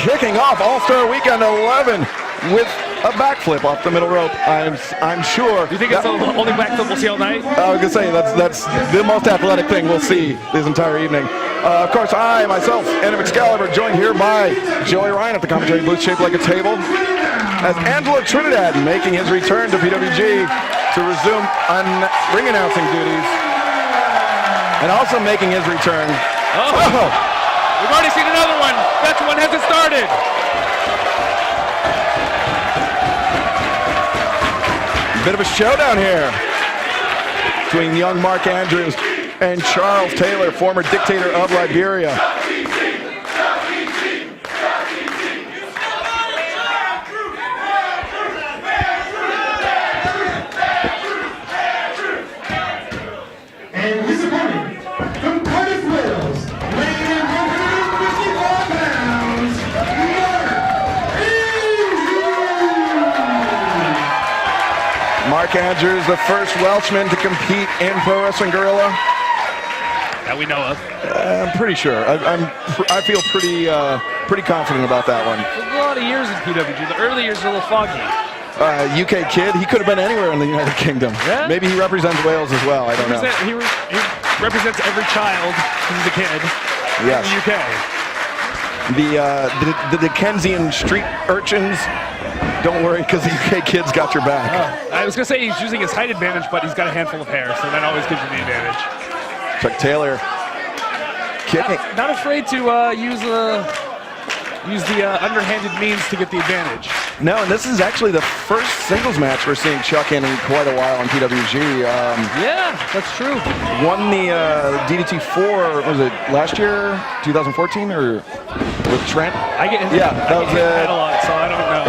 kicking off All-Star Weekend 11 with a backflip off the middle rope. I'm sure. Do you think it's the only backflip we'll see all night? I was going to say, that's the most athletic thing we'll see this entire evening. Of course, I, myself, Anna Excalibur, joined here by Joey Ryan at the commentary booth shaped like a table, as Angelo Trinidad making his return to PWG to resume ring announcing duties, and also making his return. We've already seen another one. That one hasn't started. Bit of a showdown here between young Mark Andrews and Charles Taylor, former dictator of Liberia. And his opponent, from Cardiff, Wales, weighing in 154 pounds, Mark Andrews, the first Welshman to compete in Pro Wrestling Guerrilla. That we know of. I'm pretty sure. I feel pretty confident about that one. A lot of years in PWG. The early years are a little foggy. UK kid, he could have been anywhere in the United Kingdom. Yeah? Maybe he represents Wales as well. I don't know. He represents every child who's a kid Yes. in the UK. The Dickensian street urchins, don't worry, because the UK kid's got your back. I was going to say he's using his height advantage, but he's got a handful of hair, so that always gives you the advantage. Chuck Taylor kicking. Not afraid to use the underhanded means to get the advantage. No, and this is actually the first singles match we're seeing Chuck in quite a while on PWG. Yeah, that's true. Won the DDT4, was it last year, 2014, or with Trent? That was it. A lot, so I don't know.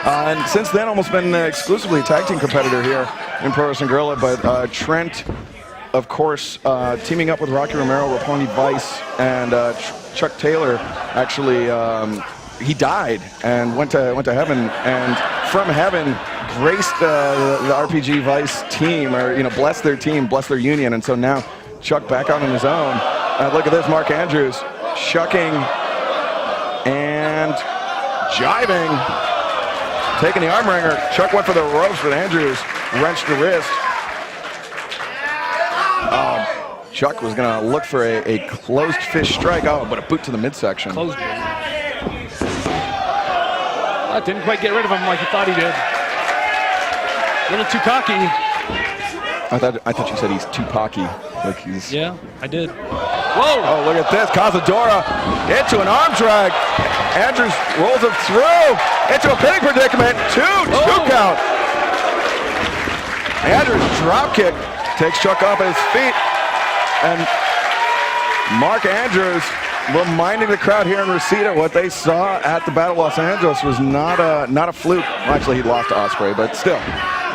And since then, almost been exclusively a tag team competitor here in Pro Wrestling Guerrilla. But Trent, of course, teaming up with Rocky Romero, Raponi Vice, and Chuck Taylor. Actually, he died and went to heaven, and from heaven graced the RPG Vice team, or blessed their team, blessed their union. And so now Chuck back out on his own. Look at this, Mark Andrews shucking and jiving. Taking the arm wringer. Chuck went for the ropes, but Andrews wrenched the wrist. Chuck was going to look for a closed fist strike. But a boot to the midsection. Closed boot. Didn't quite get rid of him like he thought he did. A little too cocky. I thought you said he's too cocky. Like he's. Yeah, I did. Whoa! Oh, look at this. Cazadora into an arm drag. Andrews rolls him through into a pinning predicament. Two count. Andrews drop kick takes Chuck off his feet, and Mark Andrews reminding the crowd here in Reseda what they saw at the Battle of Los Angeles was not a fluke. Well, actually, he lost to Ospreay, but still,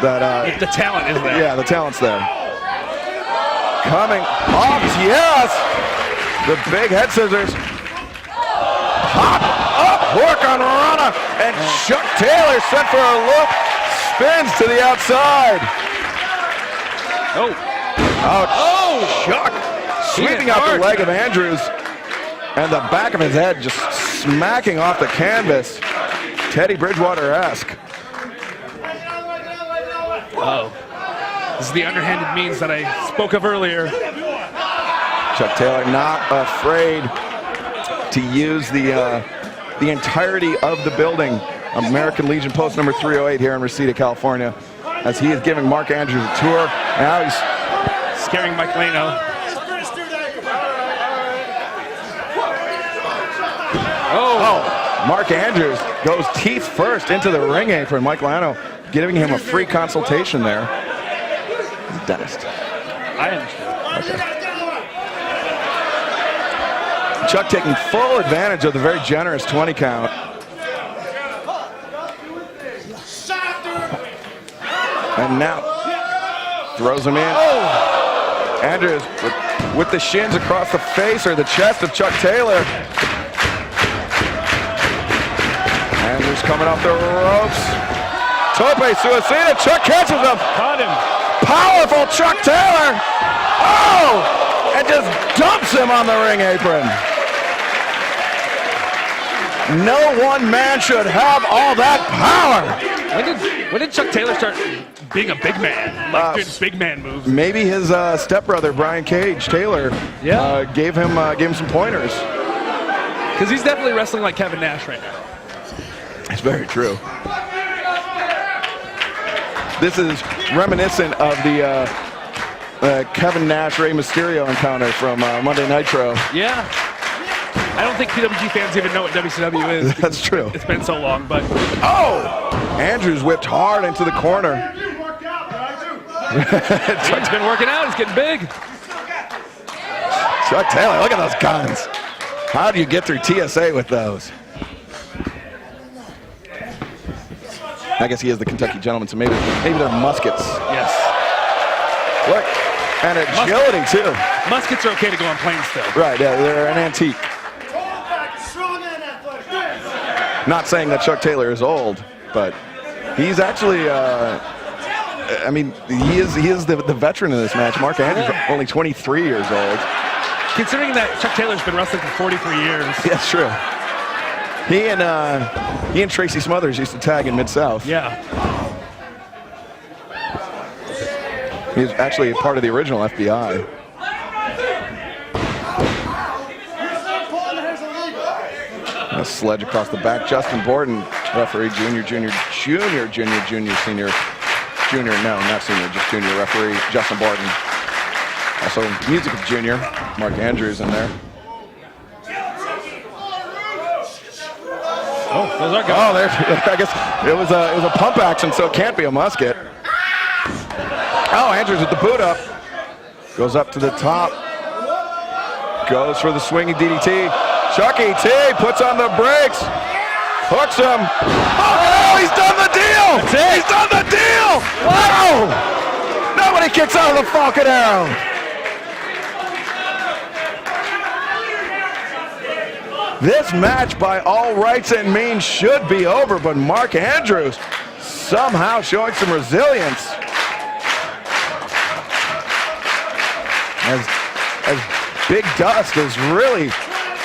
that the talent is there. Yeah, the talent's there. Coming off, yes, the big head scissors. Hop up, work on Rana, and Chuck Taylor set for a loop, spins to the outside. Chuck sweeping out the leg of Andrews, and the back of his head just smacking off the canvas. Teddy Bridgewater-esque. This is the underhanded means that I spoke of earlier. Chuck Taylor not afraid to use the entirety of the building. American Legion post number 308 here in Reseda, California, as he is giving Mark Andrews a tour. Now he's scaring Mike Lano. Mark Andrews goes teeth first into the ring apron. Mike Lano giving him a free consultation there. He's a dentist. I understand. Okay. Chuck taking full advantage of the very generous 20 count. And now throws him in. Andrews with the shins across the face or the chest of Chuck Taylor. Andrews coming off the ropes. Tope suicida. Chuck catches him. Caught him. Powerful Chuck Taylor. And just dumps him on the ring apron. No one man should have all that power. When did Chuck Taylor start being a big man? Like doing big man moves? Maybe his stepbrother, Brian Cage Taylor, gave him some pointers. Because he's definitely wrestling like Kevin Nash right now. It's very true. This is reminiscent of the Kevin Nash Rey Mysterio encounter from Monday Nitro. Yeah. I don't think PWG fans even know what WCW is. That's true. It's been so long, but... Oh! Andrews whipped hard into the corner. He's been working out. He's getting big. Chuck Taylor, look at those guns. How do you get through TSA with those? I guess he is the Kentucky gentleman, so maybe they're muskets. Yes. Look, and agility too. Muskets are okay to go on planes still. Right, yeah, they're an antique. Not saying that Chuck Taylor is old, but he's actually, I mean, he is the veteran in this match. Mark Andrews, only 23 years old. Considering that Chuck Taylor's been wrestling for 43 years. That's true. He and Tracy Smothers used to tag in Mid-South. Yeah. He's actually a part of the original FBI. A sledge across the back. Justin Borden, referee, junior, no, not senior, just junior referee, Justin Borden. Also, music of junior, Mark Andrews in there. Oh, those are good. Oh, there. I guess it was a pump action, so it can't be a musket. Oh, Andrews with the boot up. Goes up to the top. Goes for the swinging DDT. Chucky T puts on the brakes. Hooks him. Oh, he's done the deal! That's it. He's done the deal! Wow! Nobody kicks out of the Falcon Arrow. This match, by all rights and means, should be over, but Mark Andrews somehow showing some resilience. As Big Dust is really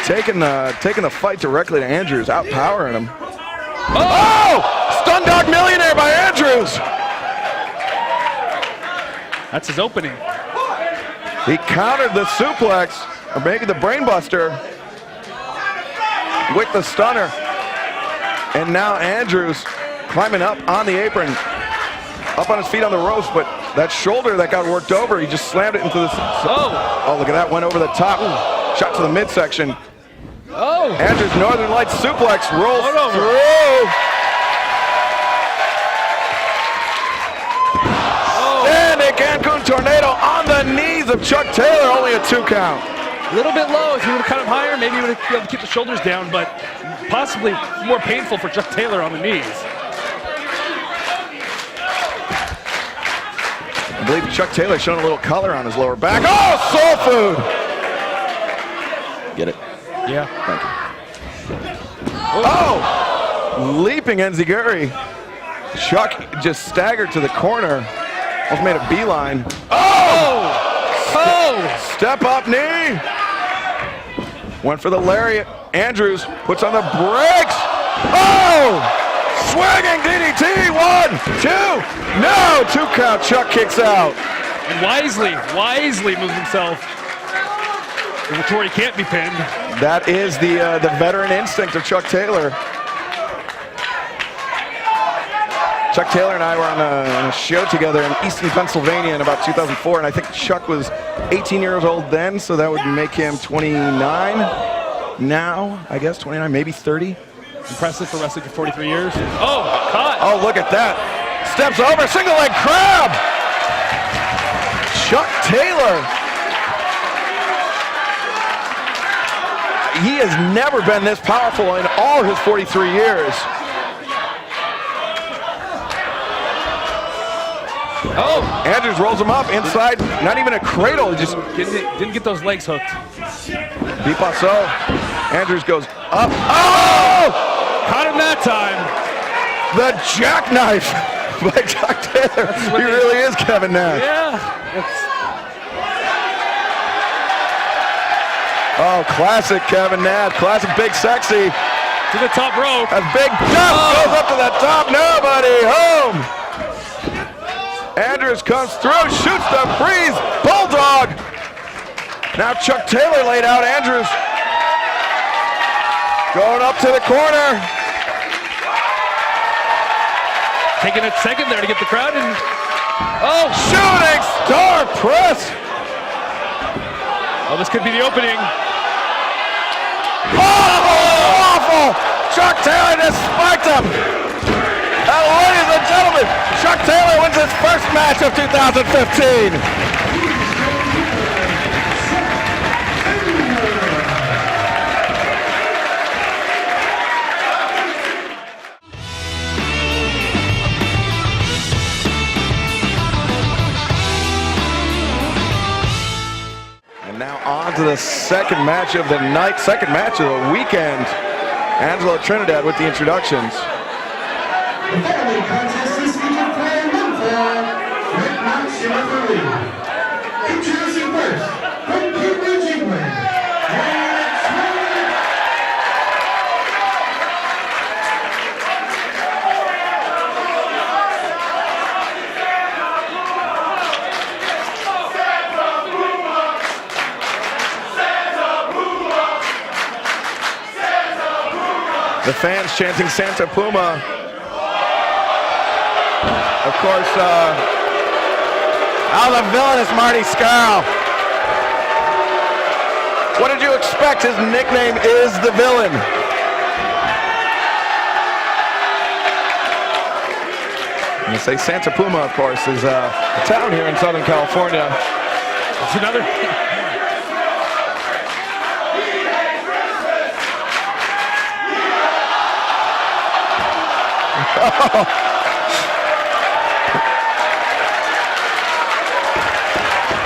taking the fight directly to Andrews, outpowering him. Oh! Stun Dog Millionaire by Andrews! That's his opening. He countered the suplex, or maybe the brainbuster, with the stunner. And now Andrews climbing up on the apron, up on his feet on the ropes, but that shoulder that got worked over, he just slammed it into the... Oh, look at that, went over the top. Shot to the midsection. Oh! Andrews Northern Lights suplex rolls through. Oh. And a Cancun tornado on the knees of Chuck Taylor, only a 2 count. A little bit low. If he would have cut him higher, maybe he would have been able to keep the shoulders down, but possibly more painful for Chuck Taylor on the knees. I believe Chuck Taylor showing a little color on his lower back. Oh, soul food! Get it? Yeah. Thank you. Oh! Leaping Enziguri. Chuck just staggered to the corner. Almost made a beeline. Oh! Step up knee. Went for the lariat. Andrews puts on the brakes. Oh! Swinging DDT. 1, 2. No! 2 count. Chuck kicks out. And wisely moves himself to where he can't be pinned. That is the veteran instinct of Chuck Taylor. Chuck Taylor and I were on a show together in Easton, Pennsylvania in about 2004, and I think Chuck was 18 years old then, so that would make him 29 now, I guess, 29, maybe 30. Impressive for wrestling for 43 years. Oh, caught. Oh, look at that. Steps over, single leg crab. Chuck Taylor. He has never been this powerful in all his 43 years. Oh! Andrews rolls him up inside, not even a cradle, just didn't get those legs hooked. Bipasso. Andrews goes up. Oh! Caught him that time. The jackknife by Chuck Taylor. He really is Kevin Nash. Yeah. Oh, classic Kevin Nash, classic Big Sexy. To the top rope. A big jump goes up to the top. Nobody home. Andrews comes through, shoots the breeze. Bulldog. Now Chuck Taylor laid out. Andrews going up to the corner. Taking a second there to get the crowd in. Oh, shooting star press. Oh, this could be the opening. Oh, awful. Chuck Taylor just spiked him. And ladies and gentlemen, Chuck Taylor wins his first match of 2015. On to the second match of the night, second match of the weekend. Angelo Trinidad with the introductions. The following contest is featured player 1-4, Rick Knox, your referee. Introducing first, from Cambridge, England. The fans chanting Santa Puma. Of course, the villain is Marty Scurll. What did you expect? His nickname is the villain. And they say Santa Puma, of course, is a town here in Southern California. It's another.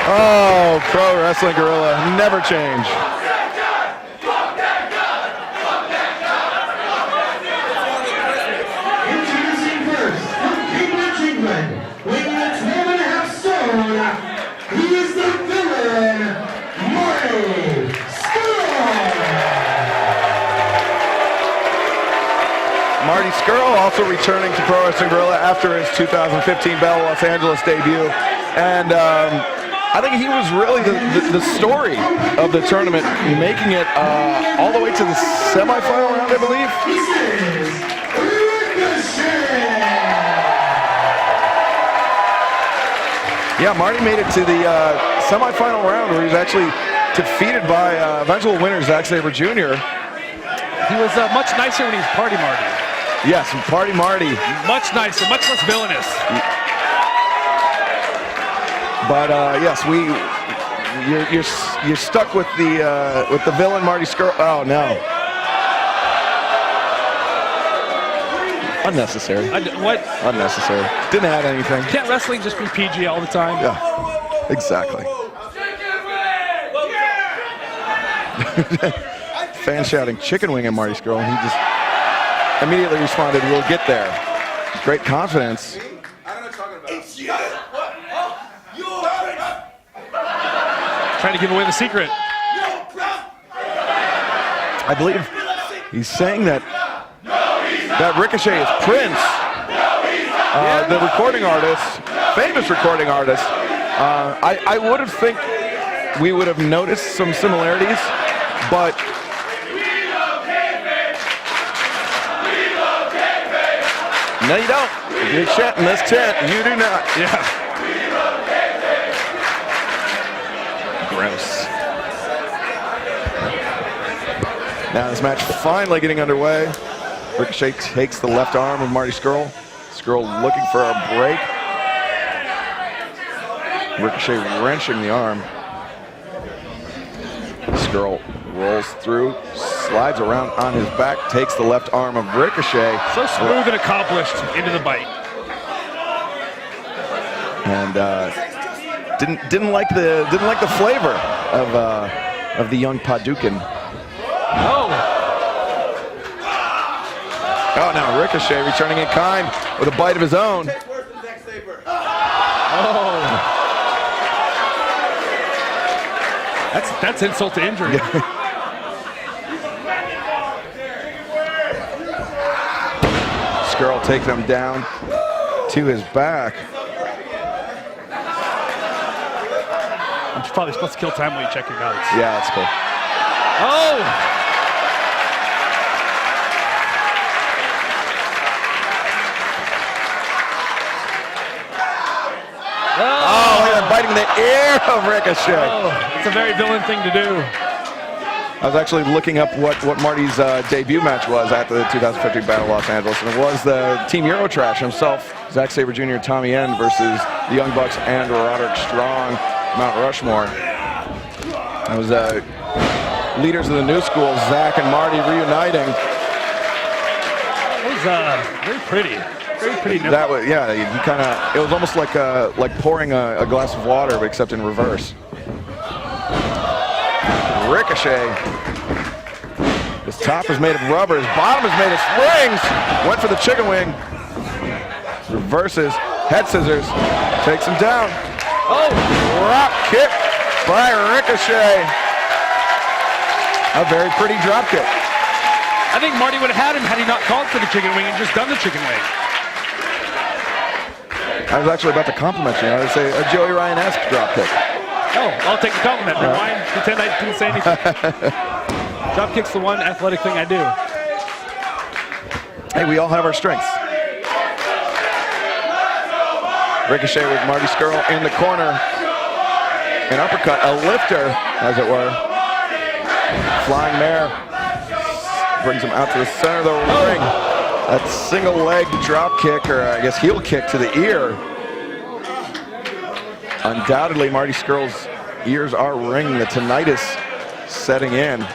Oh, Pro Wrestling Gorilla, never change. Introducing first, from Cambridge, England, weighing at 12.5 stone, he is the villain, Marty Scurll. Marty Scurll also returning to Pro Wrestling Gorilla after his 2015 Battle Los Angeles debut. And I think he was really the story of the tournament, making it all the way to the semifinal round, I believe. This is Ricochet. Yeah, Marty made it to the semifinal round where he was actually defeated by eventual winner Zack Sabre Jr. He was much nicer when he was Party Marty. Yes, Party Marty. Much nicer, much less villainous. But yes, you're stuck with the villain Marty Scurll. Oh no, unnecessary. What? Unnecessary. Didn't add anything. Can't wrestling just be PG all the time? Yeah, exactly. Fans shouting "chicken wing" at Marty Scurll, and he just immediately responded, "We'll get there." Great confidence. Trying to give away the secret. I believe he's saying that Ricochet is Prince, the recording artist, famous recording artist. I would have think we would have noticed some similarities, but no, you don't. If you're chanting this chant, you do not. Yeah. Gross. Now this match finally getting underway. Ricochet takes the left arm of Marty Scurll. Scurll looking for a break. Ricochet wrenching the arm. Scurll rolls through, slides around on his back, takes the left arm of Ricochet. So smooth and accomplished into the bite. And didn't like the flavor of the young Paducah. Oh. Oh, now Ricochet returning in kind with a bite of his own. Oh. That's insult to injury. Skrull takes him down to his back. I'm probably supposed to kill time while you check your notes. Yeah, that's cool. Oh! Oh, look at that, biting the ear of Ricochet. Oh, it's a very villain thing to do. I was actually looking up what Marty's debut match was at the 2015 Battle of Los Angeles, and it was the Team Eurotrash himself, Zack Sabre Jr. and Tommy End versus the Young Bucks and Roderick Strong, Mount Rushmore. It was leaders of the new school, Zack and Marty, reuniting. It was very pretty. Very pretty. That was, yeah, he kind of, it was almost like pouring a glass of water, but except in reverse. Ricochet. His top is made of rubber, his bottom is made of springs. Went for the chicken wing. Reverses, head scissors, takes him down. Oh! Drop kick by Ricochet. A very pretty drop kick. I think Marty would have had him had he not called for the chicken wing and just done the chicken wing. I was actually about to compliment you. I would say a Joey Ryan-esque drop kick. Oh, I'll take the compliment. Rewind, pretend I didn't say anything. Drop kick's the one athletic thing I do. Hey, we all have our strengths. Ricochet with Marty Skrull in the corner. An uppercut, a lifter, as it were. Flying mare. Brings him out to the center of the ring. That single leg drop kick, or I guess heel kick to the ear. Undoubtedly, Marty Skrull's ears are ringing. The tinnitus setting in.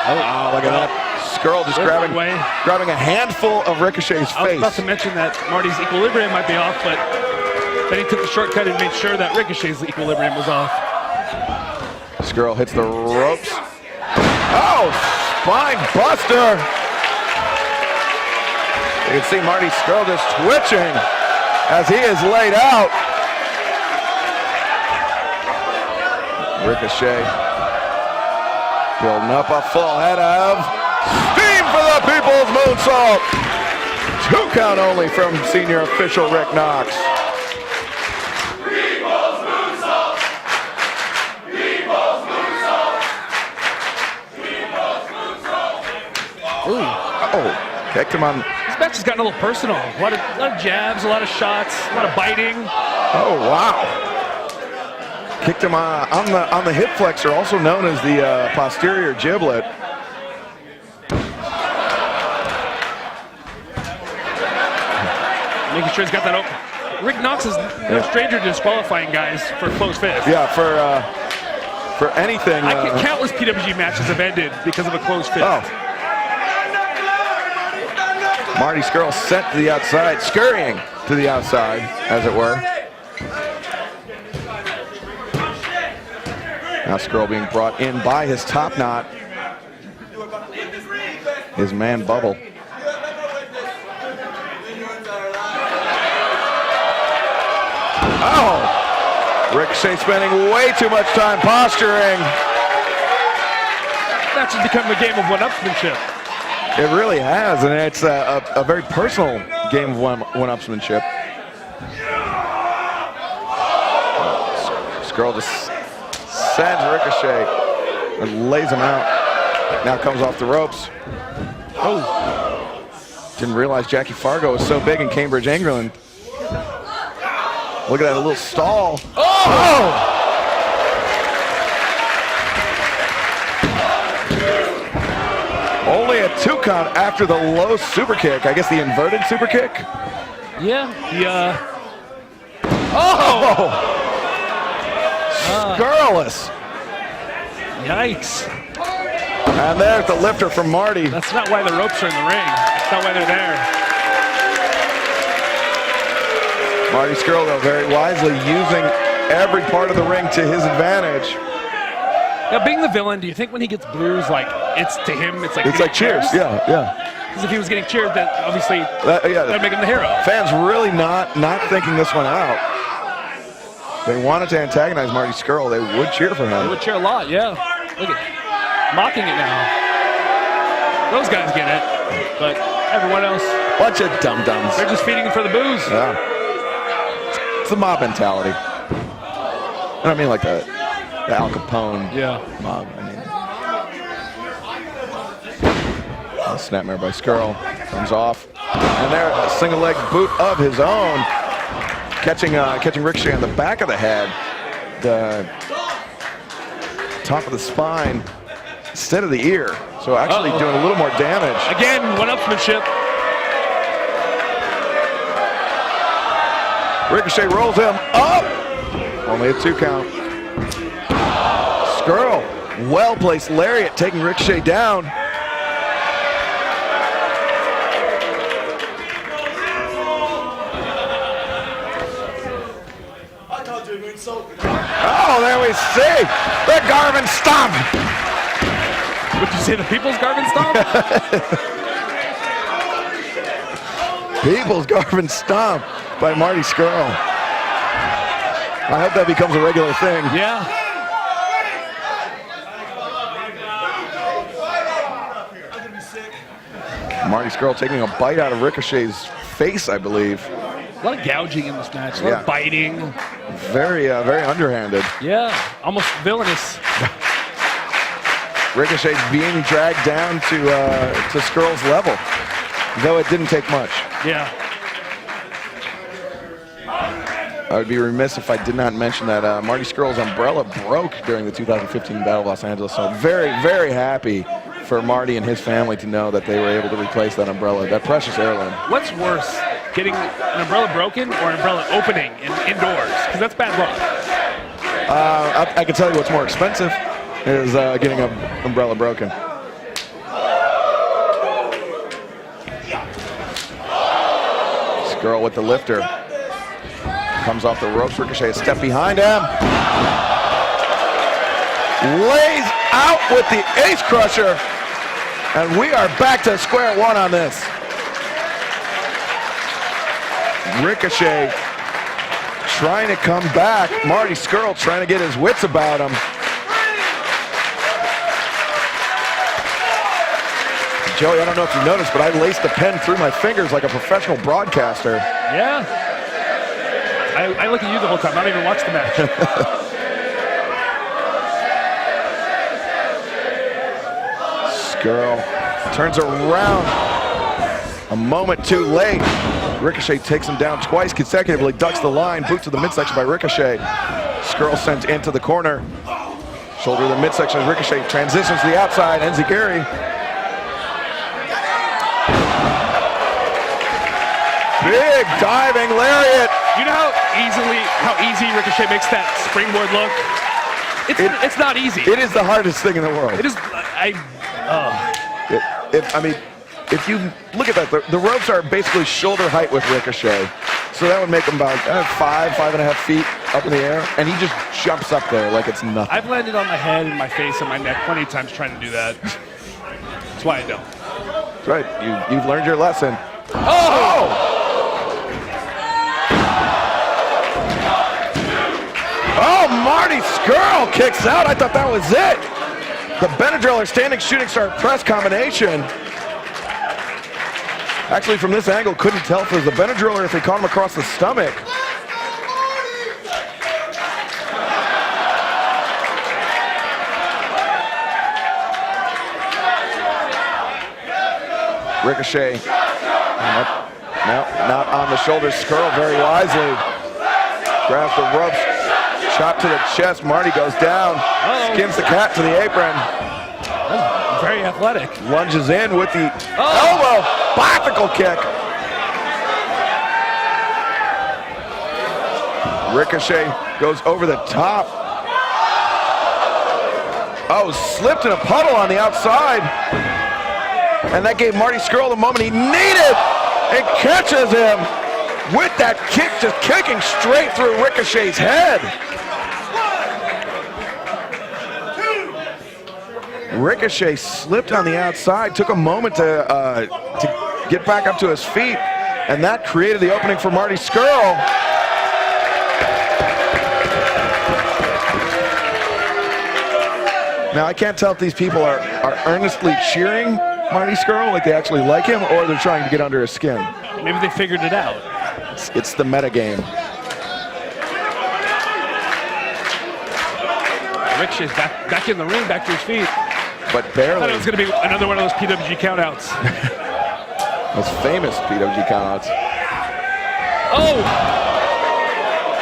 Oh, look at that. Skrull just grabbing a handful of Ricochet's face. I was about to mention that Marty's equilibrium might be off, but then he took the shortcut and made sure that Ricochet's equilibrium was off. Skrull hits the ropes. Oh, spine buster. You can see Marty Skrull just twitching as he is laid out. Ricochet building up a full head of steam for the People's Moonsault. 2 count only from senior official Rick Knox. Oh, kicked him on. This match has gotten a little personal. A lot of jabs, a lot of shots, a lot of biting. Oh, wow. Kicked him on the hip flexor, also known as the posterior giblet. Making sure he's got that open. Rick Knox is no stranger to disqualifying guys for closed fists. Yeah, for anything. Countless PWG matches have ended because of a closed fist. Oh. Marty Skrull sent to the outside, scurrying to the outside, as it were. Now Skrull being brought in by his top knot. His man Bubble. Oh! Ricochet spending way too much time posturing. That's just become a game of one-upsmanship. It really has, and it's a very personal game of one-upsmanship. Skrull just sends Ricochet and lays him out. Now comes off the ropes. Oh! Didn't realize Jackie Fargo was so big in Cambridge, England. Look at that, a little stall. Oh! Only a 2 count after the low super kick. I guess the inverted super kick? Yeah. Oh! Scurrilous. Yikes. And there's the lifter from Marty. That's not why the ropes are in the ring. That's not why they're there. Marty Skrull, though, very wisely using every part of the ring to his advantage. Now, being the villain, do you think when he gets boos, like, it's to him, it's like cheers. Yeah. Because if he was getting cheered, then obviously that'd make him the hero. Fans really not thinking this one out. They wanted to antagonize Marty Skrull. They would cheer for him. They would cheer a lot, yeah. Look at mocking it now. Those guys get it, but everyone else, Bunch of dum-dums. they're just feeding for the booze. Yeah. It's the mob mentality. I don't mean like the Al Capone mob. I mean, snapmare by Skrull. Comes off. And there, a single leg boot of his own. Catching Ricochet on the back of the head. The top of the spine instead of the ear. So actually doing a little more damage. Again, one-upsmanship. Ricochet rolls him up. Only a 2 count. Skrull, well-placed lariat taking Ricochet down. Oh, there we see the Garvin Stomp. Would you say the People's Garvin Stomp? People's Garvin Stomp by Marty Skrull. I hope that becomes a regular thing. Yeah. Marty Skrull taking a bite out of Ricochet's face, I believe. A lot of gouging in this match, a lot of biting. Very underhanded. Yeah, almost villainous. Ricochet being dragged down to Skrull's level, though it didn't take much. Yeah. I would be remiss if I did not mention that Marty Skrull's umbrella broke during the 2015 Battle of Los Angeles. So very, very happy for Marty and his family to know that they were able to replace that umbrella, that precious heirloom. What's worse, getting an umbrella broken or an umbrella opening indoors? Because that's bad luck. I can tell you what's more expensive is getting an umbrella broken. Skrull with the lifter. Comes off the ropes, Ricochet a step behind him. Lays out with the ace crusher. And we are back to square one on this. Ricochet trying to come back. Marty Skrull trying to get his wits about him. Joey, I don't know if you noticed, but I laced the pen through my fingers like a professional broadcaster. Yeah. I look at you the whole time. I don't even watch the match. Skrull turns around a moment too late. Ricochet takes him down twice consecutively, ducks the line, boot to the midsection by Ricochet. Skrull sent into the corner. Shoulder to the midsection as Ricochet transitions to the outside. Enziguri. Big diving lariat. You know how easy Ricochet makes that springboard look? It's not easy. It is the hardest thing in the world. It is, If you look at that, the ropes are basically shoulder height with Ricochet. So that would make him about 5.5 feet up in the air. And he just jumps up there like it's nothing. I've landed on my head and my face and my neck plenty of times trying to do that. That's why I don't. That's right. You've learned your lesson. Oh! Oh, Marty Skrull kicks out. I thought that was it. The Benadryl or standing shooting star press combination. Actually, from this angle, couldn't tell if it was the Benadryl or if he caught him across the stomach. Ricochet. No, not on the shoulders. Skrull very wisely grabs the ropes. Chop to the chest. Marty goes down. Skins the cat to the apron. That's very athletic. Lunges in with the elbow. Bicycle kick. Ricochet goes over the top. Oh, slipped in a puddle on the outside. And that gave Marty Skrull the moment he needed. And catches him with that kick, just kicking straight through Ricochet's head. Ricochet slipped on the outside, took a moment to get back up to his feet, and that created the opening for Marty Skrull. Now, I can't tell if these people are earnestly cheering Marty Skrull, like they actually like him, or they're trying to get under his skin. Maybe they figured it out. It's the meta game. Ricochet's back in the ring, back to his feet. But I thought barely. it was going to be another one of those PWG countouts. Those famous PWG countouts. Oh!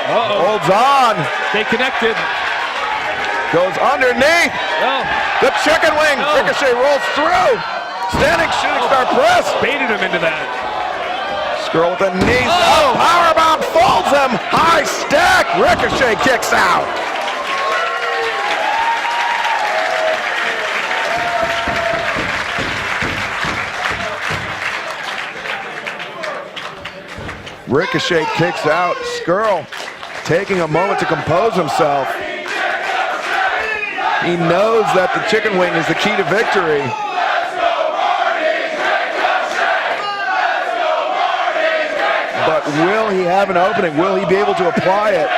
Uh-oh. Holds on. They connected. Goes underneath. Oh, The chicken wing. Oh. Ricochet rolls through. Standing shooting star press. baited him into that. Skrull with the knees Oh. up. Powerbomb folds him. High stack. Ricochet kicks out. Ricochet kicks out. Skrull taking a moment to compose himself. He knows that the chicken wing is the key to victory. But will he have an opening? Will he be able to apply it?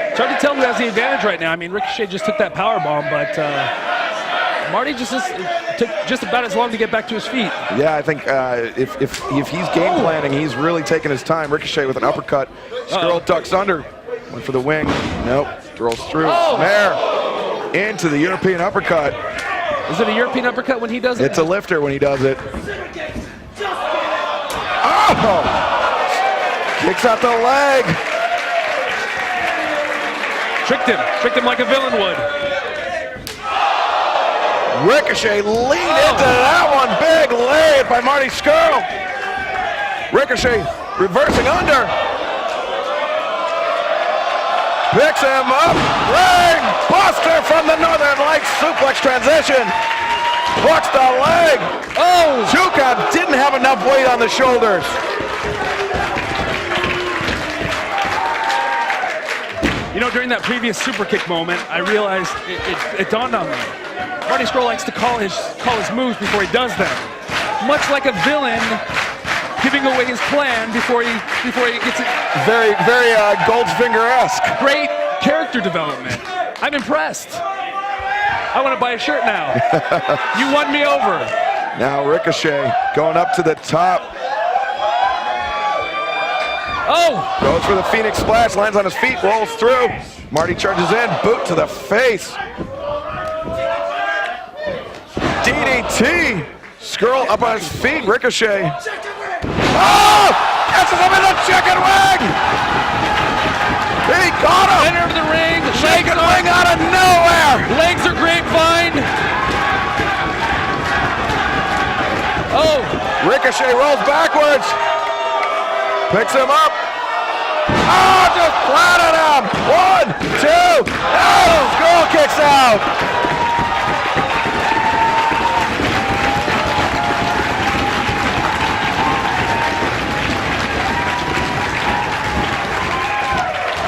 It's hard to tell who has the advantage right now. I mean, Ricochet just took that power bomb, but Marty took just about as long to get back to his feet. Yeah, I think if he's game planning, he's really taking his time. Ricochet with an uppercut. Skrull ducks under. Went for the wing. Nope. Rolls through. Snare. Into the European uppercut. Is it a European uppercut when he does it? It's a lifter when he does it. Oh! Kicks out the leg. Tricked him like a villain would. Ricochet leaned into that one. Big lead by Marty Skrull. Ricochet reversing under. Picks him up. Ring buster from the Northern Lights. Suplex transition. Plucks the leg. Oh! Chuka didn't have enough weight on the shoulders. You know, during that previous super kick moment, I realized it dawned on me. Marty Skrull likes to call his moves before he does them. Much like a villain giving away his plan before he gets it. Very Goldfinger-esque. Great character development. I'm impressed. I want to buy a shirt now. You won me over. Now Ricochet going up to the top. Oh! Goes for the Phoenix Splash, lands on his feet, rolls through. Marty charges in, boot to the face. DDT. Skrull up on his feet, Ricochet. Oh! Catches him in the chicken wing! He caught him! Center of the ring. Chicken wing out of nowhere! Legs are grapevine. Oh! Ricochet rolls backwards. Picks him up. Oh, just planted him! 1, 2, oh! Skrull kicks out!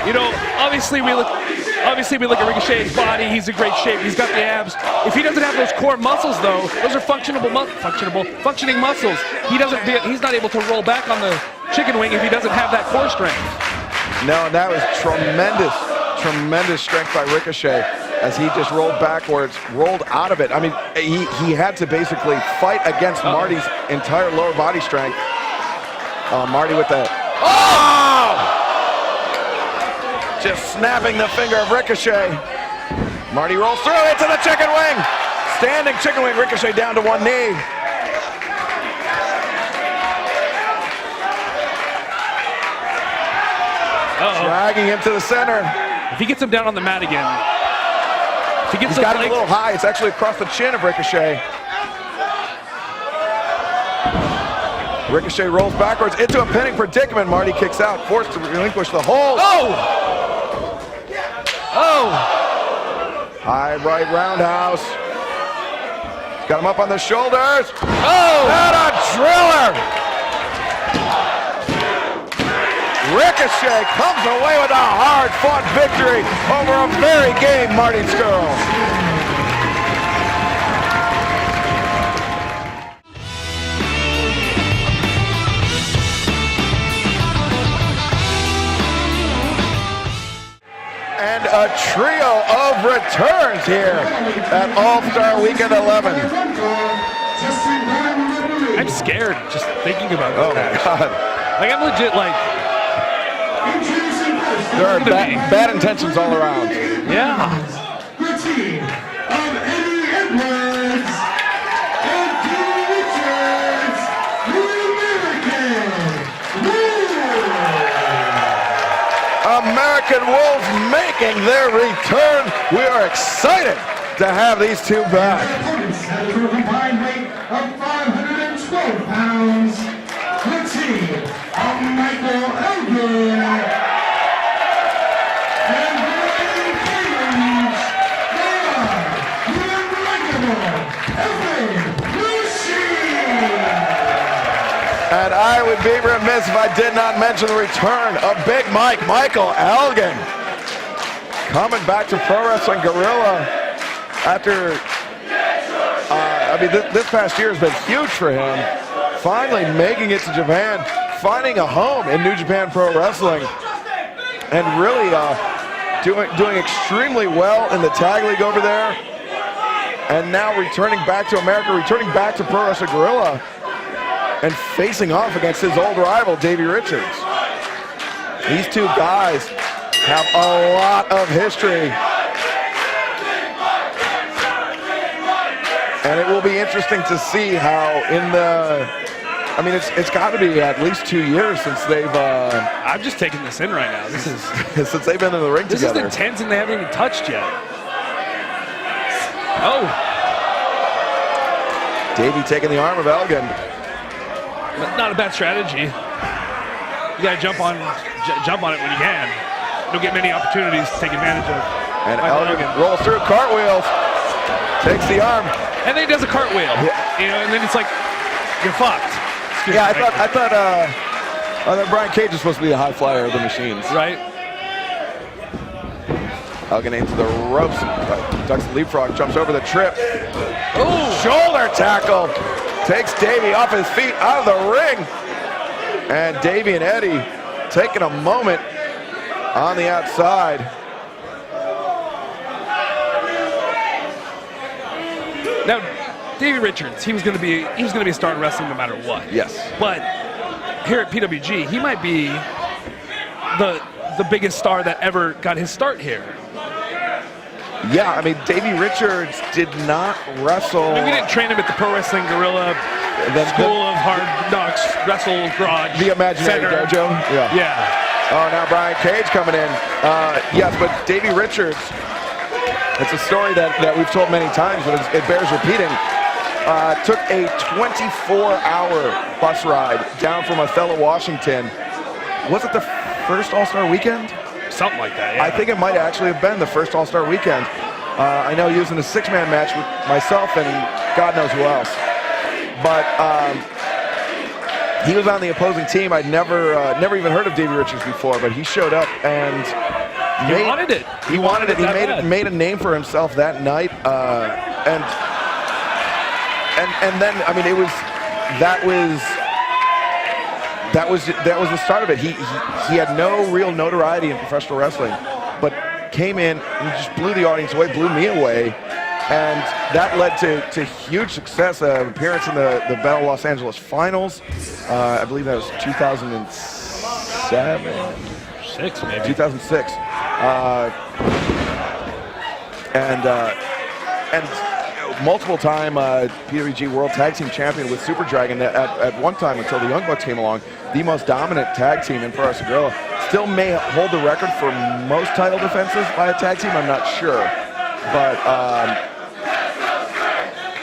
You know, obviously we look at Ricochet's body. He's in great shape. He's got the abs. If he doesn't have those core muscles, though, those are functioning muscles. He's not able to roll back on the chicken wing if he doesn't have that core strength. No, and that was tremendous strength by Ricochet as he just rolled backwards, rolled out of it. I mean, he had to basically fight against Marty's entire lower body strength. Marty with that. Oh! Just snapping the finger of Ricochet. Marty rolls through into the chicken wing. Standing chicken wing, Ricochet down to one knee. Dragging him to the center. If he gets him down on the mat again, if he gets He's got him a little high. It's actually across the chin of Ricochet. Ricochet rolls backwards into a pinning predicament. Marty kicks out, forced to relinquish the hold. Oh! Oh! High right roundhouse. Got him up on the shoulders. Oh! And a driller! Ricochet comes away with a hard-fought victory over a very game Marty Skrull. And a trio of returns here at All-Star Weekend 11. I'm scared just thinking about Oh, that. my God. Like, I'm legit like, There are bad intentions all around. yeah. The team of Eddie Edwards and Peter Richards, the American American Wolves. Wolves making their return. We are excited to have these two back. Opponents have a combined weight of 512 pounds. The team of Michael Elgin and Brian Cage. They are the unbreakable FA And I would be remiss if I did not mention the return of Big Mike, Michael Elgin. Coming back to Pro Wrestling Guerrilla after, this past year has been huge for him. Finally making it to Japan, finding a home in New Japan Pro Wrestling, and really doing extremely well in the tag league over there. And now returning back to America, returning back to Pro Wrestling Guerrilla, and facing off against his old rival, Davey Richards. These two guys have a lot of history. And it will be interesting to see how it's got to be at least 2 years since they've... I'm just taking this in right now. This is since they've been in the ring together. This is intense and they haven't even touched yet. Oh. Davey taking the arm of Elgin. Not a bad strategy. You gotta jump on it when you can. You don't get many opportunities to take advantage of. And Elgin rolls through, cartwheels, takes the arm. And then he does a cartwheel. Yeah. And then it's like, you're fucked. Excuse me. I thought Brian Cage is supposed to be the high flyer of the machines. Right. Elgin into the ropes, ducks the leapfrog, jumps over the trip. Oh! Shoulder tackle. Takes Davey off his feet, out of the ring. And Davey and Eddie taking a moment on the outside. Now, Davey Richards, he was going to be a star in wrestling no matter what. Yes. But here at PWG, he might be the biggest star that ever got his start here. Yeah, Davey Richards did not wrestle. We didn't train him at the Pro Wrestling Guerrilla School of Hard Knocks Wrestle Garage. The Imaginary Center. Dojo. Yeah. Oh, now Brian Cage coming in. Yes, but Davey Richards, it's a story that we've told many times, but it bears repeating. Took a 24-hour bus ride down from Othello, Washington. Was it the first All-Star Weekend? Something like that, yeah. I think it might actually have been the first All-Star Weekend. I know he was in a six-man match with myself and God knows who else. But he was on the opposing team. I'd never even heard of Davey Richards before, but he showed up and he wanted it. He wanted it. He made a name for himself that night, and then it was that was the start of it. He had no real notoriety in professional wrestling, but came in and just blew the audience away, blew me away, and that led to huge success. Appearance in the Battle of Los Angeles Finals. I believe that was 2007. 2006. And multiple time PWG World Tag Team Champion with Super Dragon at one time until the Young Bucks came along. The most dominant tag team in Pro Wrestling Guerrilla. Still may hold the record for most title defenses by a tag team. I'm not sure, but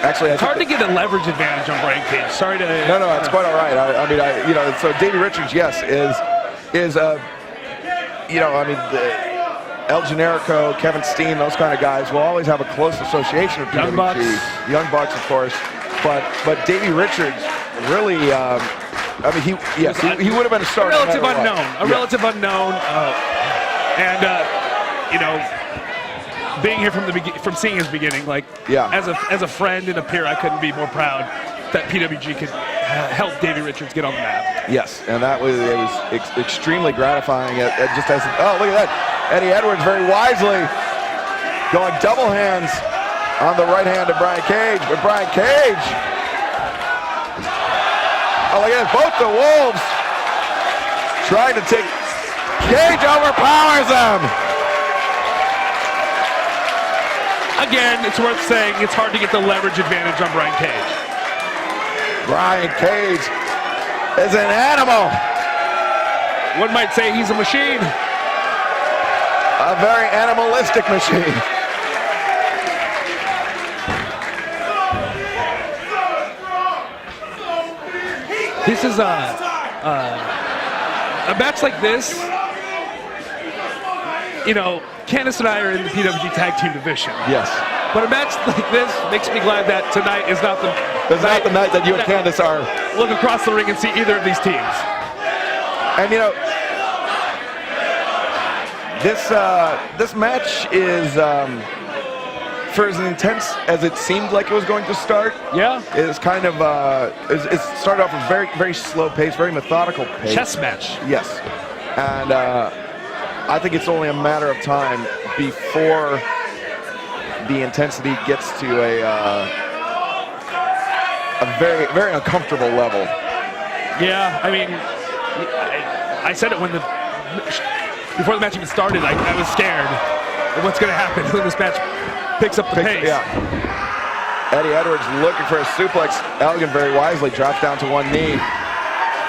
actually, it's hard to get a leverage advantage on Brian Cage. Sorry to. No, it's quite all right. So Davey Richards, yes, is El Generico, Kevin Steen, those kind of guys will always have a close association with PWG. Young Bucks, of course. But Davey Richards really, he would have been a star. A relative unknown. And being here from seeing his beginning, as a friend and a peer, I couldn't be more proud that PWG could help Davey Richards get on the map. Yes, and it was extremely gratifying. Look at that. Eddie Edwards very wisely going double hands on the right hand of Brian Cage, but Brian Cage, oh look at this, both the Wolves trying to take, Cage overpowers them. Again, it's worth saying it's hard to get the leverage advantage on Brian Cage. Brian Cage is an animal. One might say he's a machine. A very animalistic machine. This is a match like this. You know, Candice and I are in the PWG Tag Team division. Yes. But a match like this makes me glad that tonight is not the night that you and Candice are. Look across the ring and see either of these teams. And you know, this match is for as intense as it seemed like it was going to start. Yeah. It's kind of it started off with very slow pace, very methodical pace. Chess match. Yes. And I think it's only a matter of time before the intensity gets to a very uncomfortable level. Yeah, I mean, I said it before the match even started. I was scared of what's going to happen when this match picks up the pace. Yeah. Eddie Edwards looking for a suplex. Elgin very wisely drops down to one knee,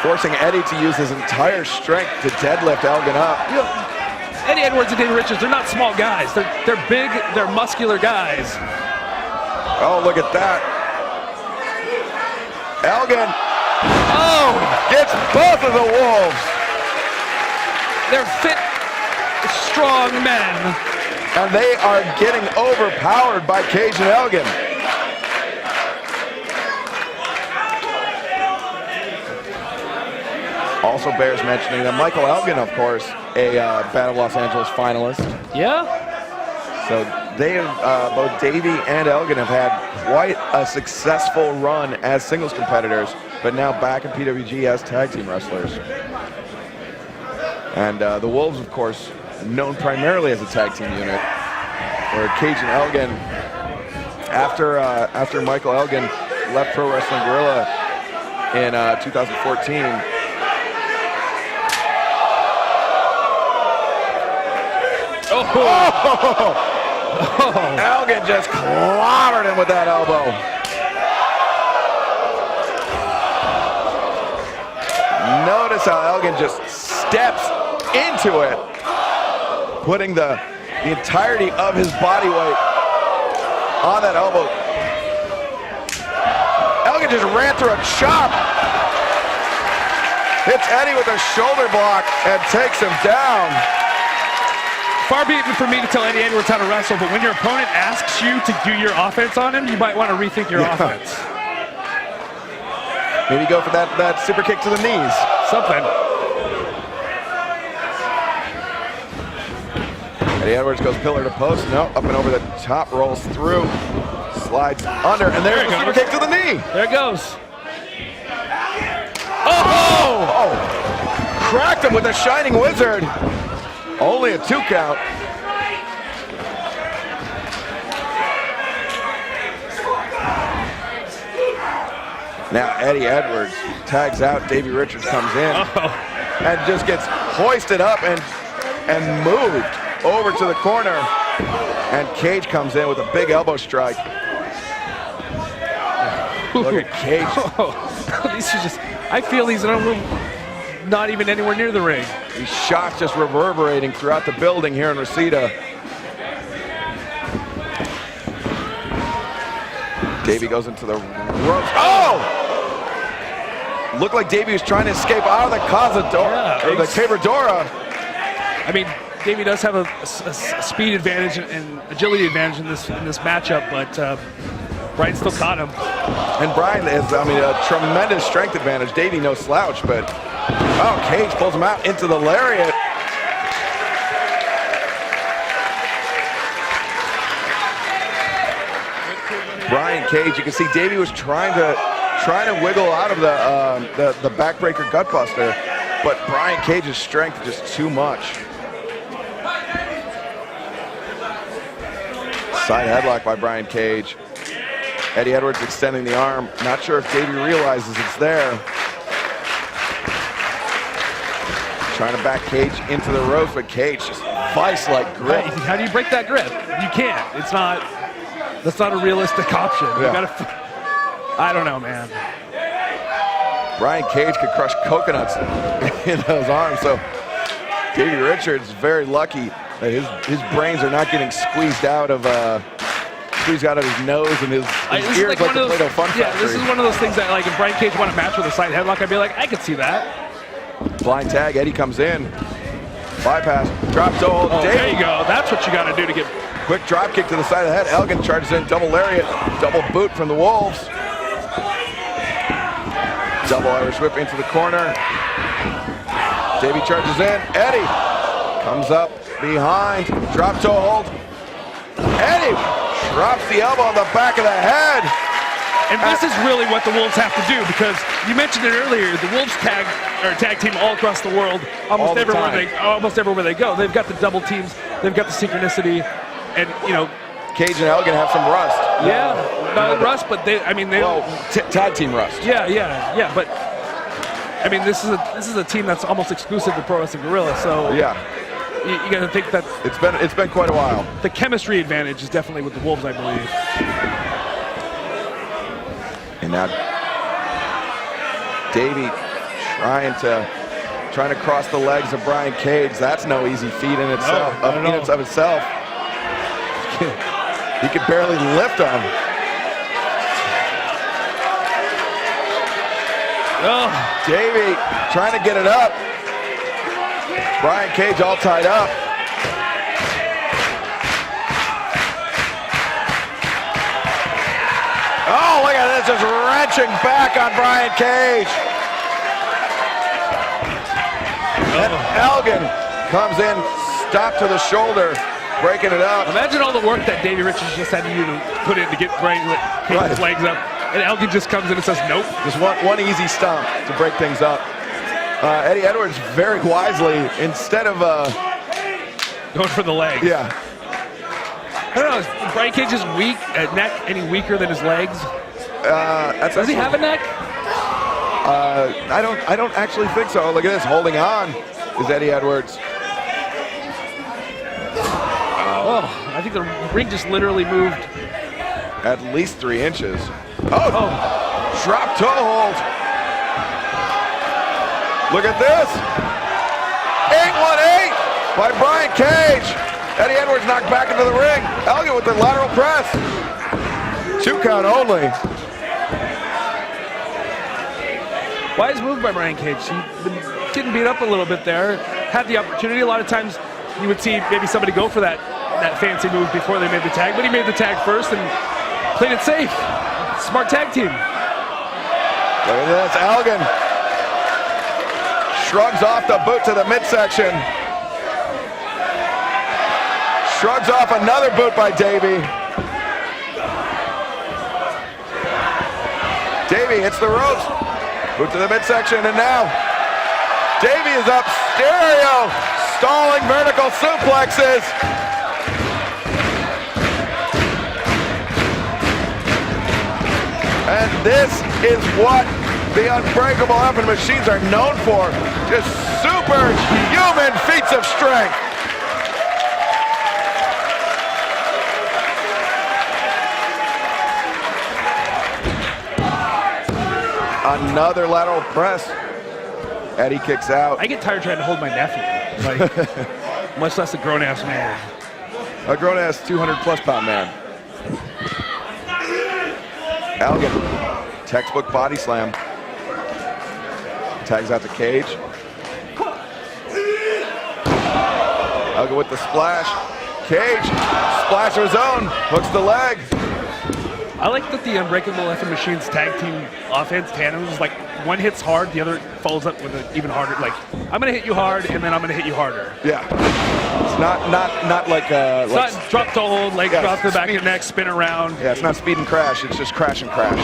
forcing Eddie to use his entire strength to deadlift Elgin up. You know, Eddie Edwards and David Richards, they're not small guys. They're big, they're muscular guys. Oh, look at that. Elgin, gets both of the Wolves. They're fit, strong men. And they are getting overpowered by Cage and Elgin. Also bears mentioning that Michael Elgin, of course, a Battle of Los Angeles finalist. Yeah. So they have, both Davey and Elgin have had quite a successful run as singles competitors, but now back in PWG as tag team wrestlers. And the Wolves, of course, known primarily as a tag team unit, where Cage and Elgin, after Michael Elgin left Pro Wrestling Guerrilla in 2014, Elgin just clobbered him with that elbow. Notice how Elgin just steps into it, putting the entirety of his body weight on that elbow. Elgin just ran through a chop. Hits Eddie with a shoulder block and takes him down. Far be it for me to tell Eddie Edwards how to wrestle, but when your opponent asks you to do your offense on him, you might want to rethink your offense. Maybe go for that super kick to the knees. Something. Eddie Edwards goes pillar to post. No, up and over the top, rolls through, slides under, and there's the super kick to the knee. There it goes. Oh! Cracked him with a Shining Wizard. Only a 2 count. Now Eddie Edwards tags out. Davey Richards comes in and just gets hoisted up and moved over to the corner. And Cage comes in with a big elbow strike. Look at Cage. These are just, I feel these are not even anywhere near the ring. These shots just reverberating throughout the building here in Reseda. Davey goes into the ropes. Oh! Looked like Davey was trying to escape out of the Cazadora, or the Cabradora. I mean, Davey does have a speed advantage and agility advantage in this matchup, but Brian still caught him. And Brian is, I mean, a tremendous strength advantage. Davey no slouch, but Cage pulls him out into the lariat. Brian Cage, you can see Davey was trying to wiggle out of the backbreaker gutbuster, but Brian Cage's strength is just too much. Side headlock by Brian Cage. Eddie Edwards extending the arm. Not sure if Davey realizes it's there. Trying to back Cage into the ropes, but Cage just vice-like grip. How do you break that grip? You can't. It's not. That's not a realistic option. You gotta. I don't know, man. Brian Cage could crush coconuts in those arms. So Davey Richards very lucky that his brains are not getting squeezed out of his nose and his ears like the Play-Doh Fun Factory. Yeah, this is one of those things that, like, if Brian Cage won a match with a side headlock, I'd be like, I could see that. Blind tag, Eddie comes in. Bypass, drop toe hold. Oh, there you go. That's what you got to do to get. Quick drop kick to the side of the head. Elgin charges in, double lariat, double boot from the Wolves. Double Irish whip into the corner. Davey charges in. Eddie comes up behind. Drop toe hold. Eddie drops the elbow on the back of the head. And this is really what the Wolves have to do, because you mentioned it earlier. The Wolves tag team all across the world, almost everywhere they go. They've got the double teams. They've got the synchronicity, and Cage and Elgin have some rust. Yeah, not rust, but tag team rust. Yeah. But I mean, this is a team that's almost exclusive to Pro Wrestling Guerrilla. So yeah, you got to think that it's been quite a while. The chemistry advantage is definitely with the Wolves, I believe. And now Davey trying to cross the legs of Brian Cage. That's no easy feat in itself. Of itself. He could barely lift him. Oh, Davey trying to get it up. Brian Cage all tied up. Oh, look at this, just wrenching back on Brian Cage. And Elgin comes in, stop to the shoulder, breaking it up. Imagine all the work that Davey Richards just had to put in to get Brian Cage's legs up. And Elgin just comes in and says, nope. Just one easy stomp to break things up. Eddie Edwards very wisely, instead of going for the legs. Yeah. I don't know, is Brian Cage's neck any weaker than his legs? Does he have a neck? I don't actually think so. Look at this, holding on is Eddie Edwards. Oh, I think the ring just literally moved. At least 3 inches. Oh. Drop toe hold. Look at this. 818 by Brian Cage. Eddie Edwards knocked back into the ring. Elgin with the lateral press. 2 count only. Wise move by Brian Cage. He's been getting beat up a little bit there. Had the opportunity. A lot of times you would see maybe somebody go for that fancy move before they made the tag, but he made the tag first and played it safe. Smart tag team. Look at this, Elgin shrugs off the boot to the midsection. Shrugs off another boot by Davey. Davey hits the ropes. Boot to the midsection, and now Davey is up stereo, stalling vertical suplexes. And this is what the Unbreakable Effing Machines are known for. Just superhuman feats of strength. Another lateral press. Eddie kicks out. I get tired trying to hold my nephew. Like, much less a grown-ass man. A grown-ass 200-plus pound man. Elgin, textbook body slam. Tags out to Cage. Elgin with the splash. Cage, splash of his own, hooks the leg. I like that the Unbreakable Effing Machines tag team offense tandem is like one hits hard, the other follows up with an even harder. Like, I'm gonna hit you hard, and then I'm gonna hit you harder. Yeah. It's not like it's not drop to hold, leg drop to the back of your neck, spin around. Yeah, it's not speed and crash. It's just crash and crash.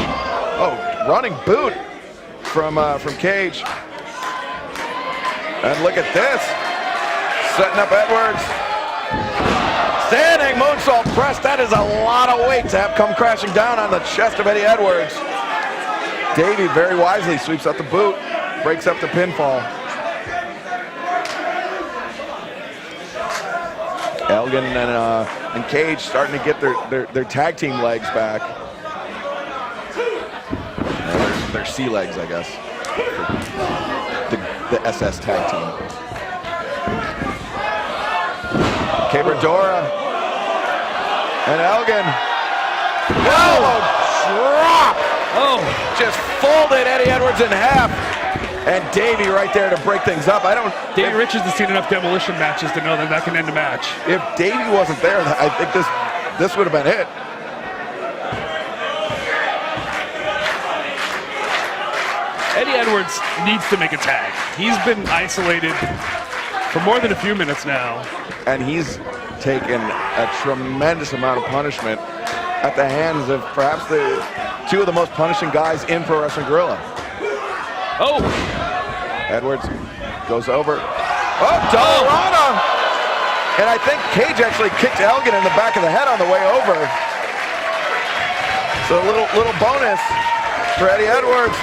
Oh, running boot from Cage. And look at this, setting up Edwards. Standing moonsault press. That is a lot of weight to have come crashing down on the chest of Eddie Edwards. Davey very wisely sweeps up the boot, breaks up the pinfall. Elgin and Cage starting to get their tag team legs back. Their C legs, I guess. The SS tag team. Cabradora and Elgin. Elbow drop! Oh! Just folded Eddie Edwards in half. And Davey right there to break things up. Davey Richards has seen enough demolition matches to know that that can end a match. If Davey wasn't there, I think this would have been it. Eddie Edwards needs to make a tag. He's been isolated for more than a few minutes now. And he's taken a tremendous amount of punishment at the hands of perhaps the two of the most punishing guys in Pro Wrestling Guerrilla. Oh! Edwards goes over. Oh, double Rana! And I think Cage actually kicked Elgin in the back of the head on the way over. So a little bonus for Eddie Edwards.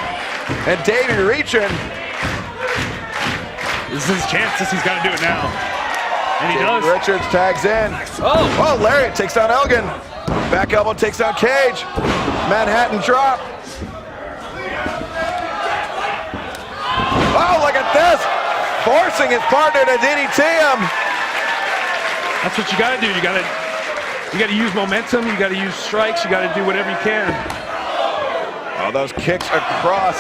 And Davey reaching. This is his chance. He's got to do it now. And he does. Richards tags in. Oh, Lariat takes down Elgin. Back elbow takes down Cage. Manhattan drop. Oh, look at this. Forcing his partner to DDT him. That's what you got to do. You got to use momentum. You got to use strikes. You got to do whatever you can. Oh, those kicks across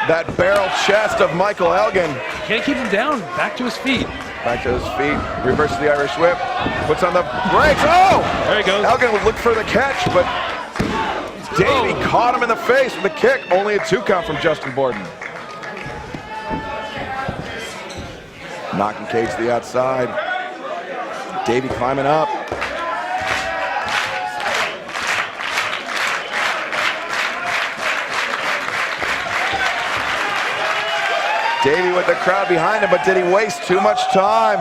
that barrel chest of Michael Elgin. Can't keep him down. Back to his feet. Back to his feet. Reverses the Irish whip. Puts on the brakes. Oh! There he goes. Elgin would look for the catch, but Davey caught him in the face with a kick. Only a 2 count from Justin Borden. Knocking Cage to the outside. Davey climbing up. Davey with the crowd behind him, but did he waste too much time?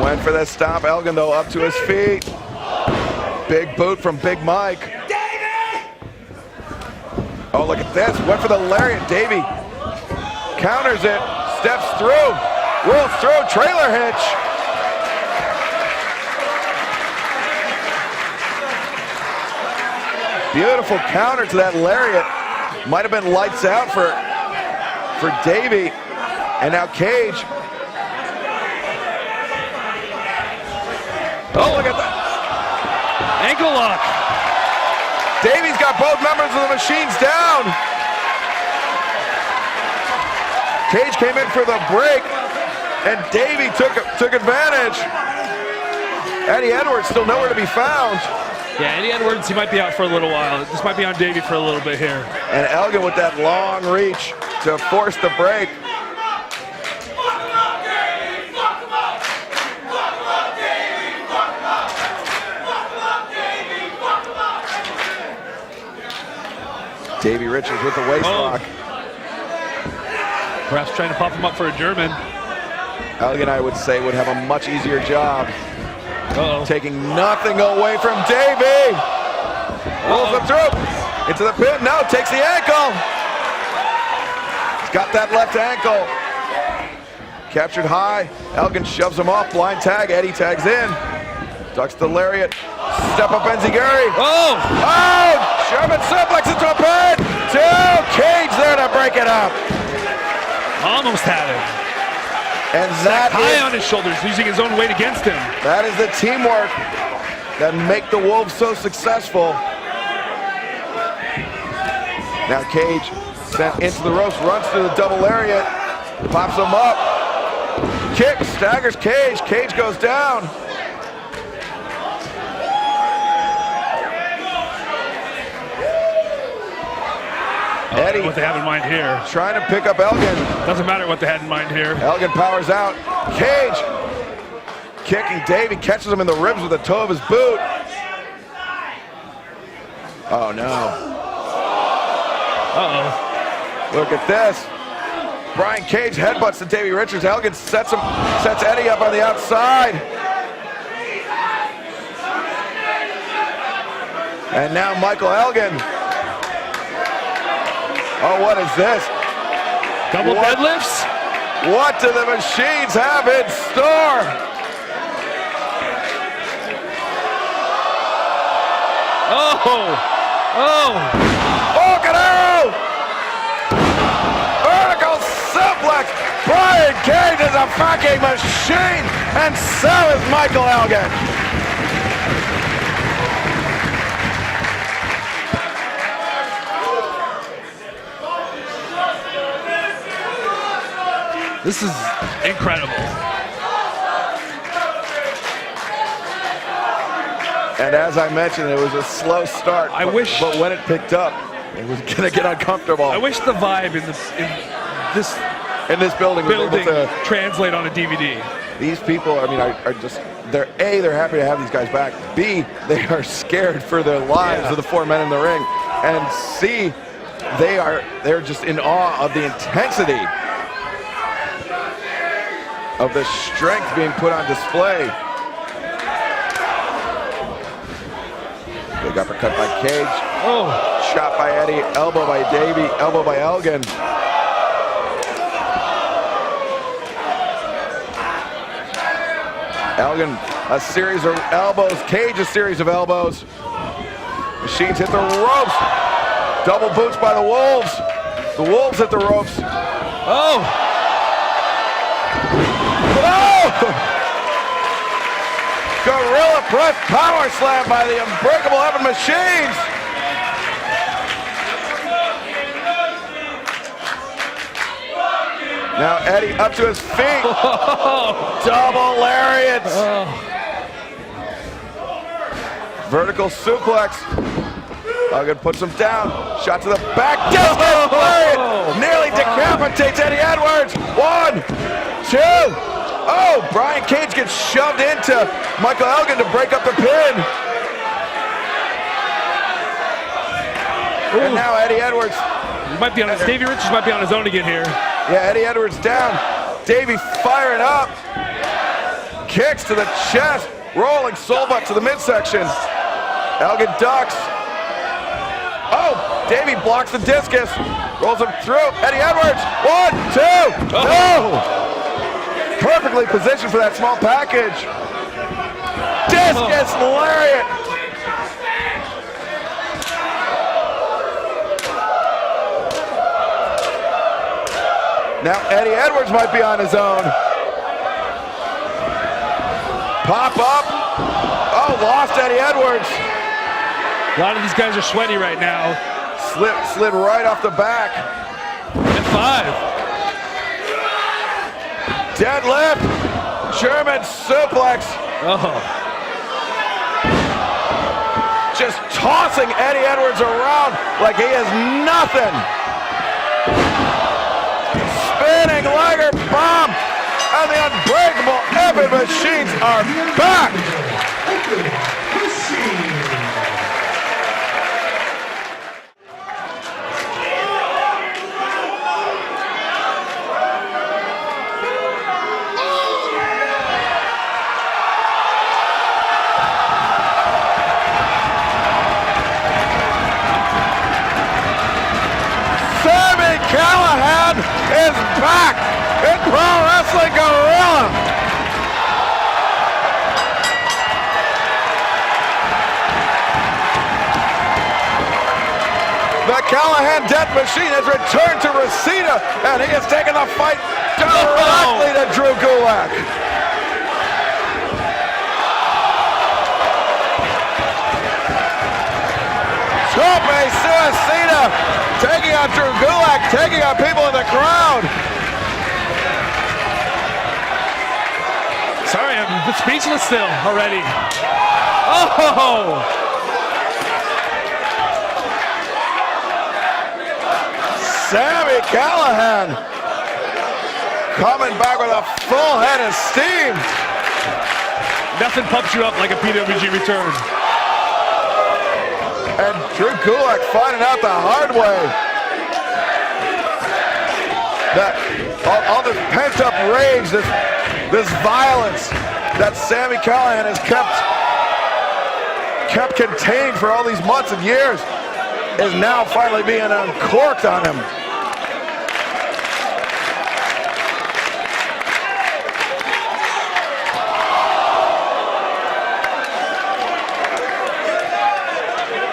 Went for the stop. Elgin, though, up to his feet. Big boot from Big Mike. Oh, look at this. Went for the lariat. Davey counters it. Steps through. Rolls through. Trailer hitch. Beautiful counter to that lariat. Might have been lights out for Davey. And now Cage. Oh, look at that. Ankle lock. Davey's got both members of the machines down. Cage came in for the break, and Davey took advantage. Eddie Edwards still nowhere to be found. Yeah, Eddie Edwards, he might be out for a little while. This might be on Davey for a little bit here. And Elgin with that long reach to force the break. Davey Richards with the waist lock. Perhaps trying to pop him up for a German. Elgin, I would say, would have a much easier job. Taking nothing away from Davey. Rolls him through. Into the pin. No, takes the ankle. He's got that left ankle. Captured high. Elgin shoves him off. Blind tag. Eddie tags in. Ducks the lariat. Step up Enziguri. Oh! German suplex into a pin. 2. Cage there to break it up. Almost had it. And that high on his shoulders, using his own weight against him. That is the teamwork that make the Wolves so successful. Now Cage sent into the ropes, runs through the double lariat, pops him up. Kick, staggers Cage. Cage goes down. Eddie, what they have in mind here. Trying to pick up Elgin. Doesn't matter what they had in mind here. Elgin powers out. Cage kicking Davey, catches him in the ribs with the toe of his boot. Oh no. Uh-oh. Look at this. Brian Cage headbutts to Davey Richards. Elgin sets Eddie up on the outside. And now Michael Elgin. Oh, what is this? Double deadlifts? What do the machines have in store? Falcon arrow! Vertical suplex! Brian Cage is a fucking machine, and so is Michael Elgin. This is incredible. And as I mentioned, it was a slow start. But when it picked up, it was gonna get uncomfortable. I wish the vibe in this building was able to translate on a DVD. These people, I mean, are just, they're happy to have these guys back. B, they are scared for their lives of the four men in the ring. And C, they're just in awe of the intensity of the strength being put on display. Big uppercut by Cage. Oh. Shot by Eddie, elbow by Davey, elbow by Elgin. Elgin, a series of elbows. Cage, a series of elbows. Machines hit the ropes. Double boots by the Wolves. The Wolves hit the ropes. Oh! Gorilla press power slam by the Unbreakable Evan Machines. Now Eddie up to his feet. Double lariats. Vertical suplex. Elgin puts him down. Shot to the back. Lariat. Nearly decapitates Eddie Edwards. 1, 2. Oh, Brian Cage gets shoved into Michael Elgin to break up the pin. And now Eddie Edwards. Davey Richards might be on his own again here. Yeah, Eddie Edwards down. Davey firing up. Kicks to the chest. Rolling soul butt to the midsection. Elgin ducks. Oh, Davey blocks the discus. Rolls him through. Eddie Edwards. 1, 2. No! Perfectly positioned for that small package. Discus lariat. Now Eddie Edwards might be on his own. Pop up. Oh, lost Eddie Edwards. A lot of these guys are sweaty right now. Slid right off the back. And 5. Deadlift, German suplex. Just tossing Eddie Edwards around like he is nothing. Spinning Liger bomb, and the Unbreakable Evan Machines are back. Callahan is back in Pro Wrestling Guerrilla. The Callahan Death Machine has returned to Reseda, and he has taken the fight directly to Drew Gulak. Tope Suicida taking on Drew Gulak, taking on people in the crowd. Sorry, I'm speechless still already. Oh! Sami Callahan coming back with a full head of steam. Nothing pumps you up like a PWG return. And Drew Gulak finding out the hard way. all this pent-up rage, this violence that Sami Callihan has kept contained for all these months and years is now finally being uncorked on him.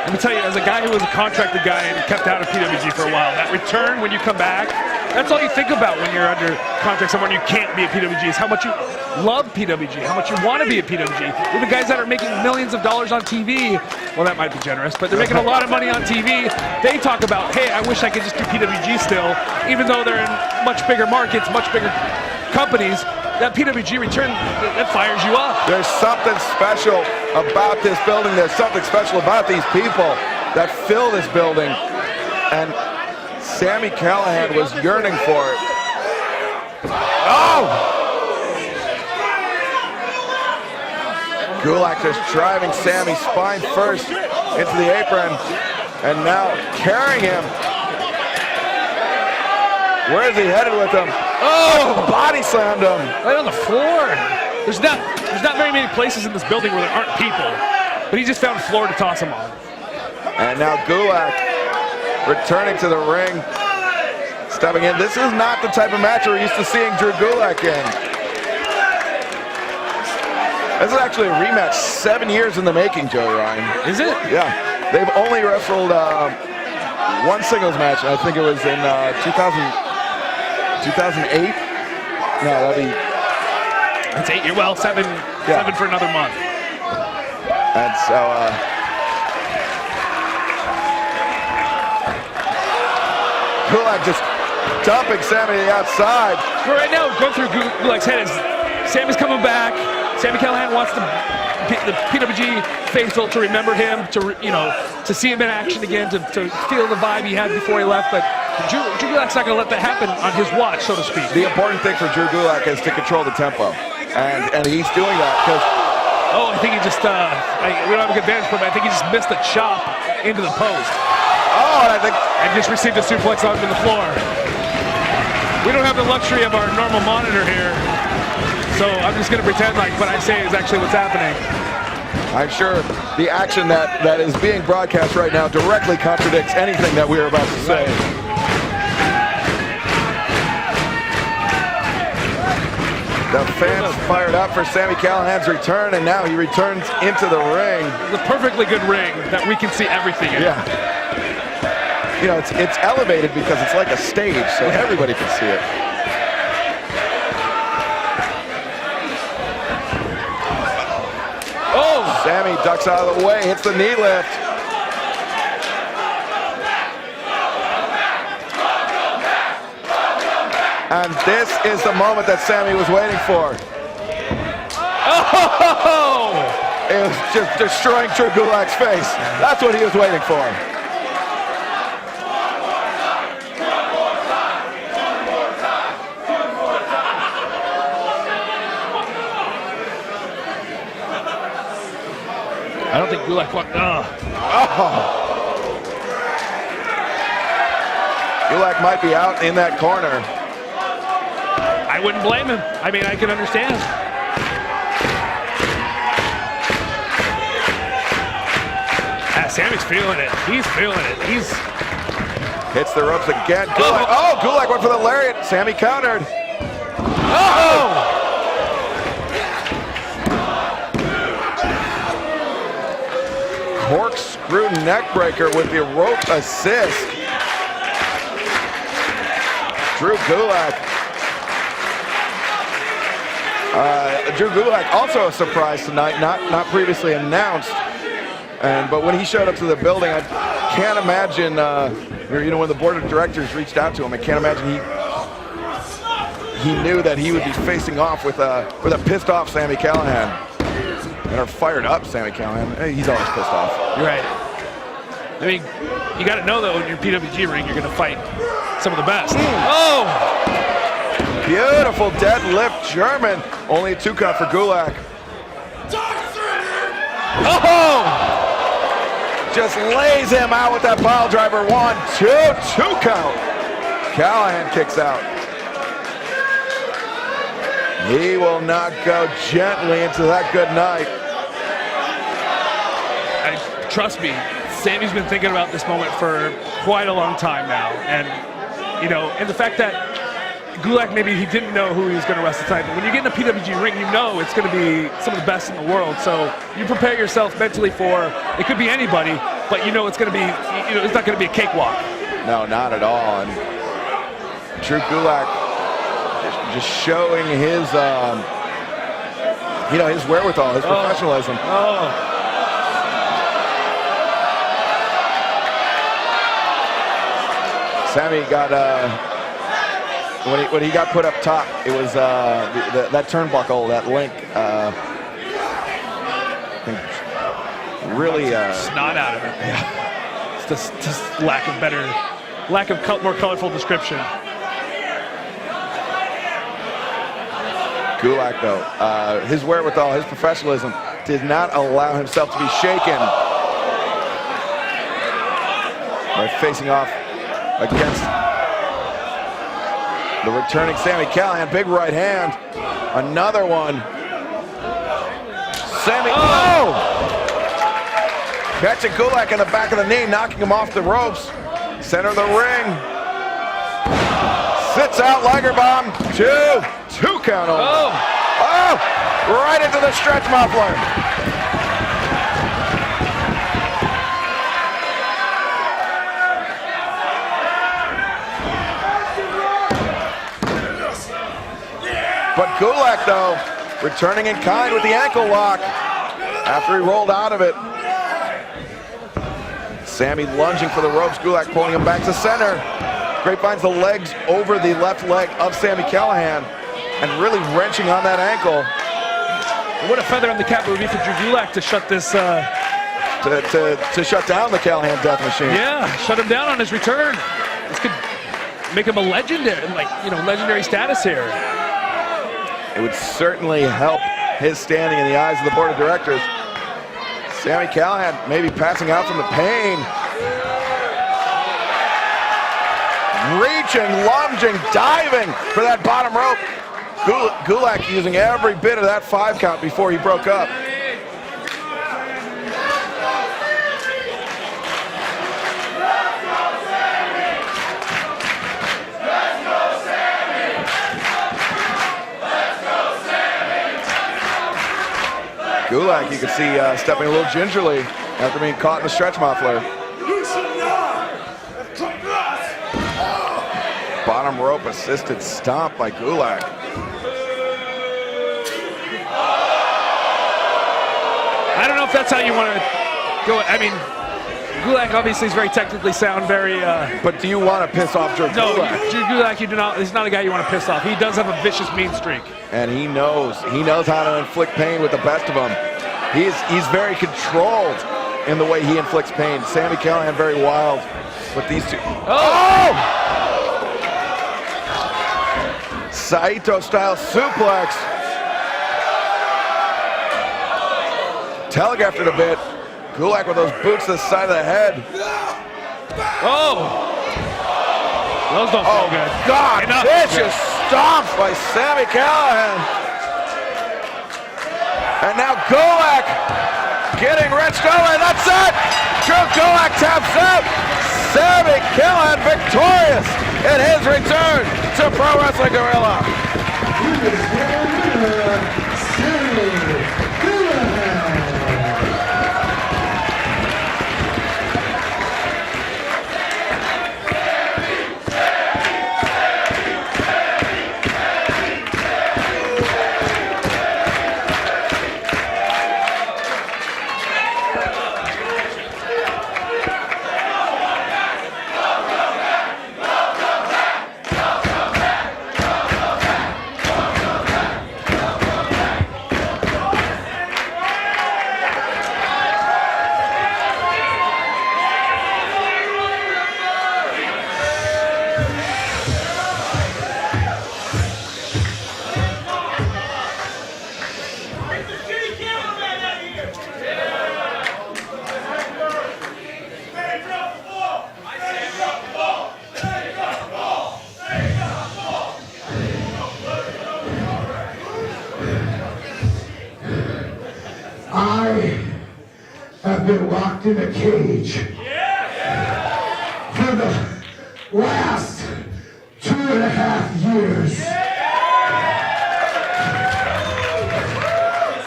Let me tell you, as a guy who was a contracted guy and kept out of PWG for a while, that return when you come back, that's all you think about when you're under contract somewhere and you can't be at PWG, is how much you love PWG, how much you want to be at PWG. Even guys that are making millions of dollars on TV, well, that might be generous, but they're making a lot of money on TV. They talk about, hey, I wish I could just do PWG still, even though they're in much bigger markets, much bigger companies. That PWG return, that fires you up. There's something special about this building. There's something special about these people that fill this building. And Sami Callihan was yearning for it. Oh! Gulak just driving Sami spine first into the apron. And now carrying him. Where is he headed with him? Oh, body slammed him. Right on the floor. There's not very many places in this building where there aren't people. But he just found a floor to toss him on. And now Gulak returning to the ring, stepping in. This is not the type of match we're used to seeing Drew Gulak in. This is actually a rematch 7 years in the making, Joey Ryan. Is it? Yeah. They've only wrestled one singles match. I think it was in 2008? No, that'd be... It's 8 years. Well, seven for another month. And so, Gulak just dumping Sami to the outside. But right now, going through Gulak's head is Sami's coming back. Sami Callihan wants the PWG faithful to remember him, to see him in action again, to feel the vibe he had before he left. But Drew Gulak's not going to let that happen on his watch, so to speak. The important thing for Drew Gulak is to control the tempo, and he's doing that because. Oh, I think he just, we don't have a good vantage point, but I think he just missed a chop into the post. Oh, and I think. And just received a suplex onto the floor. We don't have the luxury of our normal monitor here, so I'm just going to pretend like what I say is actually what's happening. I'm sure the action that is being broadcast right now directly contradicts anything that we're about to say. The fans fired up for Sami Callihan's return, and now he returns into the ring. The perfectly good ring that we can see everything in. Yeah. You know, it's elevated because it's like a stage, so everybody can see it. Oh! Sami ducks out of the way, hits the knee lift. And this is the moment that Sami was waiting for. Oh! It was just destroying Drew Gulak's face. That's what he was waiting for. I don't think Gulak won. Gulak might be out in that corner. I wouldn't blame him. I mean, I can understand. Sami's feeling it. He's feeling it. He's hits the ropes again. Gulak. Oh, Gulak went for the lariat. Sami countered. Oh! Corkscrew neckbreaker with the rope assist. Drew Gulak. Drew Gulak also a surprise tonight, not previously announced. But when he showed up to the building, I can't imagine. When the board of directors reached out to him, I can't imagine he knew that he would be facing off with a pissed off Sami Callihan. And a fired up Sami Callihan. He's always pissed off. You're right. I mean, you got to know that when you're PWG ring, you're going to fight some of the best. Oh! Beautiful deadlift German. Only a 2 count for Gulak. Oh! Just lays him out with that pile driver. 1, 2, 2 count. Callihan kicks out. He will not go gently into that good night. And trust me, Sammy's been thinking about this moment for quite a long time now. And, you know, and the fact that Gulak, maybe he didn't know who he was going to wrestle tonight, but when you get in a PWG ring, you know it's going to be some of the best in the world. So you prepare yourself mentally for, it could be anybody, but you know it's going to be, you know, it's not going to be a cakewalk. No, not at all. And Drew Gulak just showing his, you know, his wherewithal, his professionalism. Sammy got, when he got put up top, it was that turnbuckle, that link, really snot out of it. Yeah. It's just lack of more colorful description. Gulak, though, his wherewithal, his professionalism did not allow himself to be shaken by facing off against the returning Sami Callihan. Big right hand. Another one. Sami. Oh! Catching Gulak in the back of the knee, knocking him off the ropes. Center of the ring. Sits out, Liger bomb. Two count on. Oh! Right into the stretch muffler. But Gulak, though, returning in kind with the ankle lock after he rolled out of it. Sami lunging for the ropes, Gulak pulling him back to center. Great finds the legs over the left leg of Sami Callihan and really wrenching on that ankle. What a feather in the cap it would be for Drew Gulak to shut this... to shut down the Callihan Death Machine. Yeah, shut him down on his return. This could make him a legendary, legendary status here. It would certainly help his standing in the eyes of the board of directors. Sami Callihan maybe passing out from the pain. Reaching, lunging, diving for that bottom rope. Gulak using every bit of that 5 count before he broke up. Gulak, you can see stepping a little gingerly after being caught in the stretch muffler. Bottom rope assisted stomp by Gulak. I don't know if that's how you want to go. I mean, Gulak obviously is very technically sound, very... But do you want to piss off Drew Gulak? No, Drew Gulak, you do not. He's not a guy you want to piss off. He does have a vicious mean streak. And he knows how to inflict pain with the best of them. He's very controlled in the way he inflicts pain. Sami Callihan very wild, but these two. Oh! Saito style suplex. Telegraphed it a bit. Gulak with those boots to the side of the head. Oh! Those don't feel good. God, vicious stomps by Sami Callihan. And now Gulak getting wrenched over. That's it! Drew Gulak taps out. Sami Callihan victorious in his return to Pro Wrestling Guerrilla. been locked in a cage for the last 2.5 years.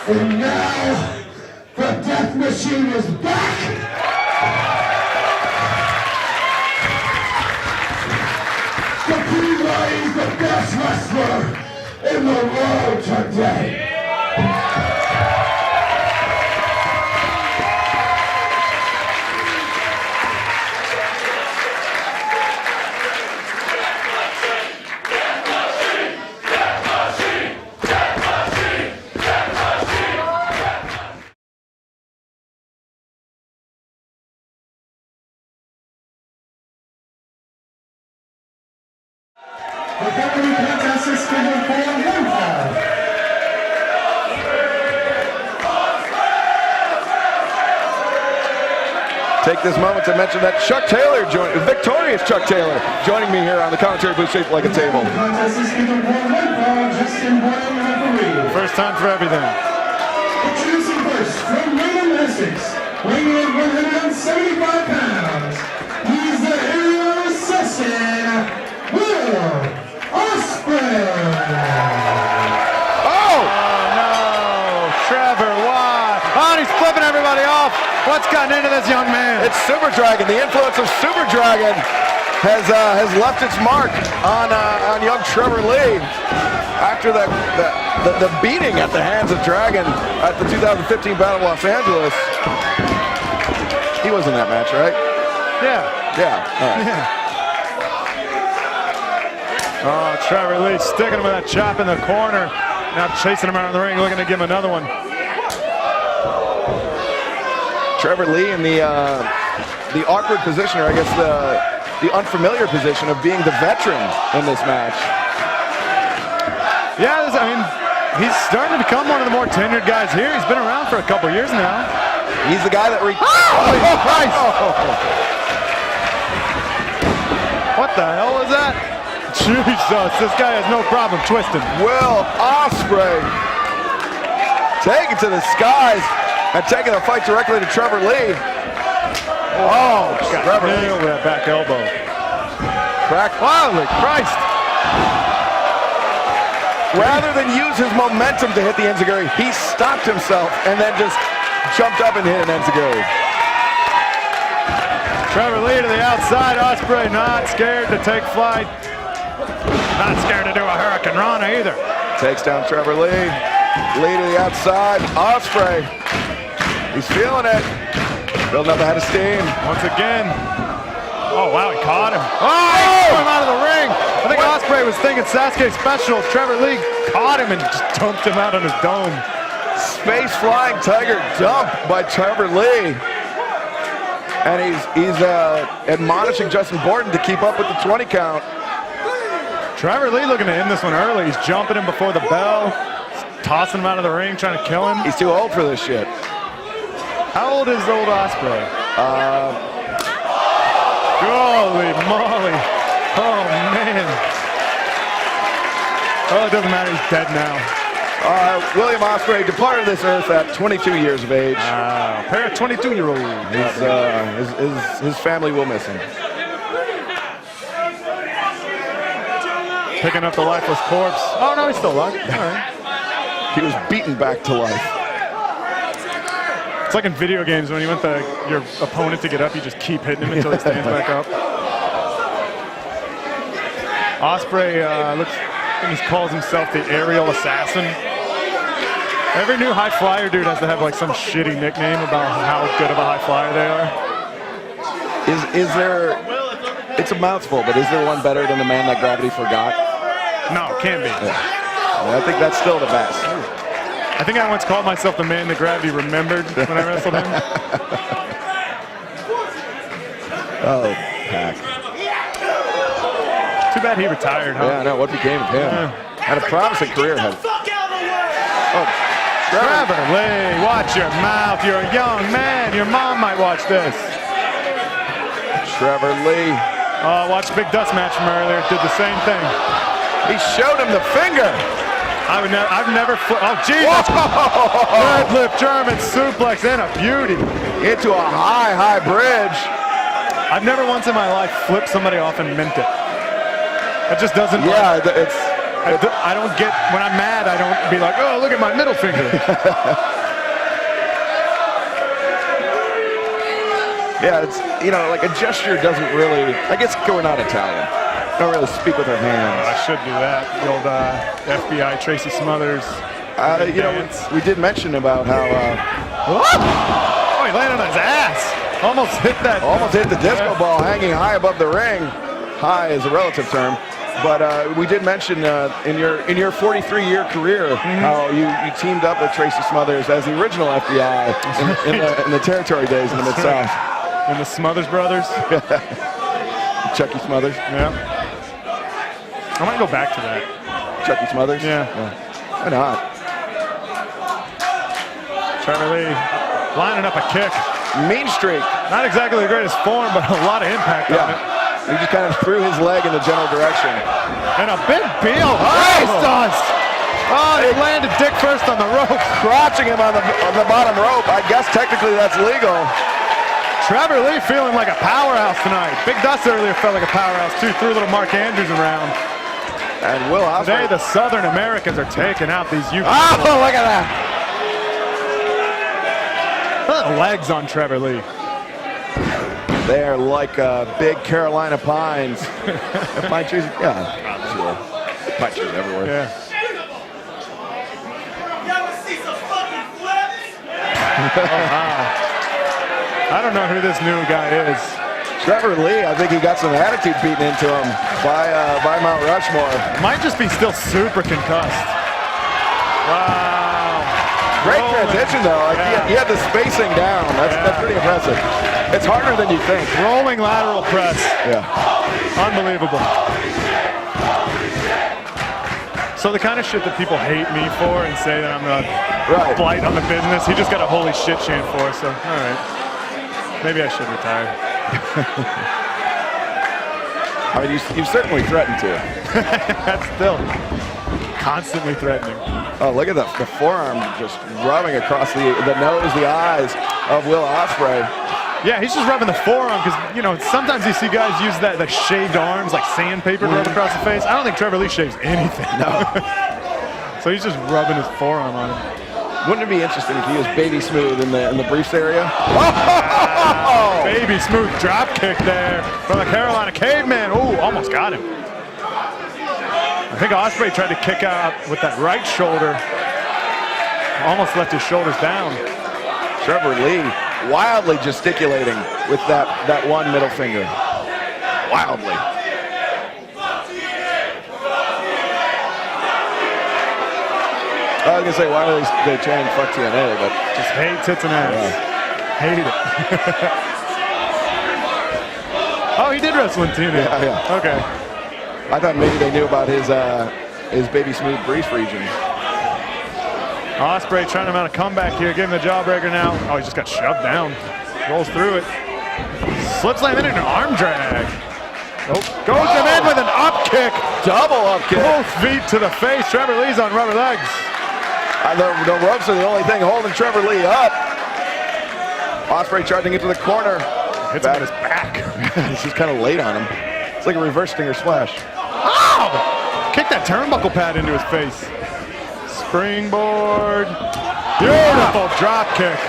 And now the Death Machine is back. The P.W.G. is the best wrestler in the world today. The following contest is scheduled for one fall. Take this moment to mention that Chuck Taylor, victorious Chuck Taylor, joining me here on the commentary booth shaped like a table. The contest is scheduled for one fall. Justin Boyle, referee. First time for everything. Introducing first from Raymond, Essex, weighing in 175 pounds. He's the aerial assassin, Will Ospreay. Oh! No, Trevor, why? Oh, he's flipping everybody off. What's gotten into this young man? It's Super Dragon. The influence of Super Dragon has left its mark on young Trevor Lee after the beating at the hands of Dragon at the 2015 Battle of Los Angeles. He was in that match, right? Yeah. Yeah. All right. Yeah. Oh, Trevor Lee sticking him with that chop in the corner. Now chasing him around the ring, looking to give him another one. Trevor Lee in the awkward position, or I guess the unfamiliar position of being the veteran in this match. Yeah, I mean, he's starting to become one of the more tenured guys here. He's been around for a couple years now. He's the guy that Holy Christ! What the hell is that? Jesus, this guy has no problem twisting. Will Ospreay taking to the skies and taking the fight directly to Trevor Lee. Oh, Trevor Lee nailed that back elbow. Crack. Holy Christ! Rather than use his momentum to hit the enziguri, he stopped himself and then just jumped up and hit an enziguri. Trevor Lee to the outside. Ospreay not scared to take flight. Not scared to do a Hurricane Rana either. Takes down Trevor Lee. Lee to the outside. Ospreay. He's feeling it. Building up a head of steam. Once again. Oh, wow, he caught him. Oh, he threw him out of the ring. I think Ospreay was thinking Sasuke special. Trevor Lee caught him and just dumped him out on his dome. Space flying tiger dump by Trevor Lee. And he's admonishing Justin Borton to keep up with the 20 count. Trevor Lee looking to end this one early. He's jumping him before the bell. Tossing him out of the ring, trying to kill him. He's too old for this shit. How old is old Ospreay? Holy moly. Oh, man. Oh, it doesn't matter. He's dead now. William Ospreay departed this earth at 22 years of age. A pair of 22-year-olds. His family will miss him. Picking up the lifeless corpse. Oh, no, he's still alive. All right. He was beaten back to life. It's like in video games when you want your opponent to get up, you just keep hitting him until he stands back up. Ospreay I think he calls himself the aerial assassin. Every new high flyer dude has to have like some shitty nickname about how good of a high flyer they are. Is there? It's a mouthful, but is there one better than the man that gravity forgot? No, can't be. Yeah. I think that's still the best. I think I once called myself the man that gravity remembered when I wrestled him. Oh, Pac. Too bad he retired, huh? Yeah, I know. What became of him? Yeah. Had a promising career ahead. Oh, Trevor Lee, watch your mouth. You're a young man. Your mom might watch this. Trevor Lee. Watch Big Dust match from earlier. Did the same thing. He showed him the finger. I've never. Oh, Jesus! Deadlift German suplex and a beauty. into a high bridge. I've never once in my life flipped somebody off and meant it. It just doesn't. Yeah, I don't get, when I'm mad, I don't be like, oh, look at my middle finger. Yeah, it's, like a gesture doesn't really, I guess we're not Italian. Don't really speak with our hands. I should do that. The old FBI Tracy Smothers. We did mention about how, oh, he landed on his ass. Almost hit that. Almost hit the disco ball hanging high above the ring. High is a relative term. But we did mention in your 43-year career how you teamed up with Tracy Smothers as the original FBI in the territory days in the Mid-South. And the Smothers brothers. Chucky Smothers. Yeah. I might go back to that. Chucky Smothers? Yeah. Why not? Trevor Lee lining up a kick. Mean streak. Not exactly the greatest form, but a lot of impact on it. He just kind of threw his leg in the general direction. And a big Beal. Face dust. Oh, he landed dick first on the rope. Crotching him on the bottom rope. I guess technically that's legal. Trevor Lee feeling like a powerhouse tonight. Big Dust earlier felt like a powerhouse too. Threw a little Mark Andrews around. And Will Ospreay. Today the Southern Americans are taking out these UK. Oh, look at that. Look at the legs on Trevor Lee. They are like big Carolina pines. Pine trees, yeah, sure. Pine trees everywhere. Yeah. I don't know who this new guy is. Trevor Lee, I think he got some attitude beaten into him by Mount Rushmore. Might just be still super concussed. Wow. Great transition though. Like, he had the spacing down. That's pretty impressive. It's harder than you think. Rolling lateral press. Yeah. Unbelievable. So the kind of shit that people hate me for and say that I'm a blight on the business, he just got a holy shit chant for, so all right. Maybe I should retire. I mean, you certainly threatened to. That's still constantly threatening. Oh, look at the forearm just rubbing across the nose, the eyes of Will Ospreay. Yeah, he's just rubbing the forearm because, sometimes you see guys use that shaved arms like sandpaper to rub across the face. I don't think Trevor Lee shaves anything. No. So he's just rubbing his forearm on him. Wouldn't it be interesting if he was baby smooth in the briefs area? Oh! Baby smooth drop kick there from the Carolina Caveman. Ooh, almost got him. I think Ospreay tried to kick out with that right shoulder. Almost left his shoulders down. Trevor Lee wildly gesticulating with that one middle finger. Wildly. I was gonna say, why are they chanting fuck TNA, but just hate tits and ass. Hate it. Oh, he did wrestle in TNA. Yeah. Okay. I thought maybe they knew about his baby smooth brief region. Ospreay trying to mount a comeback here, give him the jawbreaker now. Oh, he just got shoved down. Rolls through it. Slip slam in an arm drag. Nope. Goes him in with an up kick. Double up kick. Both feet to the face. Trevor Lee's on rubber legs. The ropes are the only thing holding Trevor Lee up. Ospreay charging into the corner. Hits him in his back. This is kind of late on him. It's like a reverse stinger splash. Ow! Kick that turnbuckle pad into his face. Springboard. Beautiful drop kick.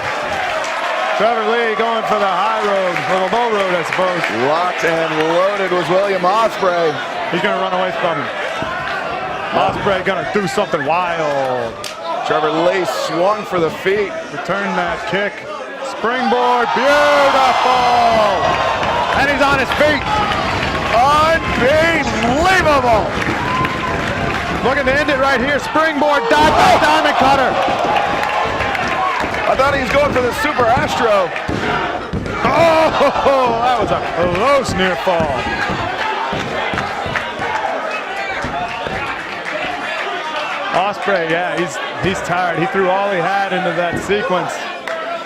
Trevor Lee going for the high road, or the low road, I suppose. Locked and loaded was William Ospreay. He's going to run away from him. Ospreay going to do something wild. Trevor Lee swung for the feet. Return that kick. Springboard, beautiful! And he's on his feet. Unbelievable! Looking to end it right here. Springboard, diamond cutter. I thought he was going for the Super Astro. Oh, that was a close near fall. Ospreay, yeah, he's tired. He threw all he had into that sequence.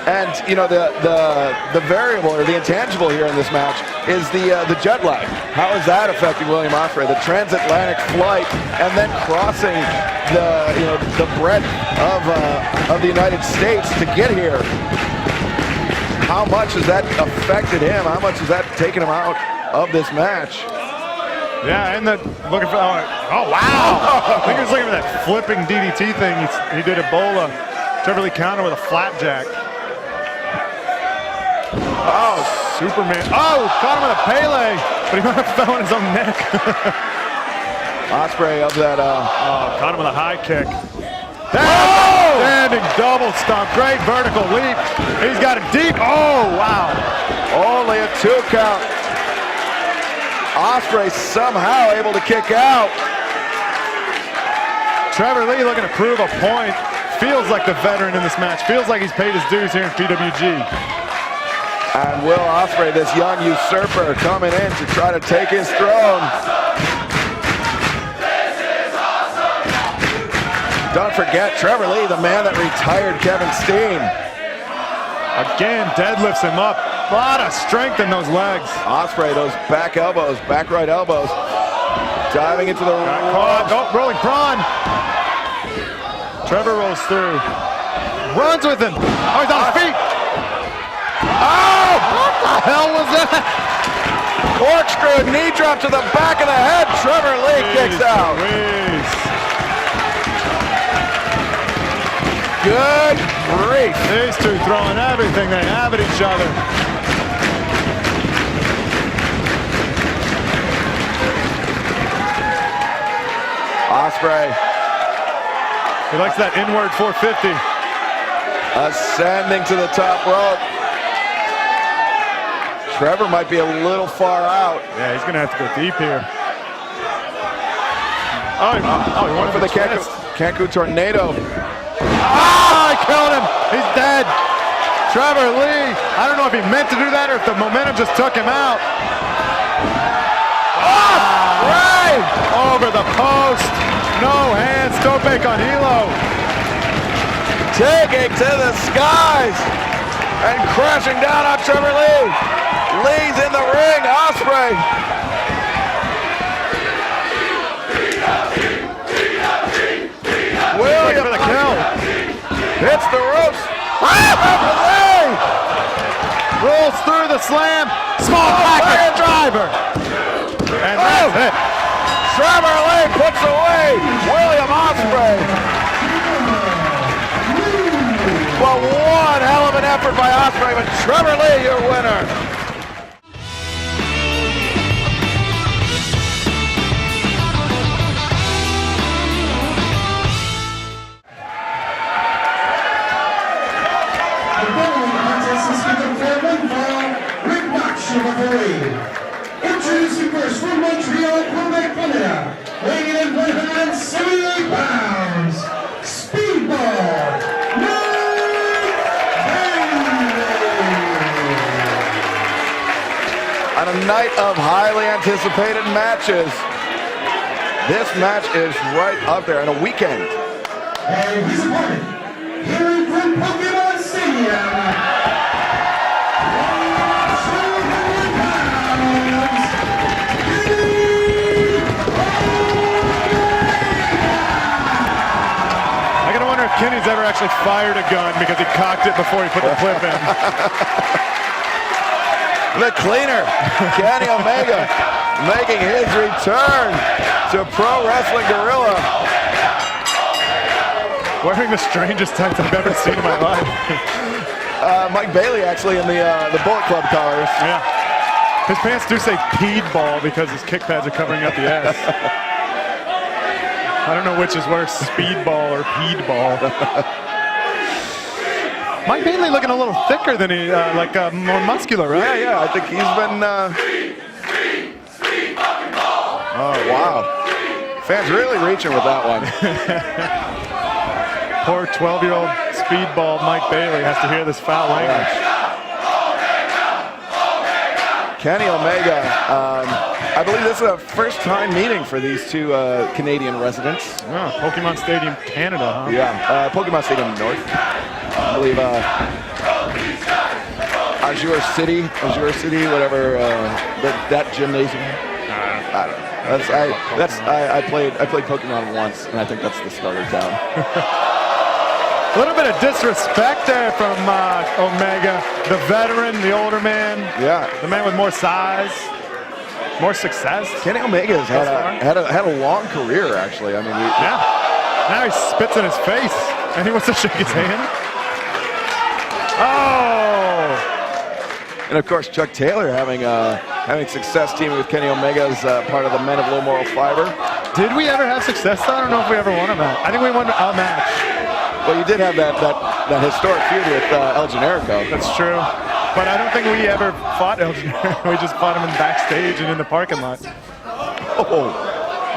And the variable or the intangible here in this match is the jet lag. How is that affecting William Ospreay? The transatlantic flight and then crossing the breadth of the United States to get here. how much has that affected him? How much has that taken him out of this match? Yeah, and looking for, oh wow! I think he was looking for that flipping DDT thing he did Ebola. Trevor Lee counter with a flapjack. Oh, Superman. Oh, caught him with a Pele, but he might have fell on his own neck. Ospreay of that. Caught him with a high kick. Standing double stomp. Great vertical leap. He's got it deep. Oh, wow. Only a 2 count. Ospreay somehow able to kick out. Trevor Lee looking to prove a point. Feels like the veteran in this match. Feels like he's paid his dues here in PWG. And Will Ospreay, this young usurper, coming in to try to take his throne. Don't forget Trevor Lee, the man that retired Kevin Steen. Again, deadlifts him up. A lot of strength in those legs. Ospreay, those back elbows, back right elbows. Diving into the rolling prawn. Trevor rolls through. Runs with him. Oh, he's on his feet. Oh, what the hell was that? Corkscrew knee drop to the back of the head. Trevor Lee kicks out. Good grief. These two throwing everything they have at each other. Ospreay. He likes that inward 450. Ascending to the top rope. Trevor might be a little far out. Yeah, he's going to have to go deep here. Oh, he went for the Cancun Tornado. Ah, I killed him. He's dead. Trevor Lee. I don't know if he meant to do that or if the momentum just took him out. Right over the post. No hands. Tope on Hilo. Taking to the skies and crashing down on Trevor Lee. Lee's in the ring. Ospreay. William for the kill. Hits the ropes. Rolls through the slam. Small package driver. And that's it. Trevor Lee puts away William Ospreay. Well, one hell of an effort by Ospreay, but Trevor Lee, your winner. Introducing first from Montreal, Quebec, Canada, weighing in 178 pounds, Speedball, On a night of highly anticipated matches, this match is right up there on a weekend. And his opponent, hailing from Pokemon Stadium, Kenny's ever actually fired a gun because he cocked it before he put the clip in. The cleaner, Kenny Omega, making his return to Pro Wrestling Guerrilla. Wearing the strangest tights I've ever seen in my life. Mike Bailey actually in the Bullet Club colors. Yeah. His pants do say peed ball because his kick pads are covering up the ass. I don't know which is worse, speedball or peed-ball. Mike Bailey looking a little thicker than he, more muscular, right? Yeah, I think he's been... Oh, wow. Fans really reaching with that one. Poor 12-year-old speedball Mike Bailey has to hear this foul language. Kenny Omega, I believe this is a first-time meeting for these two Canadian residents. Oh, Pokemon Stadium, Canada, huh? Yeah, Pokemon Stadium North. I believe Azure City, whatever that gymnasium. I don't know. I played Pokemon once, and I think that's the starter town. A little bit of disrespect there from Omega, the veteran, the older man. Yeah. The man with more size, more success. Kenny Omega has had a long career, actually. I mean, Yeah. Now he spits in his face, and he wants to shake his hand. Oh! and of course, Chuck Taylor having success teaming with Kenny Omega as part of the Men of Low Moral Fiber. Did we ever have success? I don't know if we ever won a match. I think we won a match. Well, you did have that historic feud with El Generico. That's true. But I don't think we ever fought El Generico. We just fought him in backstage and in the parking lot. Oh,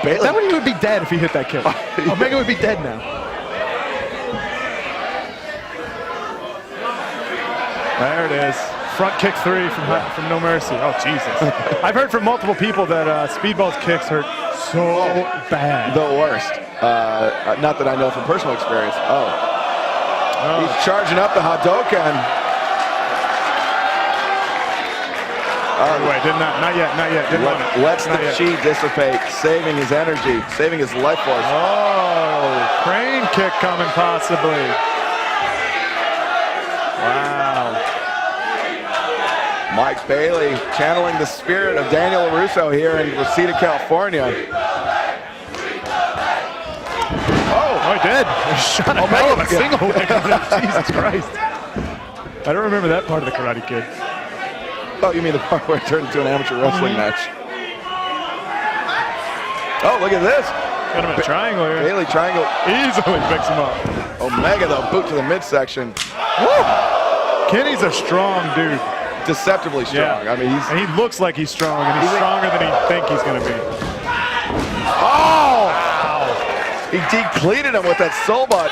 Bailey. That one he would be dead if he hit that kick. Omega would be dead now. There it is. Front kick 3 from No Mercy. Oh, Jesus. I've heard from multiple people that Speedball's kicks hurt so bad. The worst. Not that I know from personal experience. He's charging up the Hadoken. Wait, not yet. Didn't want it. Lets the Not yet. chi dissipate, saving his energy, saving his life force. Oh, crane kick coming possibly. Wow. Mike Bailey channeling the spirit of Daniel LaRusso here in Reseda, California. Oh, he did. He shot a hell of a single leg on him. Jesus Christ. I don't remember that part of the Karate Kid. Oh, you mean the part where it turned into an amateur wrestling match? Oh, look at this. Got him in a triangle here. Bailey triangle. Easily picks him up. Omega, though, boot to the midsection. Woo! Kenny's a strong dude. Deceptively strong. Yeah. I mean, and he looks like he's strong, and he's stronger than he think he's going to be. Oh! Wow. He depleted him with that soul butt.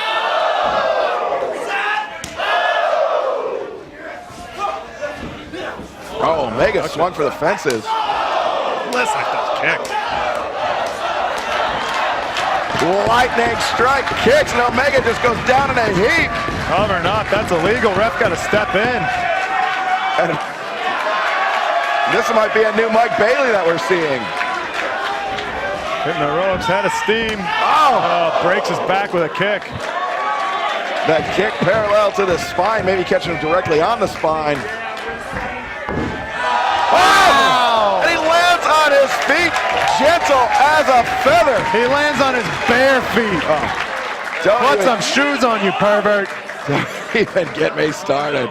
Oh, Omega swung for the fences. Listen at that kick. Lightning strike kicks, and Omega just goes down in a heap. Cover not, that's illegal. Ref got to step in. And this might be a new Mike Bailey that we're seeing. Hitting the ropes, head of steam. Oh! Breaks his back with a kick. That kick parallel to the spine, maybe catching him directly on the spine. Oh! And he lands on his feet, gentle as a feather. He lands on his bare feet. Put some shoes on, you pervert. Don't even get me started.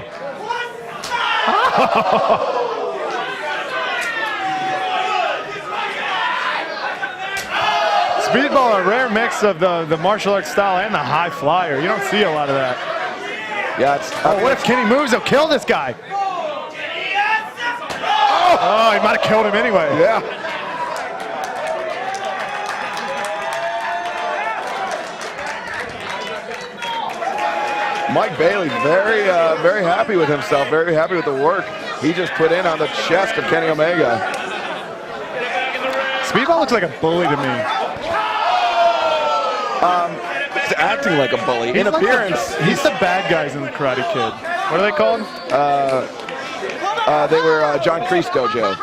Speedball, a rare mix of the martial arts style and the high flyer. You don't see a lot of that. Yeah, it's. What if Kenny moves? He'll kill this guy. Oh, he might have killed him anyway. Yeah. Mike Bailey, very happy with himself, very happy with the work he just put in on the chest of Kenny Omega. Speedball looks like a bully to me. He's acting like a bully. In appearance, He's the bad guys in the Karate Kid. What are they called? they were John Kreese Dojo.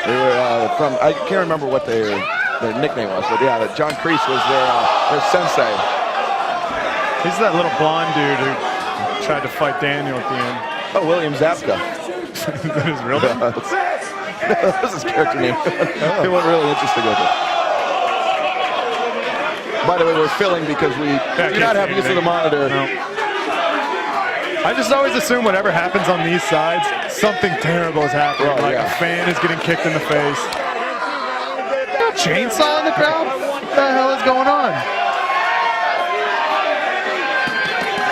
They were from, I can't remember what their nickname was, but yeah, John Kreese was their sensei. He's that little blonde dude who tried to fight Daniel at the end. Oh, William Zabka. Is that his real name? That was his character name. It went really interesting with it. By the way, we're filling because we do not have use of the monitor. No. I just always assume whatever happens on these sides, something terrible is happening. Oh, like yeah. a fan is getting kicked in the face. A chainsaw in the crowd? What the hell is going on?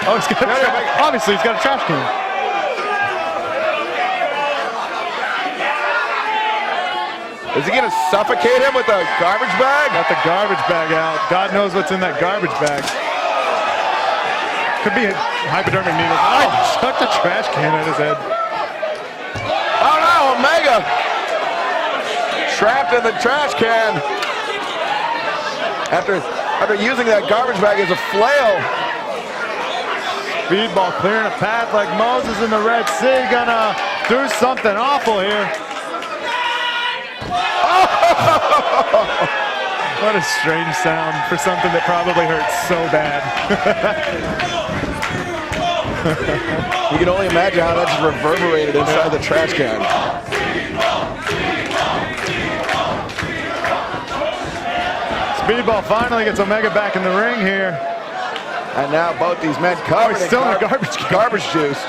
Oh, he's got obviously he's got a trash can. Is he going to suffocate him with a garbage bag? Got the garbage bag out. God knows what's in that garbage bag. Could be a hypodermic needle. Oh, chucked the trash can at his head. Oh no, Omega! Trapped in the trash can. After using that garbage bag as a flail. Speedball clearing a path like Moses in the Red Sea. Gonna do something awful here. What a strange sound for something that probably hurts so bad. You can only imagine how that just reverberated inside the trash can. Speedball finally gets Omega back in the ring here. And now both these men covered he's still in the garbage can. Garbage juice.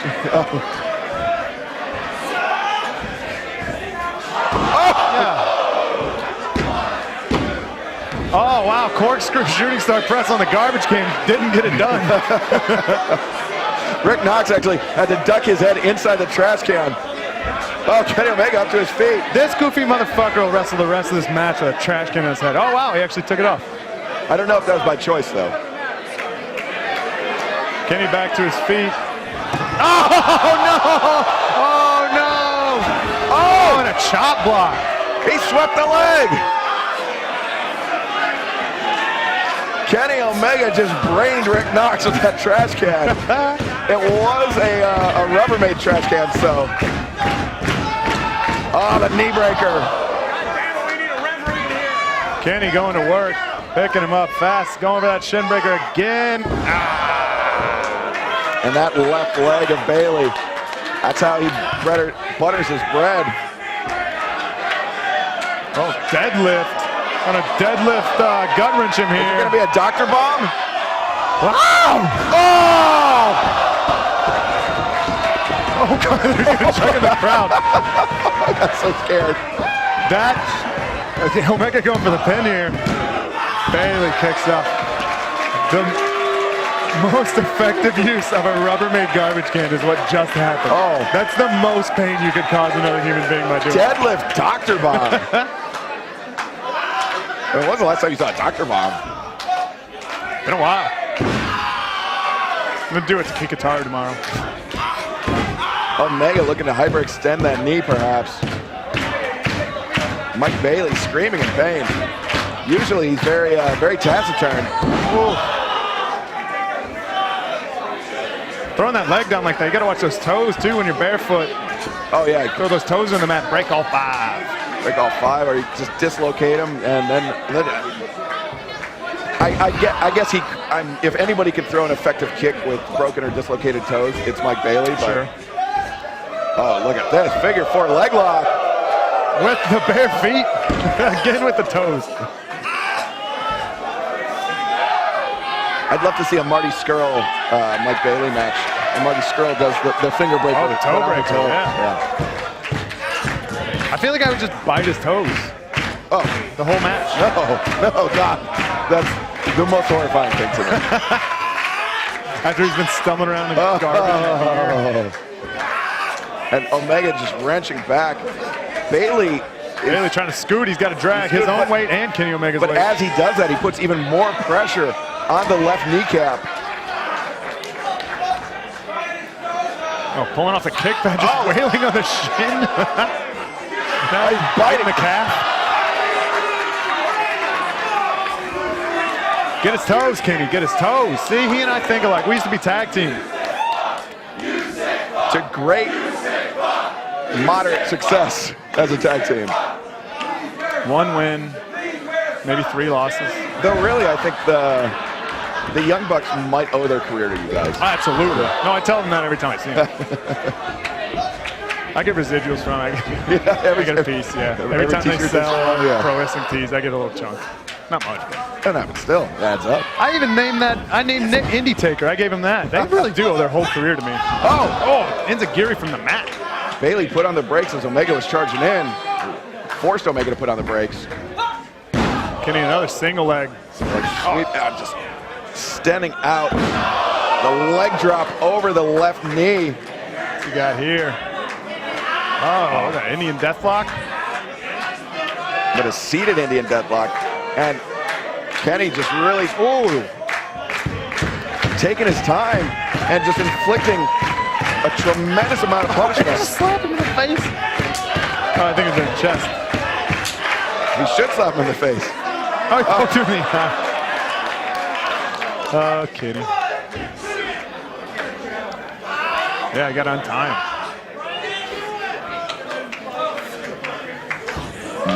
Oh, wow, corkscrew shooting star press on the garbage can. Didn't get it done. Rick Knox actually had to duck his head inside the trash can. Oh, Kenny Omega up to his feet. This goofy motherfucker will wrestle the rest of this match with a trash can in his head. Oh, wow, he actually took it off. I don't know if that was by choice, though. Kenny back to his feet. Oh, no! Oh, no! Oh, and a chop block. He swept the leg. Kenny Omega just brained Rick Knox with that trash can. It was a Rubbermaid trash can, so. Oh, the knee breaker. Kenny going to work, picking him up fast, going for that shin breaker again. And that left leg of Bailey. That's how he butters his bread. Oh, deadlift. On a deadlift gut wrench him here. Is it going to be a doctor bomb? Oh! Oh! Oh, God, they're going to check in the crowd. I got so scared. Okay, Omega going for the pin here. Bailey kicks up. The most effective use of a Rubbermaid garbage can is what just happened. Oh. That's the most pain you could cause another human being by doing. Deadlift doctor bomb. When was the last time you saw a doctor bomb? Been a while. I'm going to do it to Kikataro tomorrow. Omega looking to hyperextend that knee, perhaps. Mike Bailey screaming in pain. Usually he's very taciturn. Ooh. Throwing that leg down like that, you got to watch those toes too when you're barefoot. Oh yeah, Throw those toes in the mat, break all 5. Break all 5, or you just dislocate them, and then I guess if anybody can throw an effective kick with broken or dislocated toes, it's Mike Bailey. But, sure. Oh, look at this figure 4 leg lock with the bare feet, again with the toes. I'd love to see a Marty Scurll Mike Bailey match. And Marty Scurll does the finger breaker. Oh, the toe breaker. Yeah. I feel like I would just bite his toes. Oh, the whole match. No, God. That's the most horrifying thing to me. After he's been stumbling around in garbage. And Omega just wrenching back. Bailey trying to scoot. He's got to drag his own weight and Kenny Omega's weight. But as he does that, he puts even more pressure on the left kneecap. Oh, pulling off the kick pad, just wailing on the shin. Now he's biting the calf. Get his toes, Kenny. Get his toes. See, he and I think alike. We used to be tag team. To great, moderate success as a tag team. 1 win, maybe 3 losses. Though really, I think the Young Bucks might owe their career to you guys. Absolutely. No, I tell them that every time I see them. I get residuals from it. I get a piece, yeah. Every time they sell pro wrestling tees, I get a little chunk. Not much, but. But still, adds up. I even named Nick Indie Taker. I gave him that. They really do owe their whole career to me. Oh, Enziguri from the mat. Bailey put on the brakes as Omega was charging in. Forced Omega to put on the brakes. Kenny, another single leg. Just standing out. The leg drop over the left knee. What's he got here? Oh, that Indian deathlock. But a seated Indian deathlock. And Kenny just really, taking his time and just inflicting a tremendous amount of punishment. Just slap him in the face. Oh, I think it's in the chest. He should slap him in the face. Oh, he poked him in the eye. Oh, Kenny. Yeah, I got on time.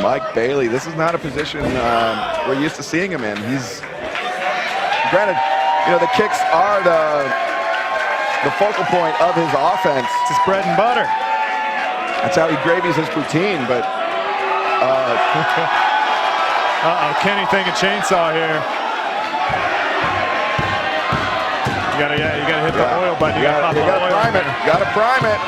Mike Bailey, this is not a position we're used to seeing him in. He's, granted, the kicks are the focal point of his offense. It's his bread and butter. That's how he gravies his poutine, but Kenny thinking chainsaw here. You gotta hit the oil button. You gotta prime it. You gotta prime it.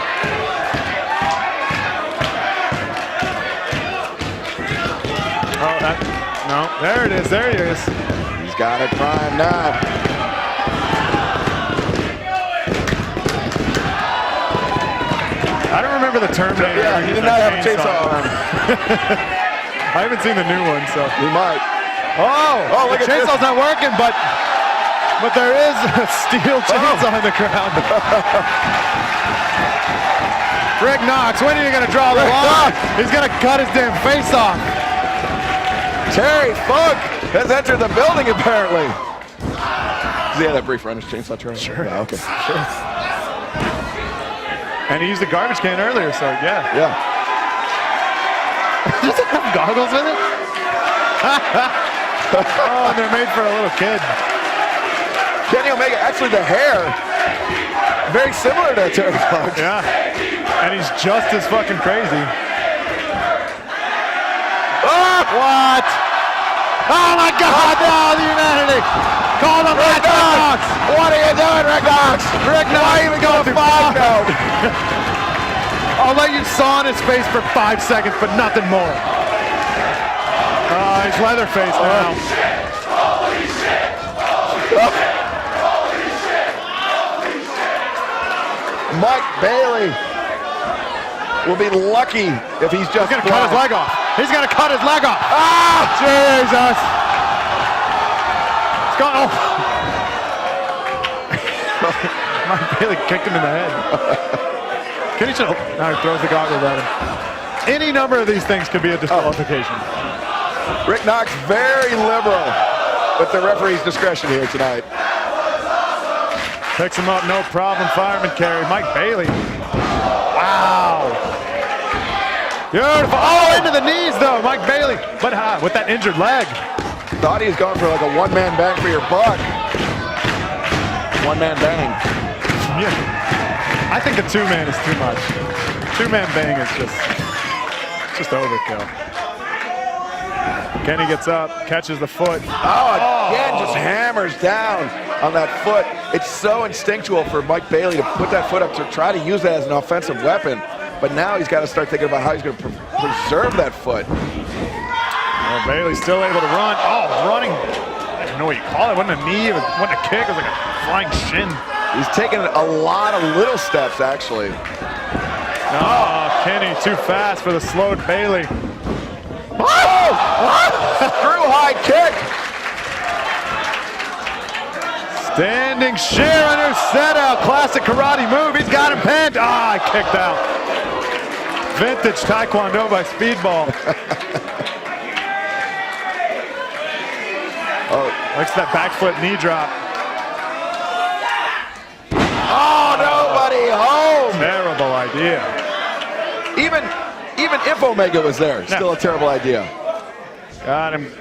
Oh, no, there it is. There he is. He's got it primed now. I don't remember the Terminator. Yeah, he did not have a chainsaw on him. I haven't seen the new one, so. He might. Oh, look the at this. chainsaw's not working, but there is a steel chainsaw on the ground. Rick Knox, when are you gonna draw the line? He's gonna cut his damn face off. Terry Funk has entered the building, apparently. Does he have that brief run his chainsaw trailer? Sure. Yeah, okay. Sure. And he used the garbage can earlier, so yeah. Yeah. Does it have goggles with it? Oh, and they're made for a little kid. Kenny Omega, actually the hair, very similar to Terry Funk. Yeah. And he's just as fucking crazy. What? Oh my God, no, the humanity! Call him Rick Knox! What are you doing, Rick Knox? Rick Knox! Why even go 5 now? I'll let you saw in his face for 5 seconds, but nothing more. He's Leatherface now. Mike Bailey will be lucky if he's just He's gonna cut his leg off. He's gonna cut his leg off. Ah! Jesus! It's gone. Oh. Mike Bailey kicked him in the head. Kenny should. Now he throws the goggles at him. Any number of these things could be a disqualification. Rick Knox very liberal with the referee's discretion here tonight. Picks him up, no problem. Fireman carry. Mike Bailey. Wow. Beautiful. Oh, into the knees though, Mike Bailey. But with that injured leg. Thought he was going for like a one-man bang for your buck. One-man bang. Yeah. I think a two-man is too much. Two-man bang is just overkill. Kenny gets up, catches the foot. Oh, again, just hammers down on that foot. It's so instinctual for Mike Bailey to put that foot up to try to use that as an offensive weapon. But now he's got to start thinking about how he's going to preserve that foot. Well, Bailey's still able to run. Oh, running. I don't know what you call it. It wasn't a knee, it wasn't a kick, it was like a flying shin. He's taking a lot of little steps, actually. Oh, Kenny too fast for the slowed Bailey. Oh! Screw high kick. Standing sheer under set out. Classic karate move. He's got him pinned. He kicked out. Vintage Taekwondo by Speedball. Likes that back foot knee drop. Oh, nobody home. Terrible idea. Even if Omega was there, still a terrible idea. Got him.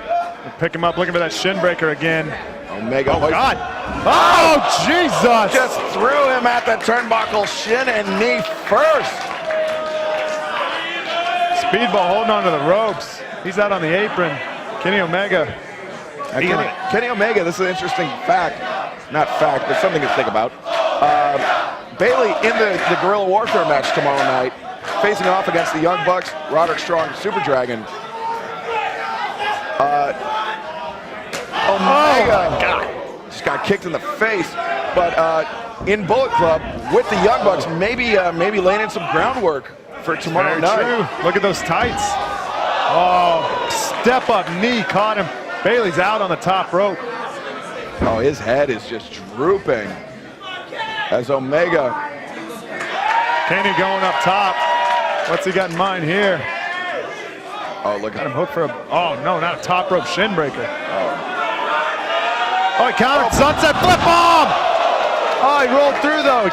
Pick him up. Looking for that shin breaker again. Omega. Oh, God. Oh, Jesus. Just threw him at the turnbuckle, shin and knee first. Speedball holding on to the ropes. He's out on the apron. Kenny Omega. Kenny Omega, this is an interesting fact. Not fact, but something to think about. Bailey in the Guerrilla Warfare match tomorrow night, facing off against the Young Bucks, Roderick Strong, Super Dragon. Omega just got kicked in the face, but in Bullet Club with the Young Bucks, maybe laying in some groundwork for tomorrow night. True. Look at those tights. Oh, step up knee caught him. Bailey's out on the top rope. Oh, his head is just drooping as Omega. Kenny going up top. What's he got in mind here? Oh, look at Got him hooked for a. Oh no, not a top rope shin breaker. Oh, he countered sunset flip bomb. Oh, he rolled through though.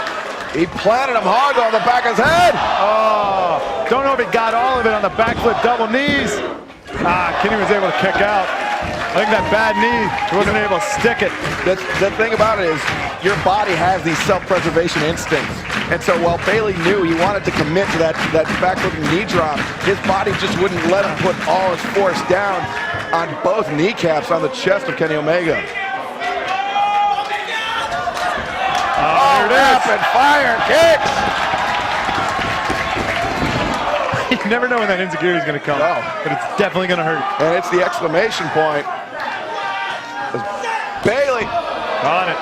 He planted him hard on the back of his head. Oh, don't know if he got all of it on the backflip double knees. Kenny was able to kick out. I think that bad knee, he wasn't able to stick it. The thing about it is, your body has these self-preservation instincts. And so while Bailey knew he wanted to commit to that back-looking knee drop, his body just wouldn't let him put all his force down on both kneecaps on the chest of Kenny Omega. Oh, rapid fire kicks! You never know when that insecurity is going to come, but it's definitely going to hurt. And it's the exclamation point. Bailey On it.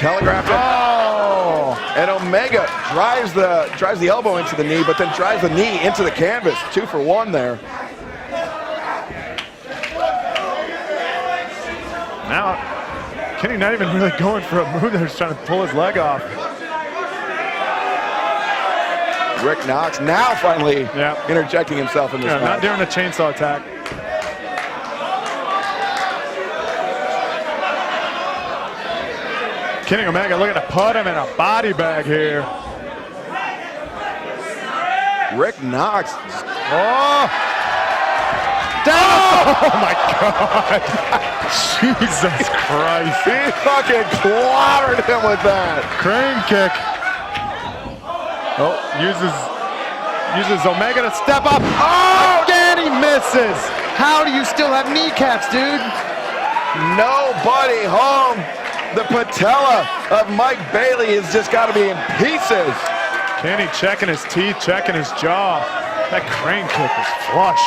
telegraphed it. Oh! And Omega drives the elbow into the knee, but then drives the knee into the canvas. 2 for 1 there. Now, Kenny not even really going for a move there, just trying to pull his leg off. Rick Knox now finally interjecting himself in this match. Not during the chainsaw attack. Kenny Omega looking to put him in a body bag here. Rick Knox. Oh! Down! Oh my God! Jesus Christ! He fucking clobbered him with that. Crane kick. Oh, uses Omega to step up. Oh! Again he misses. How do you still have kneecaps, dude? Nobody home. The patella of Mike Bailey has just got to be in pieces. Kenny checking his teeth, checking his jaw. That crane kick is flush.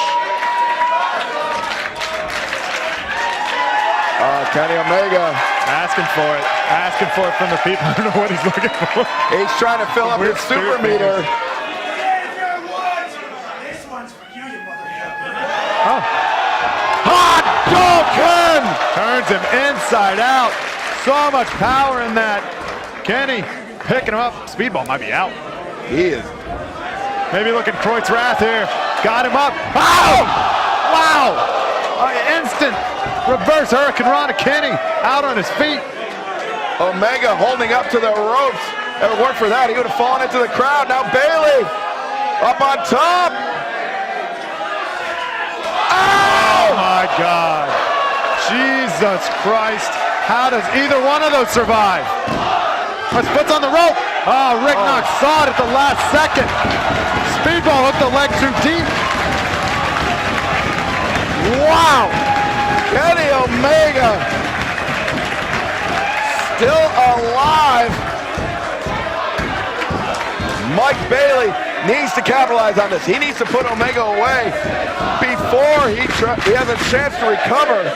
Kenny Omega. Asking for it from the people. I don't know what he's looking for. He's trying to fill up his super meter. This one's for you, you motherfucker. Hot Joken! Turns him inside out. So much power in that. Kenny picking him up. Speedball might be out. He is. Maybe looking Croyt's Wrath here. Got him up. Oh! Wow! Instant reverse Hurricane Rana. Kenny out on his feet. Omega holding up to the ropes. If it weren't for that, he would have fallen into the crowd. Now Bailey up on top. Oh my God. Jesus Christ. How does either one of those survive? Puts on the rope. Oh, Rick Knox saw it at the last second. Speedball hooked the leg too deep. Wow! Kenny Omega still alive. Mike Bailey needs to capitalize on this. He needs to put Omega away before he has a chance to recover.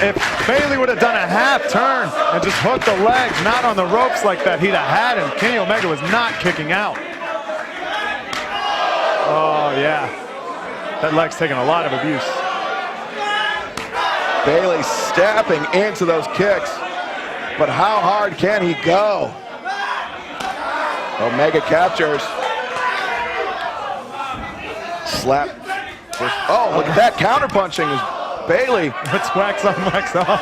If Bailey would have done a half turn and just hooked the legs, not on the ropes like that, he'd have had him. Kenny Omega was not kicking out. Oh, yeah. That leg's taking a lot of abuse. Bailey stepping into those kicks, but how hard can he go? Omega captures. Slap. Oh, look at that counterpunching. Bailey. Let's wax on, wax off.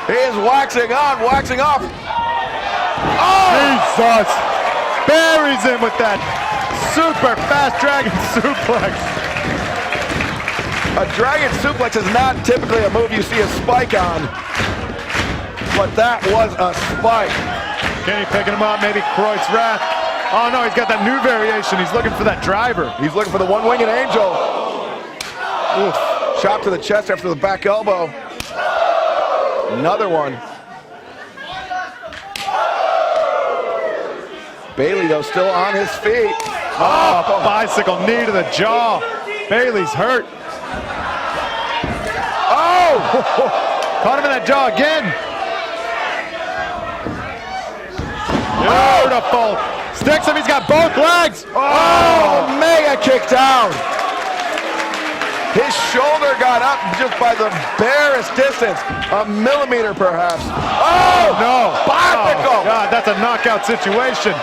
He is waxing on, waxing off. Oh! Jesus! Buries him with that super fast dragon suplex. A dragon suplex is not typically a move you see a spike on, but that was a spike. Kenny picking him up, maybe Croyt's Wrath. Oh no, he's got that new variation. He's looking for that driver. He's looking for the one-winged angel. Oof. Chop to the chest after the back elbow. Another one. Bailey, though, still on his feet. Oh, bicycle knee to the jaw. Bailey's hurt. Oh! Caught him in that jaw again. Beautiful. Sticks him, he's got both legs. Oh, Omega kicked out. His shoulder got up just by the barest distance, a millimeter perhaps. Oh, no. Bicycle. Oh, God, that's a knockout situation.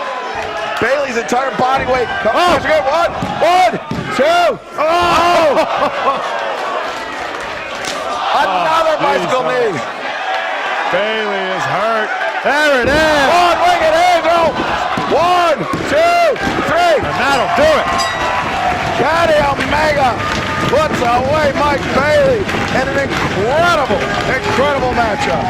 Bailey's entire body weight. One, two. Oh! Another bicycle knee. Bailey is hurt. There it is. One-winged angel. 1, 2, 3. And that'll do it. Kenny Omega puts away Mike Bailey. And an incredible matchup.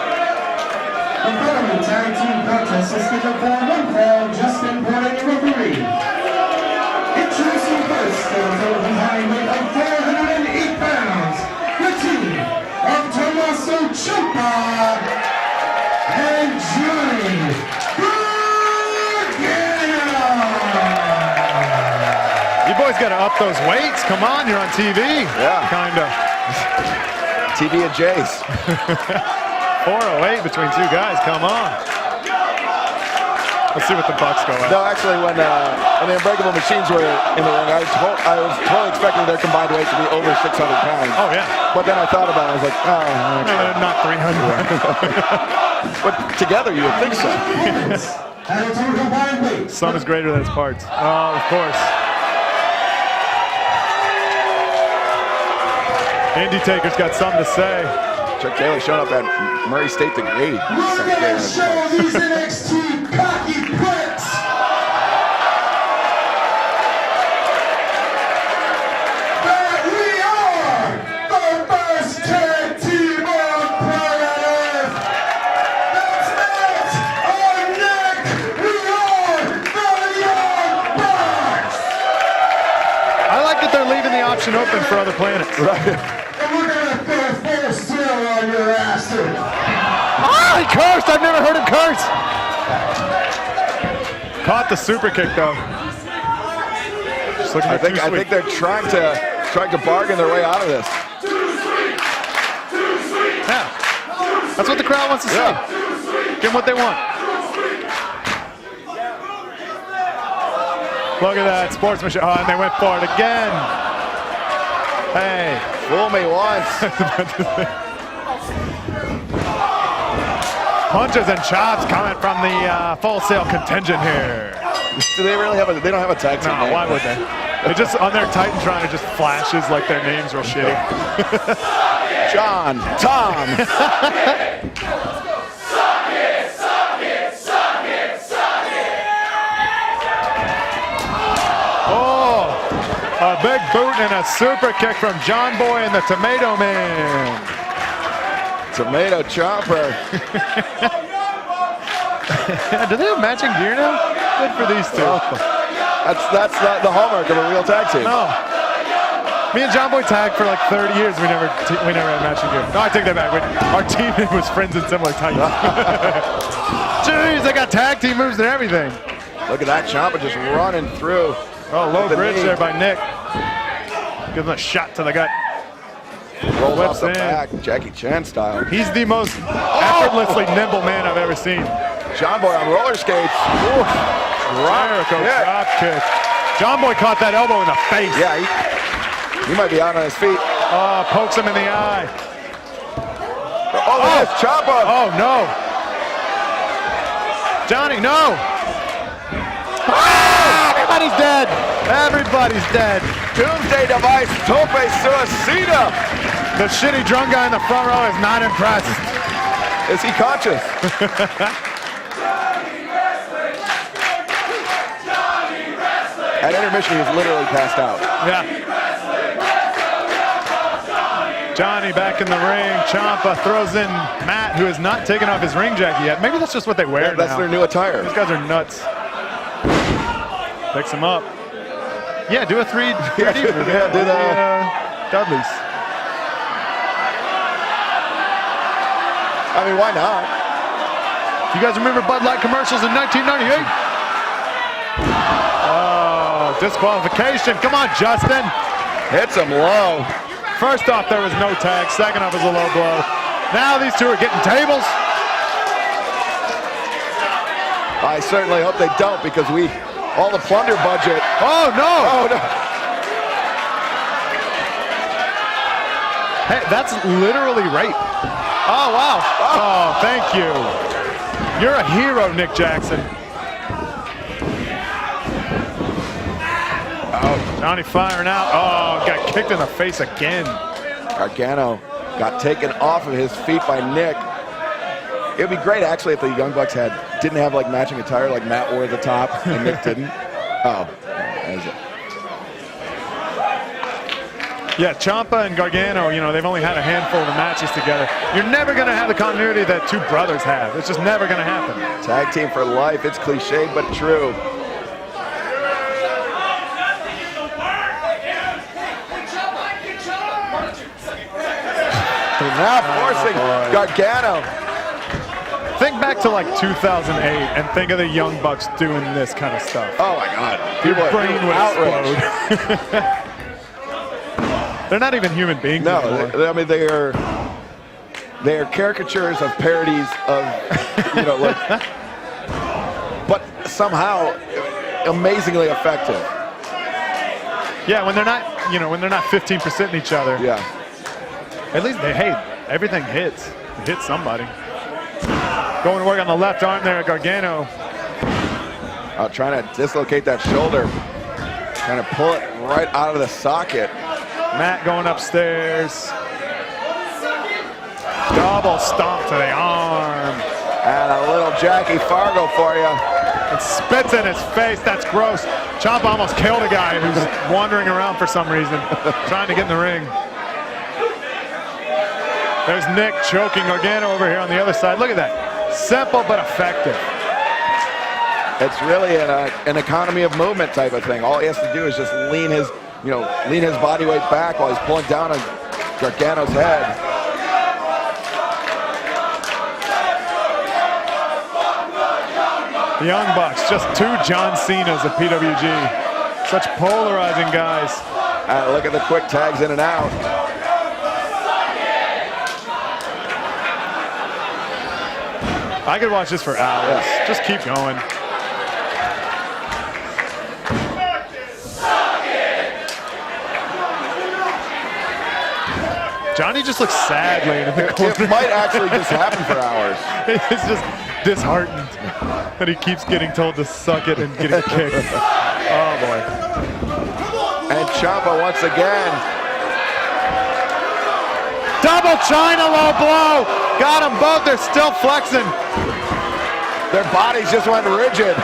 The following tag team contest is scheduled for one fall, Justin Porter, your referee. Introducing first, the total combined weight of 408 pounds, the team of Tommaso Ciampa and Johnny Gargano. You boys got to up those weights. Come on, you're on TV. Yeah. Kinda. TV and Jays. 408 between two guys. Come on. Let's see what the Bucks go at. No, actually, when the Unbreakable Machines were in the ring, I was totally expecting their combined weight to be over 600 pounds. Oh, yeah. But then I thought about it. I was like, oh, No, they're not 300. but together you would think so. And a total combined weight. Sum is greater than its parts. Oh, of course. Indy Taker's got something to say. Chuck Taylor showing up at Murray State Degree. We're gonna show these NXT cocky pricks that we are the best tag team on planet Earth. That's not our neck. We are the Young Bucks. I like that they're leaving the option open for other planets. Right. And we're gonna throw full sail on your asses. Ah, he cursed! I've never heard him curse! Caught the super kick, though. Just looking I at too think sweet. they're trying to bargain their way out of this. Yeah. That's what the crowd wants to see. Yeah. Give them what they want. Look at that sportsmanship. Oh, and they went for it again. Hey. Fool me once. Punches and chops coming from the Full Sail contingent here. Do they really have a? They don't have a tag team. No, name. why would they? They just on their Titantron, it just flashes like their names real shitty. John, Tom. Oh, a big boot and a super kick from John Boy and the Tomato Man. Tomato chopper. Do they have matching gear now? Good for these two. That's not the hallmark of a real tag team. No. Me and John Boy tagged for like 30 years. We never had matching gear. No, I take that back. Our team was friends in similar titles. Jeez, they got tag team moves and everything. Look at that Ciampa just running through. Oh, low the bridge knee. there by Nick. Gives him a shot to the gut. Rolls off the Whips in. back, Jackie Chan style. He's the most effortlessly nimble man I've ever seen. John Boy on roller skates. Ooh. Jericho kick. drop kick. John Boy caught that elbow in the face. Yeah, he might be out on his feet. Oh, pokes him in the eye. Oh, look at this Ciampa. Oh, no. Johnny, no. Ah, everybody's dead. Everybody's dead. Doomsday device, Tope Suicida. The shitty drunk guy in the front row is not impressed. Is he conscious? At intermission, he was literally passed out. Yeah. Johnny back in the ring. Ciampa throws in Matt, who has not taken off his ring jacket yet. Maybe that's just what they wear That's now. their new attire. These guys are nuts. Picks him up. Yeah, do a 3D. Yeah, do the Dudleys. I mean, why not? You guys remember Bud Light commercials in 1998? Oh, disqualification. Come on, Justin. Hits him low. First off, there was no tag. Second off, was a low blow. Now these two are getting tables. I certainly hope they don't, because all the plunder budget. Oh, no. Oh, no. Hey, that's literally rape. Oh, wow. Oh, thank you. You're a hero, Nick Jackson. Oh, Johnny firing out. Oh, got kicked in the face again. Gargano got taken off of his feet by Nick. It would be great actually if the Young Bucks didn't have like matching attire, like Matt wore at the top and Nick didn't. Oh, that is it. Yeah, Ciampa and Gargano, you know, they've only had a handful of matches together. You're never going to have the continuity that two brothers have. It's just never going to happen. Tag team for life. It's cliche, but true. Now forcing Gargano. Think back to like 2008 and think of the Young Bucks doing this kind of stuff. Oh my God. People brain would explode. They're not even human beings anymore. I mean, they are caricatures of parodies of, you know, like, but somehow amazingly effective. Yeah, when they're not, you know, when they're not 15% in each other. Yeah. At least everything hits. It hits somebody. Going to work on the left arm there at Gargano. Trying to dislocate that shoulder. Trying to pull it right out of the socket. Matt going upstairs. Double stomp to the arm. And a little Jackie Fargo for you. And spits in his face. That's gross. Ciampa almost killed a guy who's wandering around for some reason, trying to get in the ring. There's Nick choking Gargano over here on the other side. Look at that. Simple but effective. It's really an economy of movement type of thing. All he has to do is just lean his body weight back while he's pulling down on Gargano's head. The Young Bucks, just two John Cenas of PWG. Such polarizing guys. Look at the quick tags in and out. I could watch this for hours. Just keep going. Johnny just looks sad laying in the corner. It might actually just happen for hours. He's just disheartened that he keeps getting told to suck it and getting kicked. Oh boy. And Ciampa once again. Double China low blow. Got them both. They're still flexing. Their bodies just went rigid.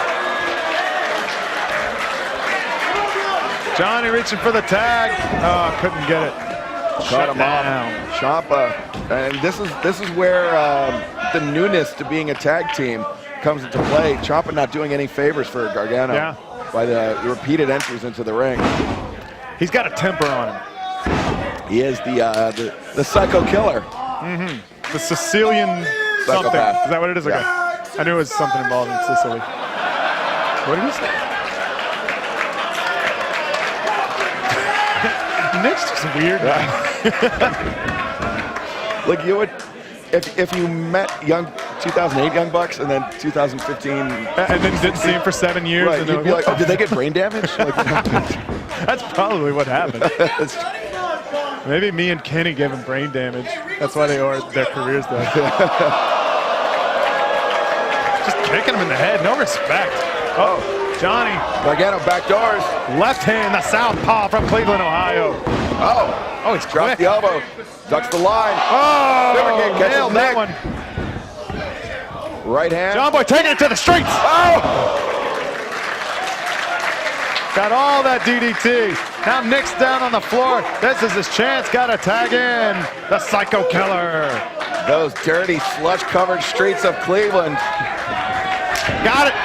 Johnny reaching for the tag. Oh, couldn't get it. Caught him off. Ciampa. And this is where the newness to being a tag team comes into play. Ciampa not doing any favors for Gargano by the repeated entries into the ring. He's got a temper on him. He is the psycho killer. Mm-hmm. The Sicilian something. Psychopath. Is that what it is? Okay. I knew it was something involved in Sicily. What did he say? Nick's just weird. Like you would, if you met 2008 Young Bucks and then 2015, and then didn't see him for 7 years. Right, and you'd be like, oh, did they get brain damage? Like, that's probably what happened. Maybe me and Kenny gave him brain damage. That's why they are their careers though. Just kicking him in the head, no respect. Oh, Johnny. Gargano backdoors. Left hand, the southpaw from Cleveland, Ohio. Oh, he's dropped the elbow. Ducks the line. Oh, nailed that one. Right hand. John Boy taking it to the streets. Oh! Got all that DDT. Now Nick's down on the floor. This is his chance. Got to tag in the Psycho Killer. Those dirty, slush-covered streets of Cleveland. Got it.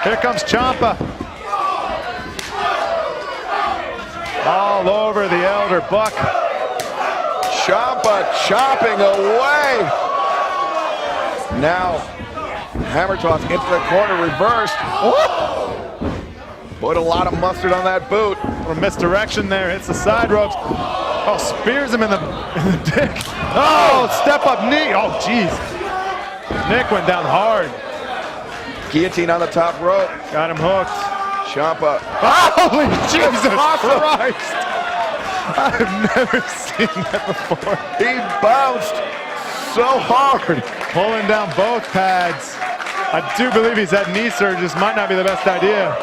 Here comes Ciampa. All over the Elder Buck. Ciampa chopping away. Now, hammer toss into the corner, reversed. Put a lot of mustard on that boot. A misdirection there, hits the side ropes. Oh, spears him in the dick. Oh, step up knee. Oh, jeez. Nick went down hard. Guillotine on the top rope. Got him hooked. Ciampa. Holy Jesus Christ. I've never seen that before. He bounced so hard. Pulling down both pads. I do believe he's had knee surgery. This might not be the best idea.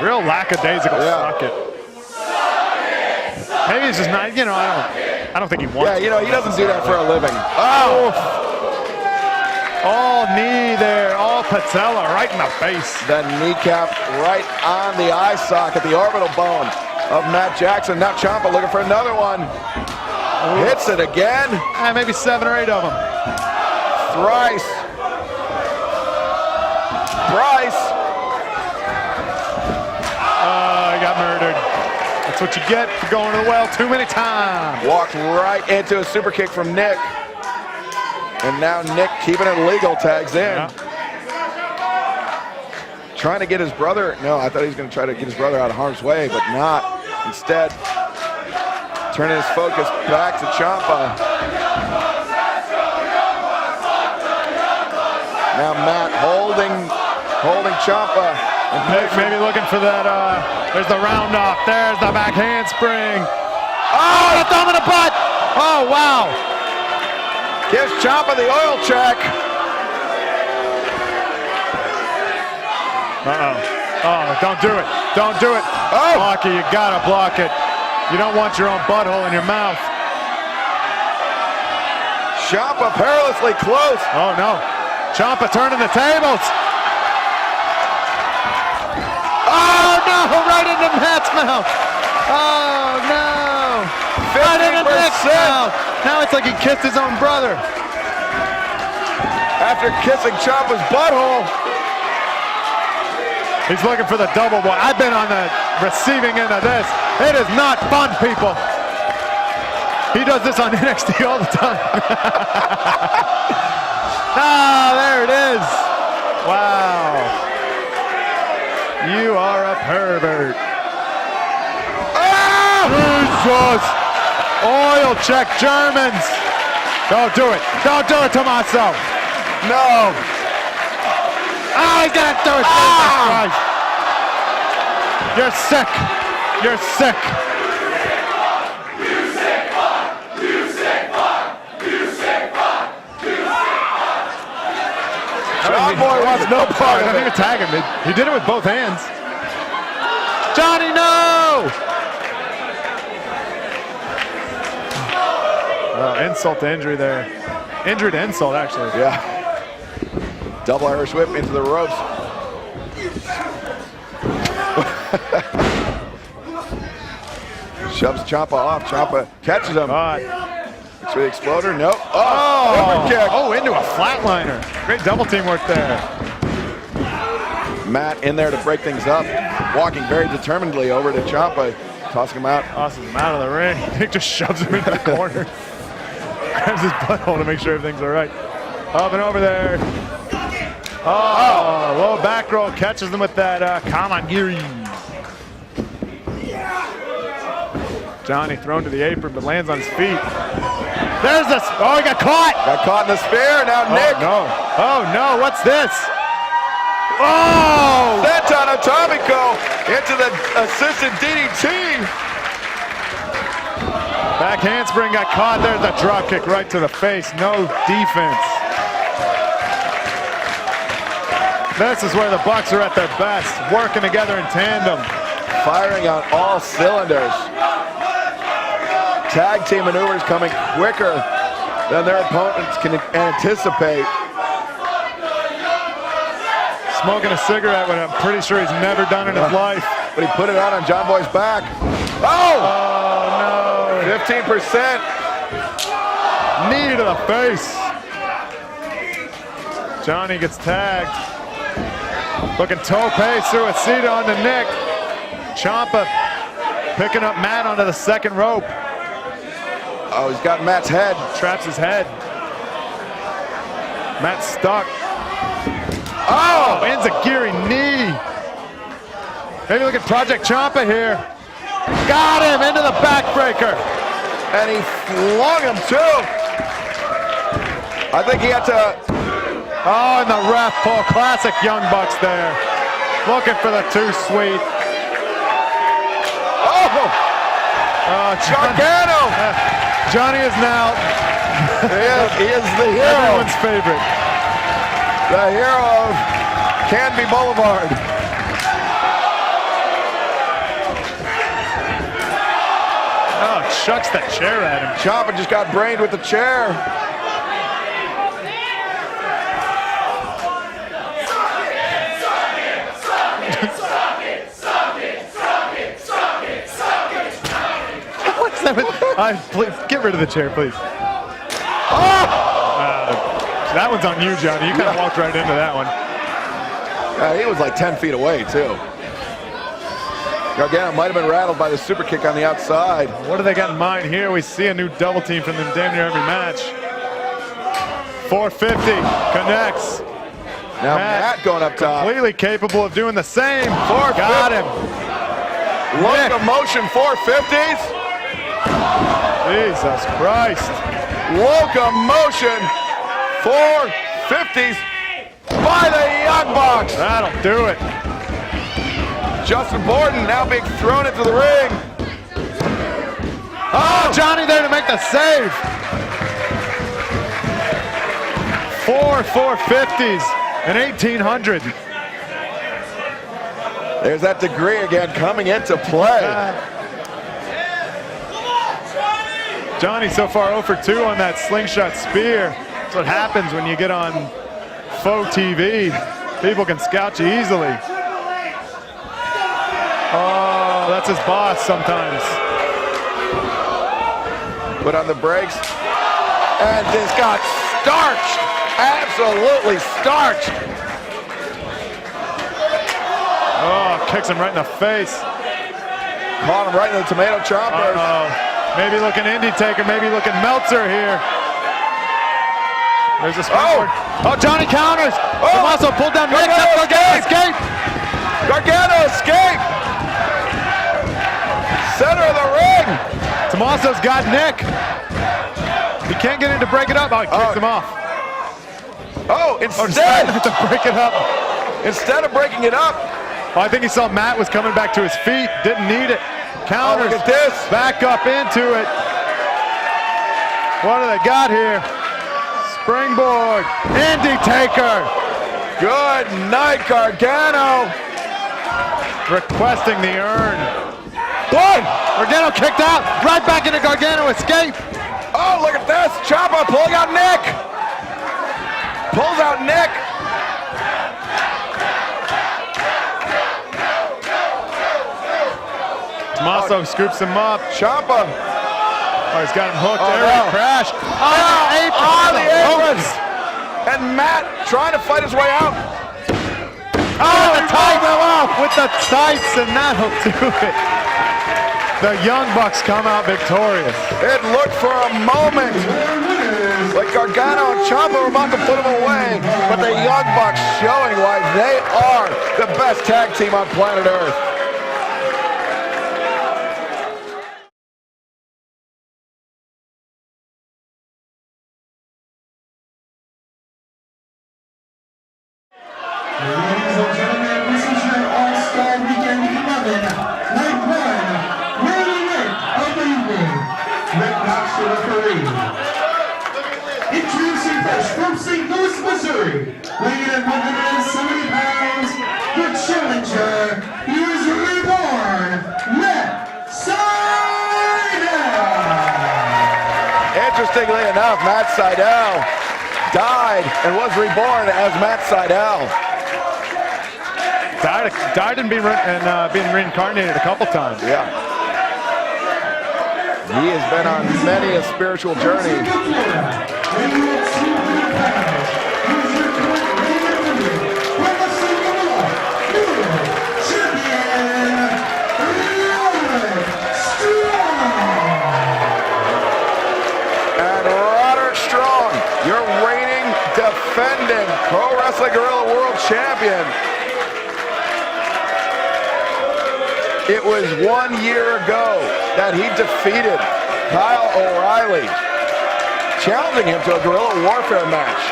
Real lackadaisical Yeah. suck it. Maybe it's just not, you know, I don't think he wants Yeah, you know, he doesn't do that for a living. Oh! All knee there, all patella right in the face. The kneecap right on the eye socket, the orbital bone of Matt Jackson. Now Ciampa looking for another one. Hits it again. Maybe 7 or 8 of them. Thrice. Bryce. Oh, he got murdered. That's what you get for going to the well too many times. Walked right into a super kick from Nick. And now Nick, keeping it legal, tags in. Yeah. Trying to get his brother. No, I thought he was going to try to get his brother out of harm's way, but not. Instead, turning his focus back to Ciampa. Now Matt holding Ciampa. Nick maybe looking for that, there's the round off, there's the back handspring. Oh, The thumb in the butt! Oh, wow! gives Ciampa the oil check. Oh, don't do it. Don't do it. Oh. Block it, you gotta block it. You don't want your own butthole in your mouth. Ciampa perilously close. Oh no. Ciampa turning the tables. Oh no, right into Matt's mouth. Oh no. Right into Nick's 50%. mouth. Now it's like he kissed his own brother. After kissing Ciampa's butthole. He's looking for the double one. I've been on the receiving end of this. It is not fun, people. He does this on NXT all the time. There it is. Wow. You are a pervert. Jesus. Oil check Germans. Don't do it. Don't do it, Tommaso. No. Oh, he's gonna do it. Jesus Christ. You're sick. You're sick. John Boy wants no part I of think it. attack him. He did it with both hands. Johnny, no! Insult to injury there. Injury to insult, actually. Yeah. Double Irish whip into the ropes. Shoves Ciampa off. Ciampa catches him. Looks for the exploder. Nope. Oh, overkick. Oh, into a flatliner. Great double teamwork there. Matt in there to break things up. Walking very determinedly over to Ciampa. Tossing him out. Tosses him out of the ring. Nick just shoves him into the corner. Grabs his butthole to make sure everything's all right. Up and over there. Oh, low back roll. Catches him with that Kamagiri. Johnny thrown to the apron, but lands on his feet. There's this. Oh, he got caught. Got caught in the spear. Now Nick. Oh, no. Oh, no. What's this? Oh! Senton Atomico into the assisted DDT. Back handspring got caught. There's a drop kick right to the face. No defense. This is where the Bucks are at their best, working together in tandem. Firing on all cylinders. Tag team maneuvers coming quicker than their opponents can anticipate. Smoking a cigarette when I'm pretty sure he's never done in his life. But he put it on John Boy's back. Oh! Oh, 15%. no. Knee to the face. Johnny gets tagged. Looking tope suicida on the Nick. Ciampa picking up Matt onto the second rope. Oh, he's got Matt's head. Traps his head. Matt's stuck. Oh! Enziguri knee. Maybe look at Project Ciampa here. Got him into the backbreaker. And he flung him too. I think he had to. Oh, and the ref pull. Classic Young Bucks there. Looking for the too sweet. Oh! Gargano! Johnny is now He is the hero. everyone's favorite. The hero of Canby Boulevard. Oh, chucks that chair at him. Ciampa just got brained with the chair. What's that? Please, get rid of the chair, please. That one's on you, Johnny. You kind of walked right into that one. He was like 10 feet away, too. Gargano might have been rattled by the super kick on the outside. What do they got in mind here? We see a new double team from them damn near every match. 450 connects. Now Matt going up top. Completely capable of doing the same. Got him. Locomotion 450s. Jesus Christ. Locomotion 450s by the Young Bucks. That'll do it. Justin Borden now being thrown into the ring. Oh, Johnny there to make the save. 4 450s and 1800. There's that degree again coming into play. Johnny so far 0 for 2 on that slingshot spear. That's what happens when you get on faux TV. People can scout you easily. Oh, that's his boss sometimes. Put on the brakes. And this got starched. Absolutely starched. Oh, kicks him right in the face. Caught him right in the tomato chopper. Maybe looking Indy Taker, maybe looking Meltzer here. There's a springboard. Oh, Johnny counters. Tommaso pulled down Nick. Gargano escape. Gargano escape. Center of the ring. Tommaso's got Nick. He can't get in to break it up. Oh, he kicks him off. Instead to break it up. Instead of breaking it up. Oh, I think he saw Matt was coming back to his feet. Didn't need it. Counters. Look at this. Back up into it. What do they got here? Springboard. Indy Taker. Good night, Gargano. Requesting the urn. One. Gargano kicked out. Right back into Gargano escape. Oh, look at this. Ciampa pulling out Nick. Pulls out Nick. Tommaso scoops him up. Ciampa. Oh, he's got him hooked. Oh, There no. he crashed. On the aprons. And Matt trying to fight his way out. Oh, the tights off with the tights, and that'll do it. The Young Bucks come out victorious. It looked for a moment like Gargano and Ciampa were about to put him away, but the Young Bucks showing why they are the best tag team on planet Earth. Ladies and gentlemen, this is your All-Star Weekend 11, Night One, main event of the evening. Rick Knox the referee. Introducing first from St. Louis, Missouri, weighing in at 170 pounds, the challenger, he is reborn, Matt Sydal. Interestingly enough, Matt Sydal died and was reborn as Matt Sydal. Died and being reincarnated a couple times. Yeah. He has been on many a spiritual journey. And Roderick Strong, your reigning, defending Pro Wrestling Guerrilla World Champion. It was 1 year ago that he defeated Kyle O'Reilly, challenging him to a guerrilla warfare match.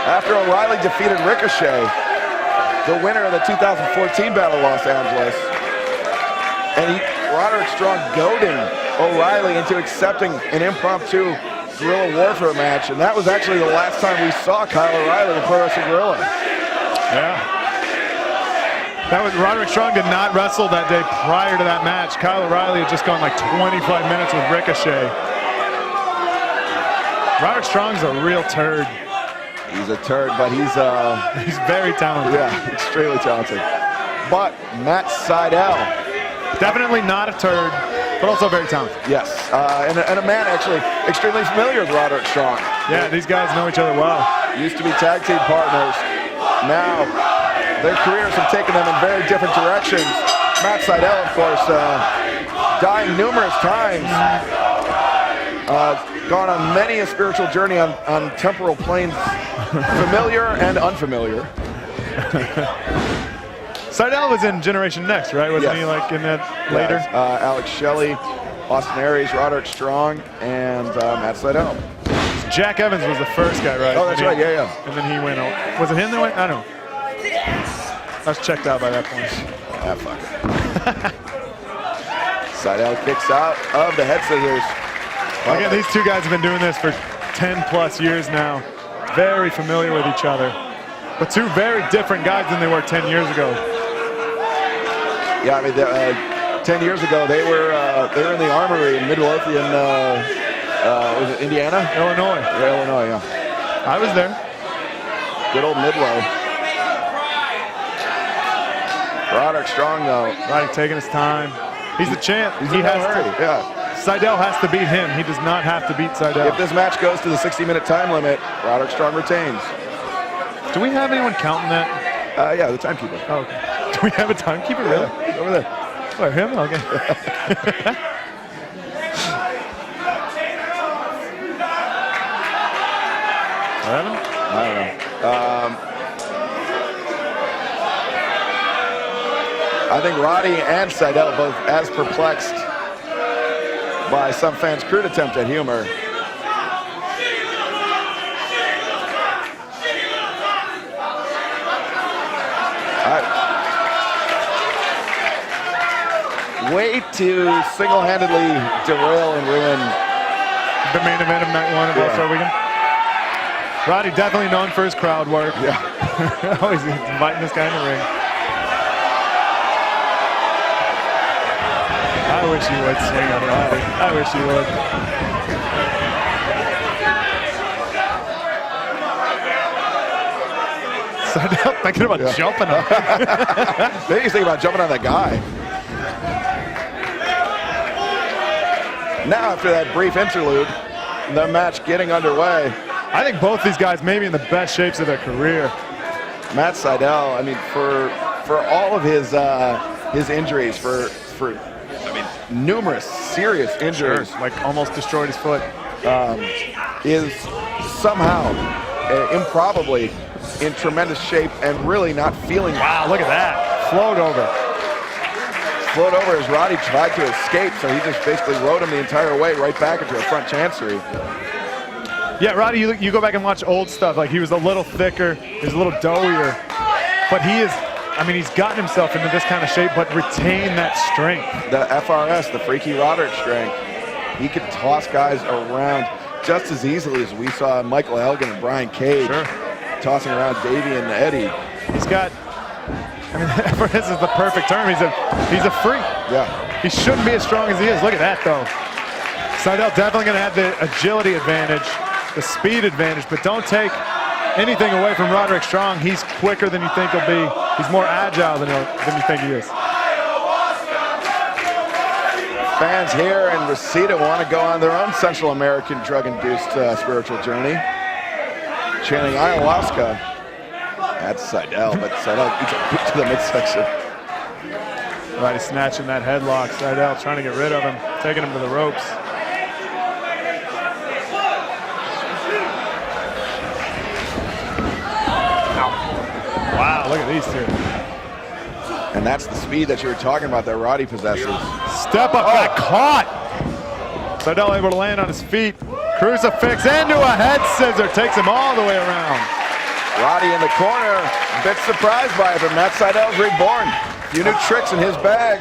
After O'Reilly defeated Ricochet, the winner of the 2014 Battle of Los Angeles. And Roderick Strong goading O'Reilly into accepting an impromptu guerrilla warfare match. And that was actually the last time we saw Kyle O'Reilly in Pro Wrestling Guerrilla. Yeah. Roderick Strong did not wrestle that day prior to that match. Kyle O'Reilly had just gone like 25 minutes with Ricochet. Roderick Strong's a real turd. He's a turd, but he's very talented. yeah, extremely talented. But Matt Sydal, Definitely not a turd, but also very talented. yes, and a man actually extremely familiar with Roderick Strong. Yeah, these guys know each other well. Used to be tag team partners. Now their careers have taken them in very different directions. Matt Sydal, of course, dying numerous times. Gone on many a spiritual journey on temporal planes, familiar and unfamiliar. Sydal was in Generation Next, right? Wasn't Yes. he like in that later? Yes, Alex Shelley, Austin Aries, Roderick Strong, and Matt Sydal. Jack Evans was the first guy, right? Oh, that's right, yeah. And then he went out. Was it him that went? I don't know. I was checked out by that point. Ah, fuck it. Sydal kicks out of the head scissors. Again, these two guys have been doing this for 10 plus years now. Very familiar with each other. But two very different guys than they were 10 years ago. Yeah, I mean, 10 years ago they were in the Armory in Midlothian, was it Indiana? Illinois. Yeah, Illinois, yeah. I was there. Good old Midlow. Roderick Strong, though. Right, taking his time. He's the champ. He's He in no has hurry, to. yeah. Sydal has to beat him. He does not have to beat Sydal. If this match goes to the 60-minute time limit, Roderick Strong retains. Do we have anyone counting that? Yeah, the timekeeper. Oh, okay. Do we have a timekeeper? Really? Yeah, over there. Oh, him? Okay. Eleven? I don't know. I think Roddy and Sydal both as perplexed by some fans' crude attempt at humor. Way to single-handedly derail and ruin The main event of night one of All-Star Weekend. Roddy definitely known for his crowd work. Yeah. Always inviting this guy in the ring. I wish you would swing on Roddy. I wish you would. Sydal thinking about jumping on him. Maybe he's thinking about jumping on that guy. Now, after that brief interlude, the match getting underway. I think both these guys may be in the best shapes of their career. Matt Sydal, I mean, for all of his injuries, for numerous serious injuries, Like almost destroyed his foot. is somehow, improbably, in tremendous shape and really not feeling. Wow, look at that. Float over. Float over as Roddy tried to escape, so he just basically rode him the entire way right back into a front chancery. Yeah, Roddy, you go back and watch old stuff. Like, he was a little thicker, he was a little doughier. But he is, I mean, he's gotten himself into this kind of shape, but retain that strength. The FRS, the Freaky Roderick strength, he could toss guys around just as easily as we saw Michael Elgin and Brian Cage tossing around Davey and Eddie. He's got, I mean, FRS is the perfect term. He's a freak. Yeah. He shouldn't be as strong as he is. Look at that, though. Sydal definitely going to have the agility advantage, the speed advantage, but don't take anything away from Roderick Strong. He's quicker than you think he'll be. He's more agile than you think he is. Fans here in Reseda want to go on their own Central American drug-induced spiritual journey, chanting ayahuasca. That's Sydal, but Sydal eats a boot to the midsection. Right, he's snatching that headlock. Sydal trying to get rid of him, taking him to the ropes. Wow, look at these two. And that's the speed that you were talking about that Roddy possesses. Step up, got caught. Sydal able to land on his feet. Crucifix into a head scissor, takes him all the way around. Roddy in the corner, a bit surprised by it, but Matt Sydal's reborn. A few new tricks in his bag.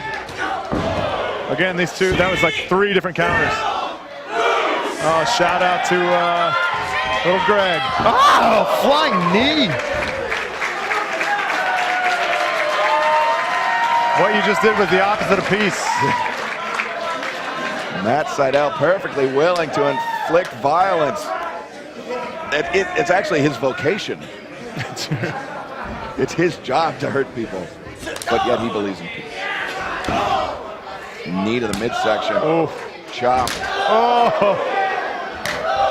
Again, these two, that was like 3 different counters. Oh, shout out to little Greg. Oh, flying knee. What you just did was the opposite of peace. Matt Sydal perfectly willing to inflict violence. It's actually his vocation. It's his job to hurt people, but yet he believes in peace. Knee to the midsection. Oh, Chop. oh!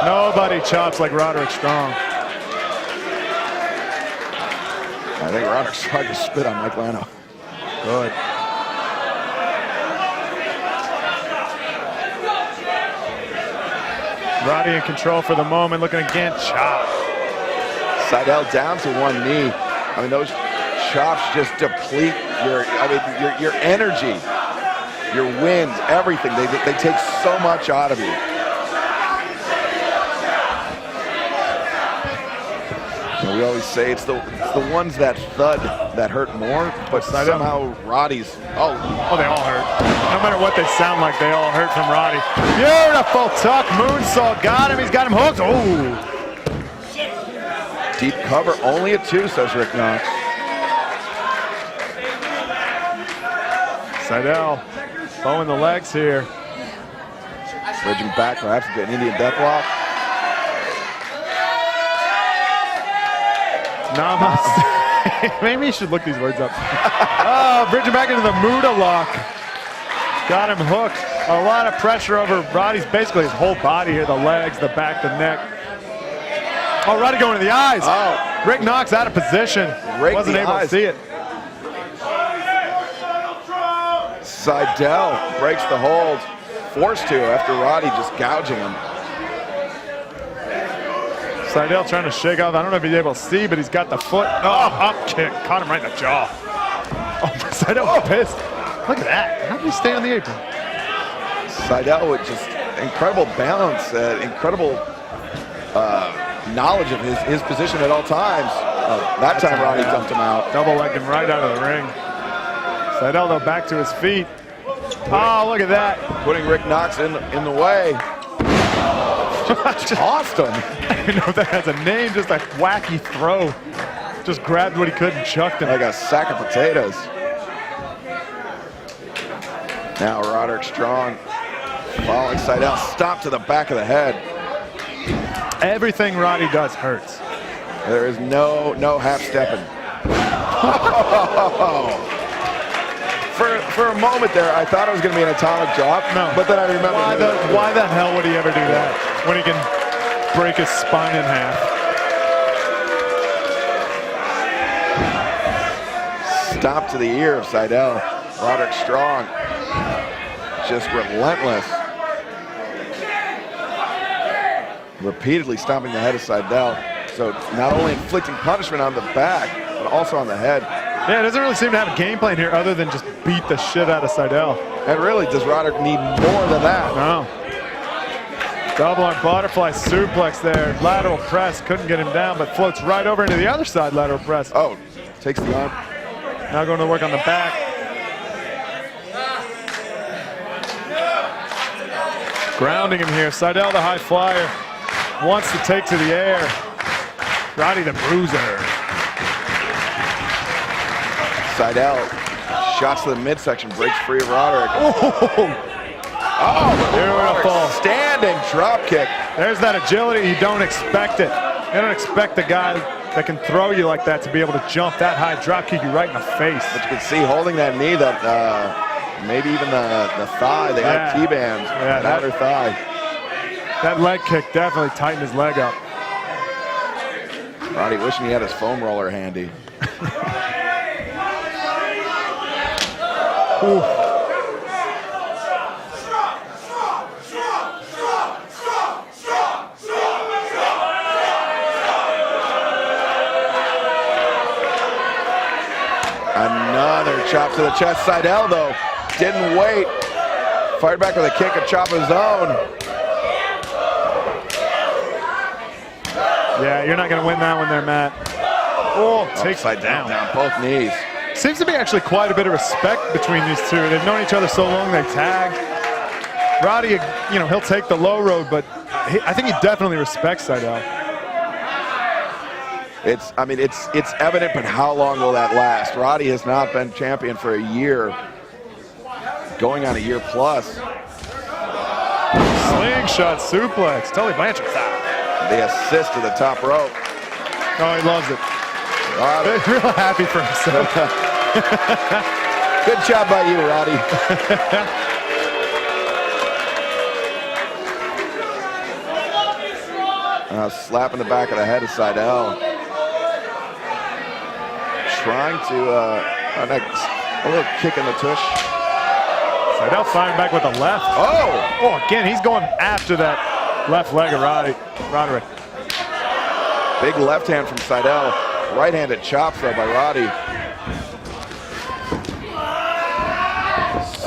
Nobody chops like Roderick Strong. I think Roderick Strong just spit on Mike Lano. Good. Roddy in control for the moment, looking again, chop. Sydal down to one knee. I mean, those chops just deplete your energy, your wind, everything. They take so much out of you. And we always say it's the ones that thud that hurt more, but somehow Roddy's, oh, they all hurt. No matter what they sound like, they all hurt from Roddy. Beautiful tuck, moonsault, got him, he's got him hooked. Oh! Deep cover, only a 2, says Rick Knox. Sydal bowing the legs here. Bridging back, perhaps into an Indian deathlock. Namaste. Maybe you should look these words up. Bridging back into the Muda lock. Got him hooked. A lot of pressure over Roddy's, basically his whole body here, the legs, the back, the neck. Oh, Roddy going to the eyes. Oh. Rick Knox out of position. Wasn't able to see it. Sydal breaks the hold. Forced to after Roddy just gouging him. Sydal trying to shake off. I don't know if he's able to see, but he's got the foot. Oh, up kick. Caught him right in the jaw. Oh, Sydal was pissed. Look at that. How did he stay on the apron? Sydal with just incredible balance, incredible knowledge of his position at all times. That time Roddy dumped him out. Double-legged him right out of the ring. Sydal, though, back to his feet. Oh, look at that. Putting Rick Knox in the way. Just tossed him. I don't know if that has a name, just a wacky throw. Just grabbed what he could and chucked him. Like a sack of potatoes. Now Roderick Strong following Sydal. Stop to the back of the head. Everything Roddy does hurts. There is no half-stepping. For a moment there, I thought it was going to be an atomic drop. No. But then I remembered. Why the hell would he ever do that when he can break his spine in half? Stop to the ear of Sydal. Roderick Strong. Just relentless. Repeatedly stomping the head of Sydal. So not only inflicting punishment on the back, but also on the head. Yeah, it doesn't really seem to have a game plan here other than just beat the shit out of Sydal. And really, does Roderick need more than that? No. Double arm butterfly suplex there. Lateral press, couldn't get him down, but floats right over into the other side lateral press. Oh, takes the arm. Now going to work on the back. Grounding him here. Sydal, the high flyer, wants to take to the air. Roddy, the bruiser. Sydal, shots to the midsection, breaks free of Roderick. Oh, beautiful. Standing drop kick. There's that agility. You don't expect it. You don't expect the guy that can throw you like that to be able to jump that high, drop kick you right in the face. But you can see holding that knee, that maybe even the thigh, the T-band, that outer thigh. That leg kick definitely tightened his leg up. Roddy wishing he had his foam roller handy. Ooh. Another chop to the chest. Sydal, though, didn't wait. Fired back with a kick, a chop of his own. Yeah, you're not going to win that one there, Matt. Oh, takes Upside down both knees. Seems to be actually quite a bit of respect between these two. They've known each other so long, they tag. Roddy, you know, he'll take the low road, but I think he definitely respects Sydal. I mean, it's evident, but how long will that last? Roddy has not been champion for a year, going on a year plus. Slingshot suplex. Tully Blanchard foul. The assist to the top rope. Oh, he loves it. Roddy. He's real happy for himself. Good job by you, Roddy. Slapping the back of the head of Seidel. Trying to, a little kick in the tush. Seidel firing back with the left. Oh, again, he's going after that left leg of Roderick. Big left hand from Seidel. Right-handed chops, though, by Roddy.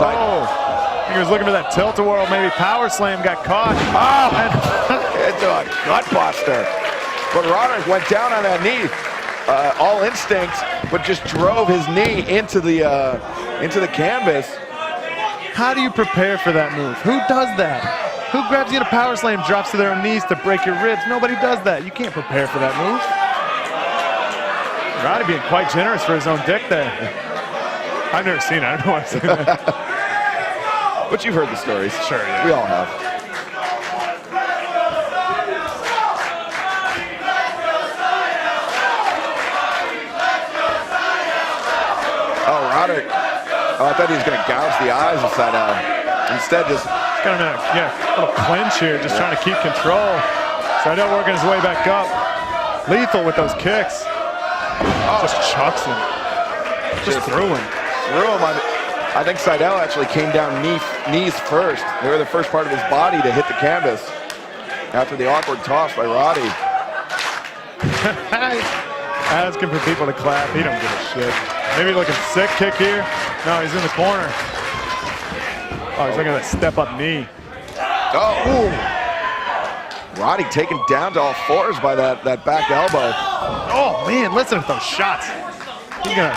I think he was looking for that tilt-a-whirl, maybe power slam, got caught. Into a gut buster. But Roderick went down on that knee. All instinct, but just drove his knee into the canvas. How do you prepare for that move? Who does that? Who grabs you in a power slam, drops to their knees to break your ribs? Nobody does that. You can't prepare for that move. Roddy being quite generous for his own dick there. I've never seen it. I don't know why I'm saying that. But you've heard the stories. Sure, yeah. We all have. Roderick, I thought he was going to gouge the eyes of Seidel. Instead, just got him in a little clinch here, just trying to keep control. Seidel working his way back up. Lethal with those kicks. Just chucks him. Just threw him. I think Seidel actually came down knees first. They were the first part of his body to hit the canvas after the awkward toss by Roddy. Asking for people to clap. He don't give a shit. Maybe looking sick kick here. No, he's in the corner. Oh, he's looking at that step-up knee. Oh! Roddy taken down to all fours by that back elbow. Oh, man, listen to those shots. He's going to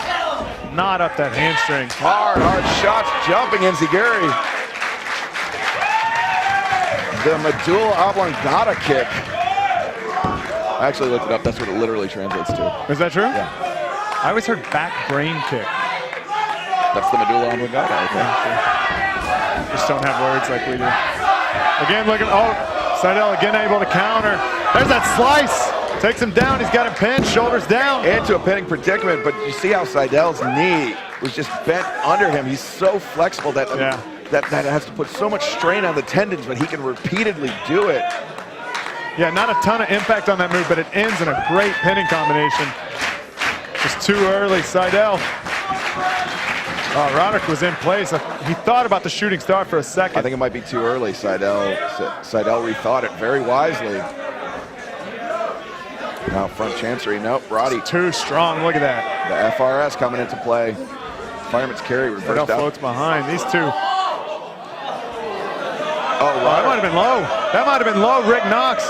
knot up that hamstring. Hard shots jumping Enziguri. The medulla oblongata kick. I actually looked it up. That's what it literally translates to. Is that true? Yeah. I always heard back brain kick. That's the medulla oblongata, I think. Just don't have words like we do. Again, looking. Oh, Seidel again able to counter. There's that slice. Takes him down. He's got him pinned, shoulders down. Into a pinning predicament, but you see how Seidel's knee was just bent under him. He's so flexible that that has to put so much strain on the tendons, but he can repeatedly do it. Yeah, not a ton of impact on that move, but it ends in a great pinning combination. Just too early, Seidel. Oh, Roderick was in place. He thought about the shooting star for a second. I think it might be too early. Seidel rethought it very wisely. Now front chancery. Nope, Roddy. It's too strong. Look at that. The FRS coming into play. Fireman's carry reversed out. Floats behind. These two. Oh, that might have been low. That might have been low. Rick Knox.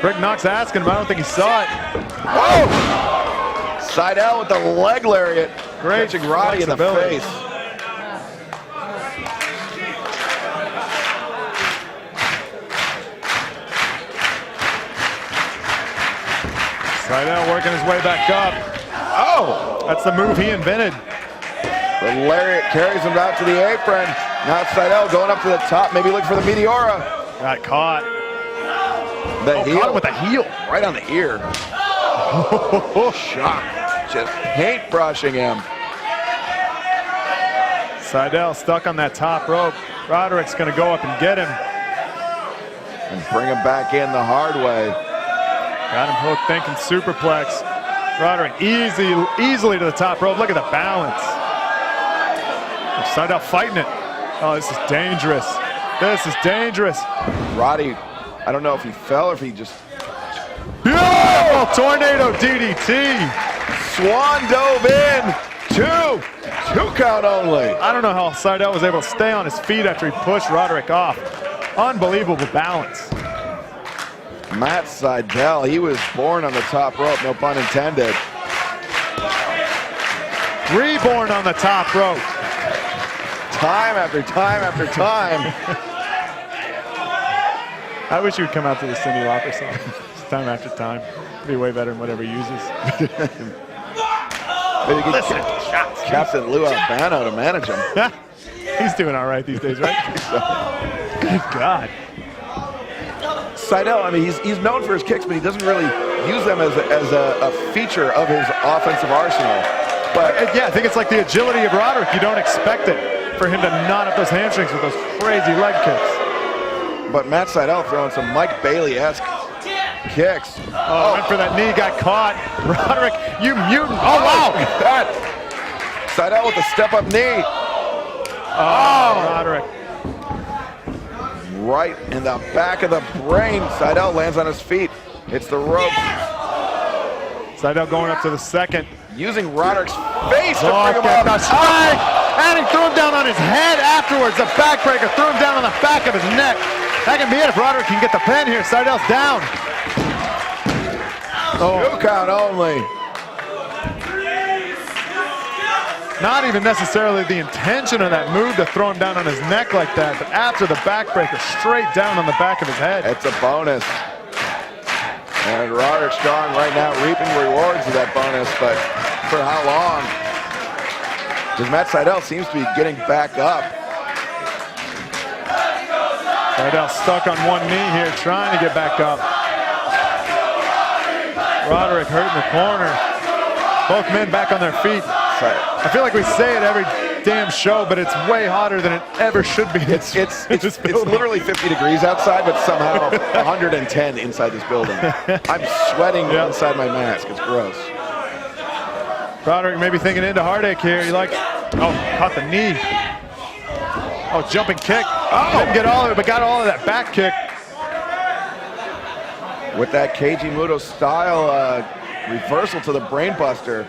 Rick Knox asking him. I don't think he saw it. Oh! Seidel with the leg lariat. Great catching Roddy in the face. Seidel working his way back up. Oh! That's the move he invented. The lariat carries him out to the apron. Now Seidel going up to the top, maybe looking for the Meteora. Got caught. The heel. Caught him with the heel. Right on the ear. Shock. Just paintbrushing him. Seidel stuck on that top rope. Roderick's going to go up and get him. And bring him back in the hard way. Got him hooked, thinking superplex. Roderick easily to the top rope. Look at the balance. Seidel fighting it. Oh, this is dangerous. This is dangerous. Roddy, I don't know if he fell or if he just... Oh, tornado DDT. Swan dove in. Two count only. I don't know how Seidel was able to stay on his feet after he pushed Roderick off. Unbelievable balance. Matt Seidel, he was born on the top rope, no pun intended. Reborn on the top rope. Time after time after time. I wish you would come out to the Cyndi Lauper song. time after time. Be way better than whatever he uses. Maybe get Captain Lou Albano to manage him. He's doing all right these days, right? Good God. Seidel, I mean, he's known for his kicks, but he doesn't really use them as a feature of his offensive arsenal. But yeah, I think it's like the agility of Roderick. You don't expect it for him to knot up those hamstrings with those crazy leg kicks. But Matt Seidel throwing some Mike Bailey-esque kicks. Oh, went for that knee, got caught. Roderick, you mutant. Oh, wow. That. Seidel with the step-up knee. Oh, Roderick. Right in the back of the brain. Seidel lands on his feet. Hits the rope. Seidel going up to the second. Using Roderick's face to bring him get up. the strike. And he threw him down on his head afterwards. The backbreaker threw him down on the back of his neck. That can be it if Roderick can get the pin here. Seidel's down. Oh. 2 count only. Not even necessarily the intention of that move to throw him down on his neck like that, but after the backbreaker, straight down on the back of his head. It's a bonus. And Roderick Strong right now reaping rewards of that bonus, but for how long? Because Matt Seidel seems to be getting back up. Seidel stuck on one knee here, trying to get back up. Roderick hurt in the corner. Both men back on their feet. I feel like we say it every damn show, but it's way hotter than it ever should be. It's literally 50 degrees outside, but somehow 110 inside this building. I'm sweating inside my mask. It's gross. Roderick maybe thinking into heartache here. He like, oh, caught the knee. Oh, jumping kick. Oh, didn't get all of it, but got all of that back kick. With that Keiji Muto style reversal to the brainbuster.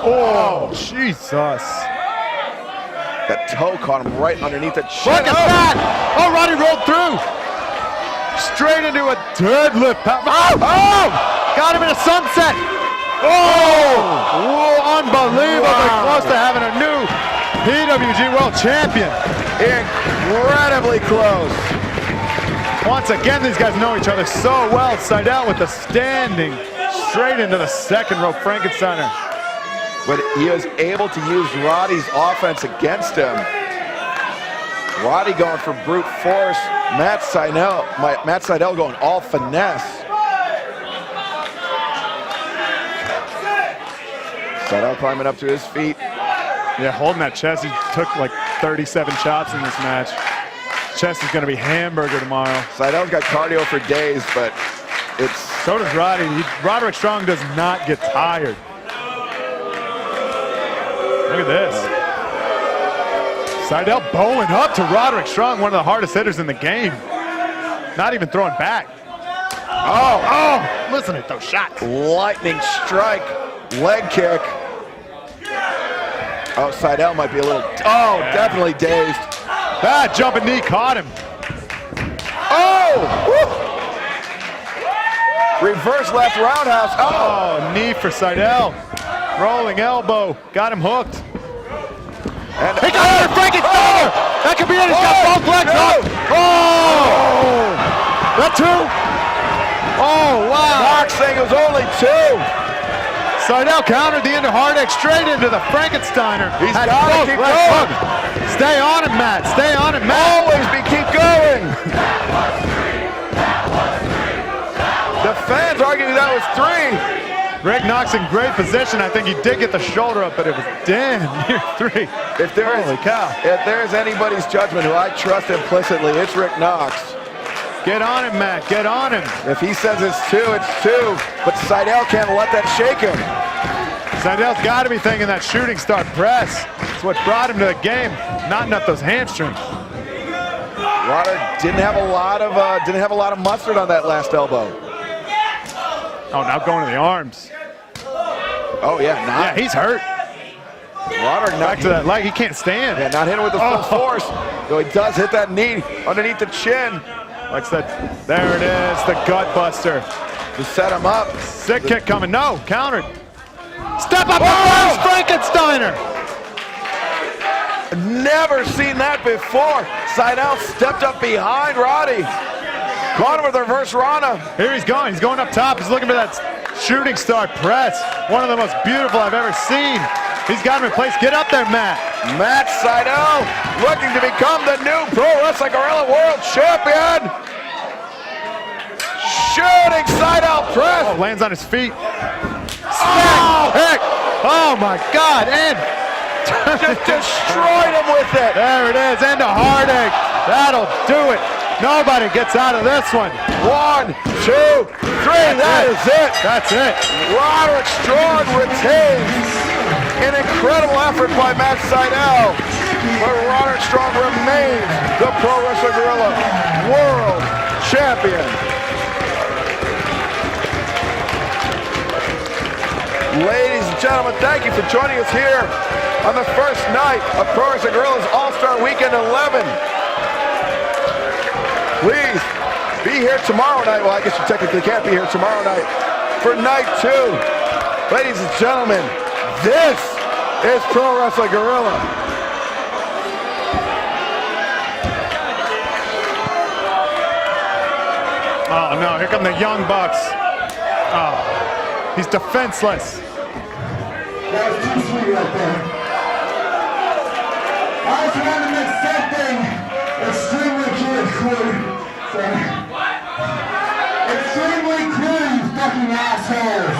Oh, Jesus. That toe caught him right underneath the chin. Look at that! Oh, Roddy rolled through. Straight into a deadlift. Oh! Got him in a sunset. Oh! Unbelievably close to having a new PWG World Champion. Incredibly close. Once again, these guys know each other so well. Seidel with the standing straight into the second rope Frankensteiner. But he was able to use Roddy's offense against him. Roddy going for brute force. Matt Seidel going all finesse. Seidel climbing up to his feet. Yeah, holding that chest. He took like 37 shots in this match. Chest is going to be hamburger tomorrow. Seidel's got cardio for days, but it's... So does Roddy. Roderick Strong does not get tired. Look at this. Seidel bowling up to Roderick Strong, one of the hardest hitters in the game. Not even throwing back. Oh, listen to those shots. Lightning strike, leg kick. Oh, Seidel might be a little, definitely dazed. That jumping knee caught him. Oh! Woo. Reverse left roundhouse. Oh, knee for Seidel. Rolling elbow, got him hooked. And he got another Frankensteiner! That could be it, he's got both legs up! Oh! That two? Oh, wow! Knox saying it was only 2. Seidel countered the into heartache straight into the Frankensteiner. He's got to keep going. Stay on him, Matt, stay on him, Matt. Always keep going. The fans arguing that was 3. Rick Knox in great position. I think he did get the shoulder up, but it was damn near 3. Holy cow. If there's anybody's judgment who I trust implicitly, it's Rick Knox. Get on him, Matt. Get on him. If he says it's 2, it's 2. But Seidel can't let that shake him. Seidel's got to be thinking that shooting star press. It's what brought him to the game, knotting up those hamstrings. Roderick didn't have a lot of mustard on that last elbow. Oh, now going to the arms. Oh, yeah, Yeah, he's hurt. Roderick Back to that leg, he can't stand. Yeah, not hitting with the full force. Though he does hit that knee underneath the chin. Like that, there it is, the gut buster. To set him up. Sick kick coming, no, countered. Step up the Frankensteiner. Never seen that before. Seidel stepped up behind Roddy. Caught him with the reverse Rana. Here he's going. He's going up top. He's looking for that shooting star press. One of the most beautiful I've ever seen. He's got him in place. Get up there, Matt. Matt Sydal looking to become the new Pro Wrestling Guerrilla World Champion. Shooting Sydal press. Oh, lands on his feet. Oh, heck. Oh my God. And just destroyed him with it. There it is. And a heartache. That'll do it. Nobody gets out of this one. 1, 2, 3. That is it. That's it. Roderick Strong retains. An incredible effort by Matt Sydal. But Roderick Strong remains the Pro Wrestling Guerrilla World Champion. Ladies and gentlemen, thank you for joining us here on the first night of Pro Wrestling Guerrilla's All-Star Weekend 11. Please be here tomorrow night. Well, I guess you technically can't be here tomorrow night for night 2. Ladies and gentlemen, this is Pro Wrestling Guerrilla. Oh no, here come the Young Bucks. Oh, he's defenseless. That was too sweet right there. I just wanted to make something extremely cool. Extremely cool, you fucking assholes.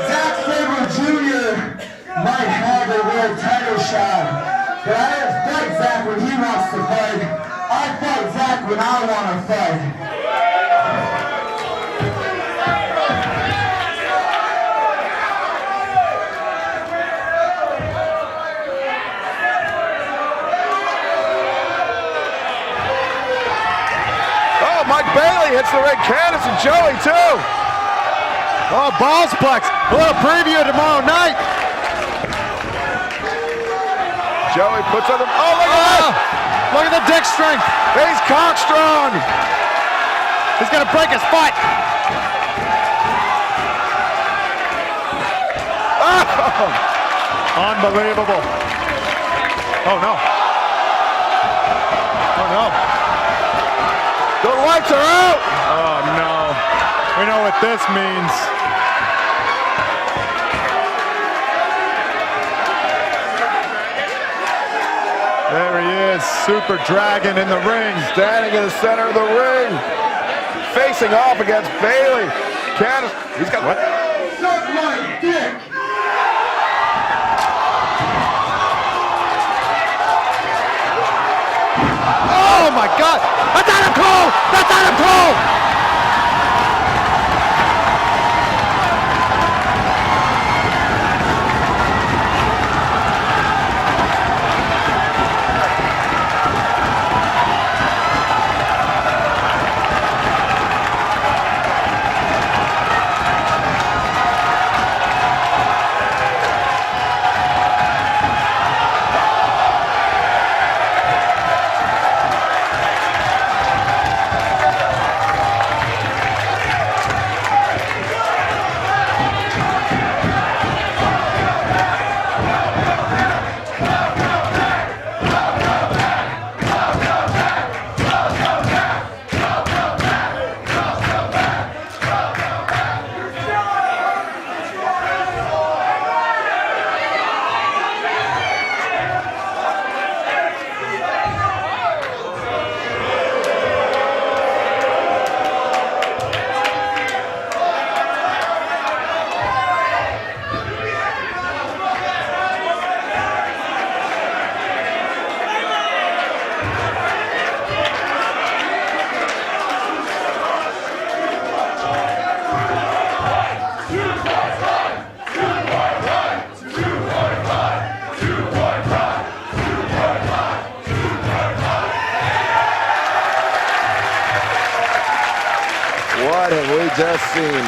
Zack Sabre Jr. might have a world title shot, but I don't fight Zack when he wants to fight. I fight Zack when I want to fight. Mike Bailey hits the red canvas and Joey too. Oh, Ballsplex. A little preview tomorrow night. Joey puts on the. Oh, look at that! Look at the dick strength. He's cock strong. He's gonna break his foot. Oh. Unbelievable. Oh no. Oh no. The lights are out! Oh no. We know what this means. There he is, Super Dragon in the ring. Standing in the center of the ring. Facing off against Bailey. Candace, he's got what? Suck my dick! Oh my God! That's Adam Cole! That's Adam Cole! What have we just seen?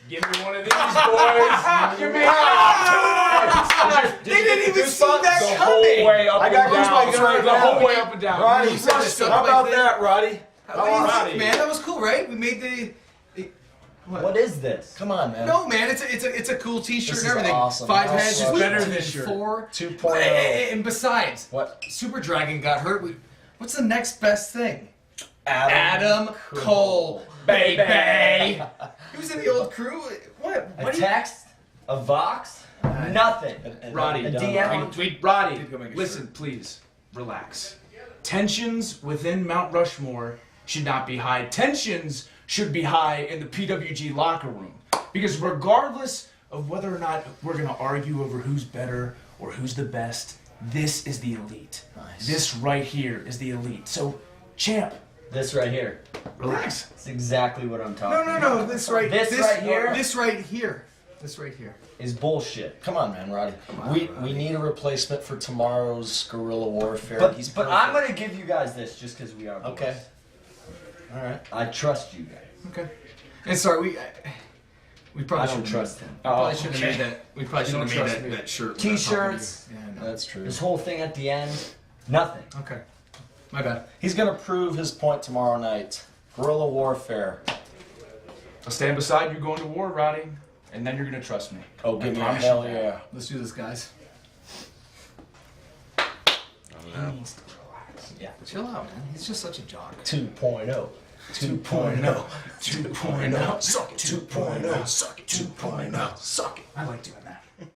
Give me one of these, boys. Give me one. They didn't even see that coming. I got goosebumps right The now. whole way up and down. Roddy, You said this how about that, Roddy? What do you think, man? That was cool, right? We made the. What is this? Come on, man. No, man, it's a cool T-shirt This and is everything. awesome. 5 How heads is sweet. better than T-shirt. 4. 2.0. And besides, What? Super Dragon got hurt. What's the next best thing? Adam Cole, baby. He was in the old crew. What? A text? A Vox? Nothing. Roddy, A DM? Roddy, Go make a listen, please, relax. Tensions within Mount Rushmore should not be high. Tensions should be high in the PWG locker room. Because regardless of whether or not we're going to argue over who's better or who's the best, this is the elite. Nice. This right here is the elite. So, champ, This right here. relax. It's exactly what I'm talking about. No. This right. This right here? This right here. This right here. Is bullshit. Come on, man, Roddy. We need a replacement for tomorrow's guerrilla warfare. But He's I'm perfect. going to give you guys this just because we are boys. Okay. All right. I trust you guys. Okay. And sorry, we probably I don't shouldn't trust him. Probably shouldn't have made that. We probably shouldn't don't have made trust that shirt. T-shirts. Yeah, no. That's true. This whole thing at the end, nothing. Okay. My bad. He's gonna prove his point tomorrow night. Guerrilla warfare. I'll stand beside you going to war, Roddy, and then you're going to trust me. Oh, give me a promise hell you yeah. Let's do this, guys. Yeah. Chill out, man. He's just such a jock. 2.0. 2.0. 2.0. Suck it. 2.0. Suck it. 2.0. Suck it. I like doing that.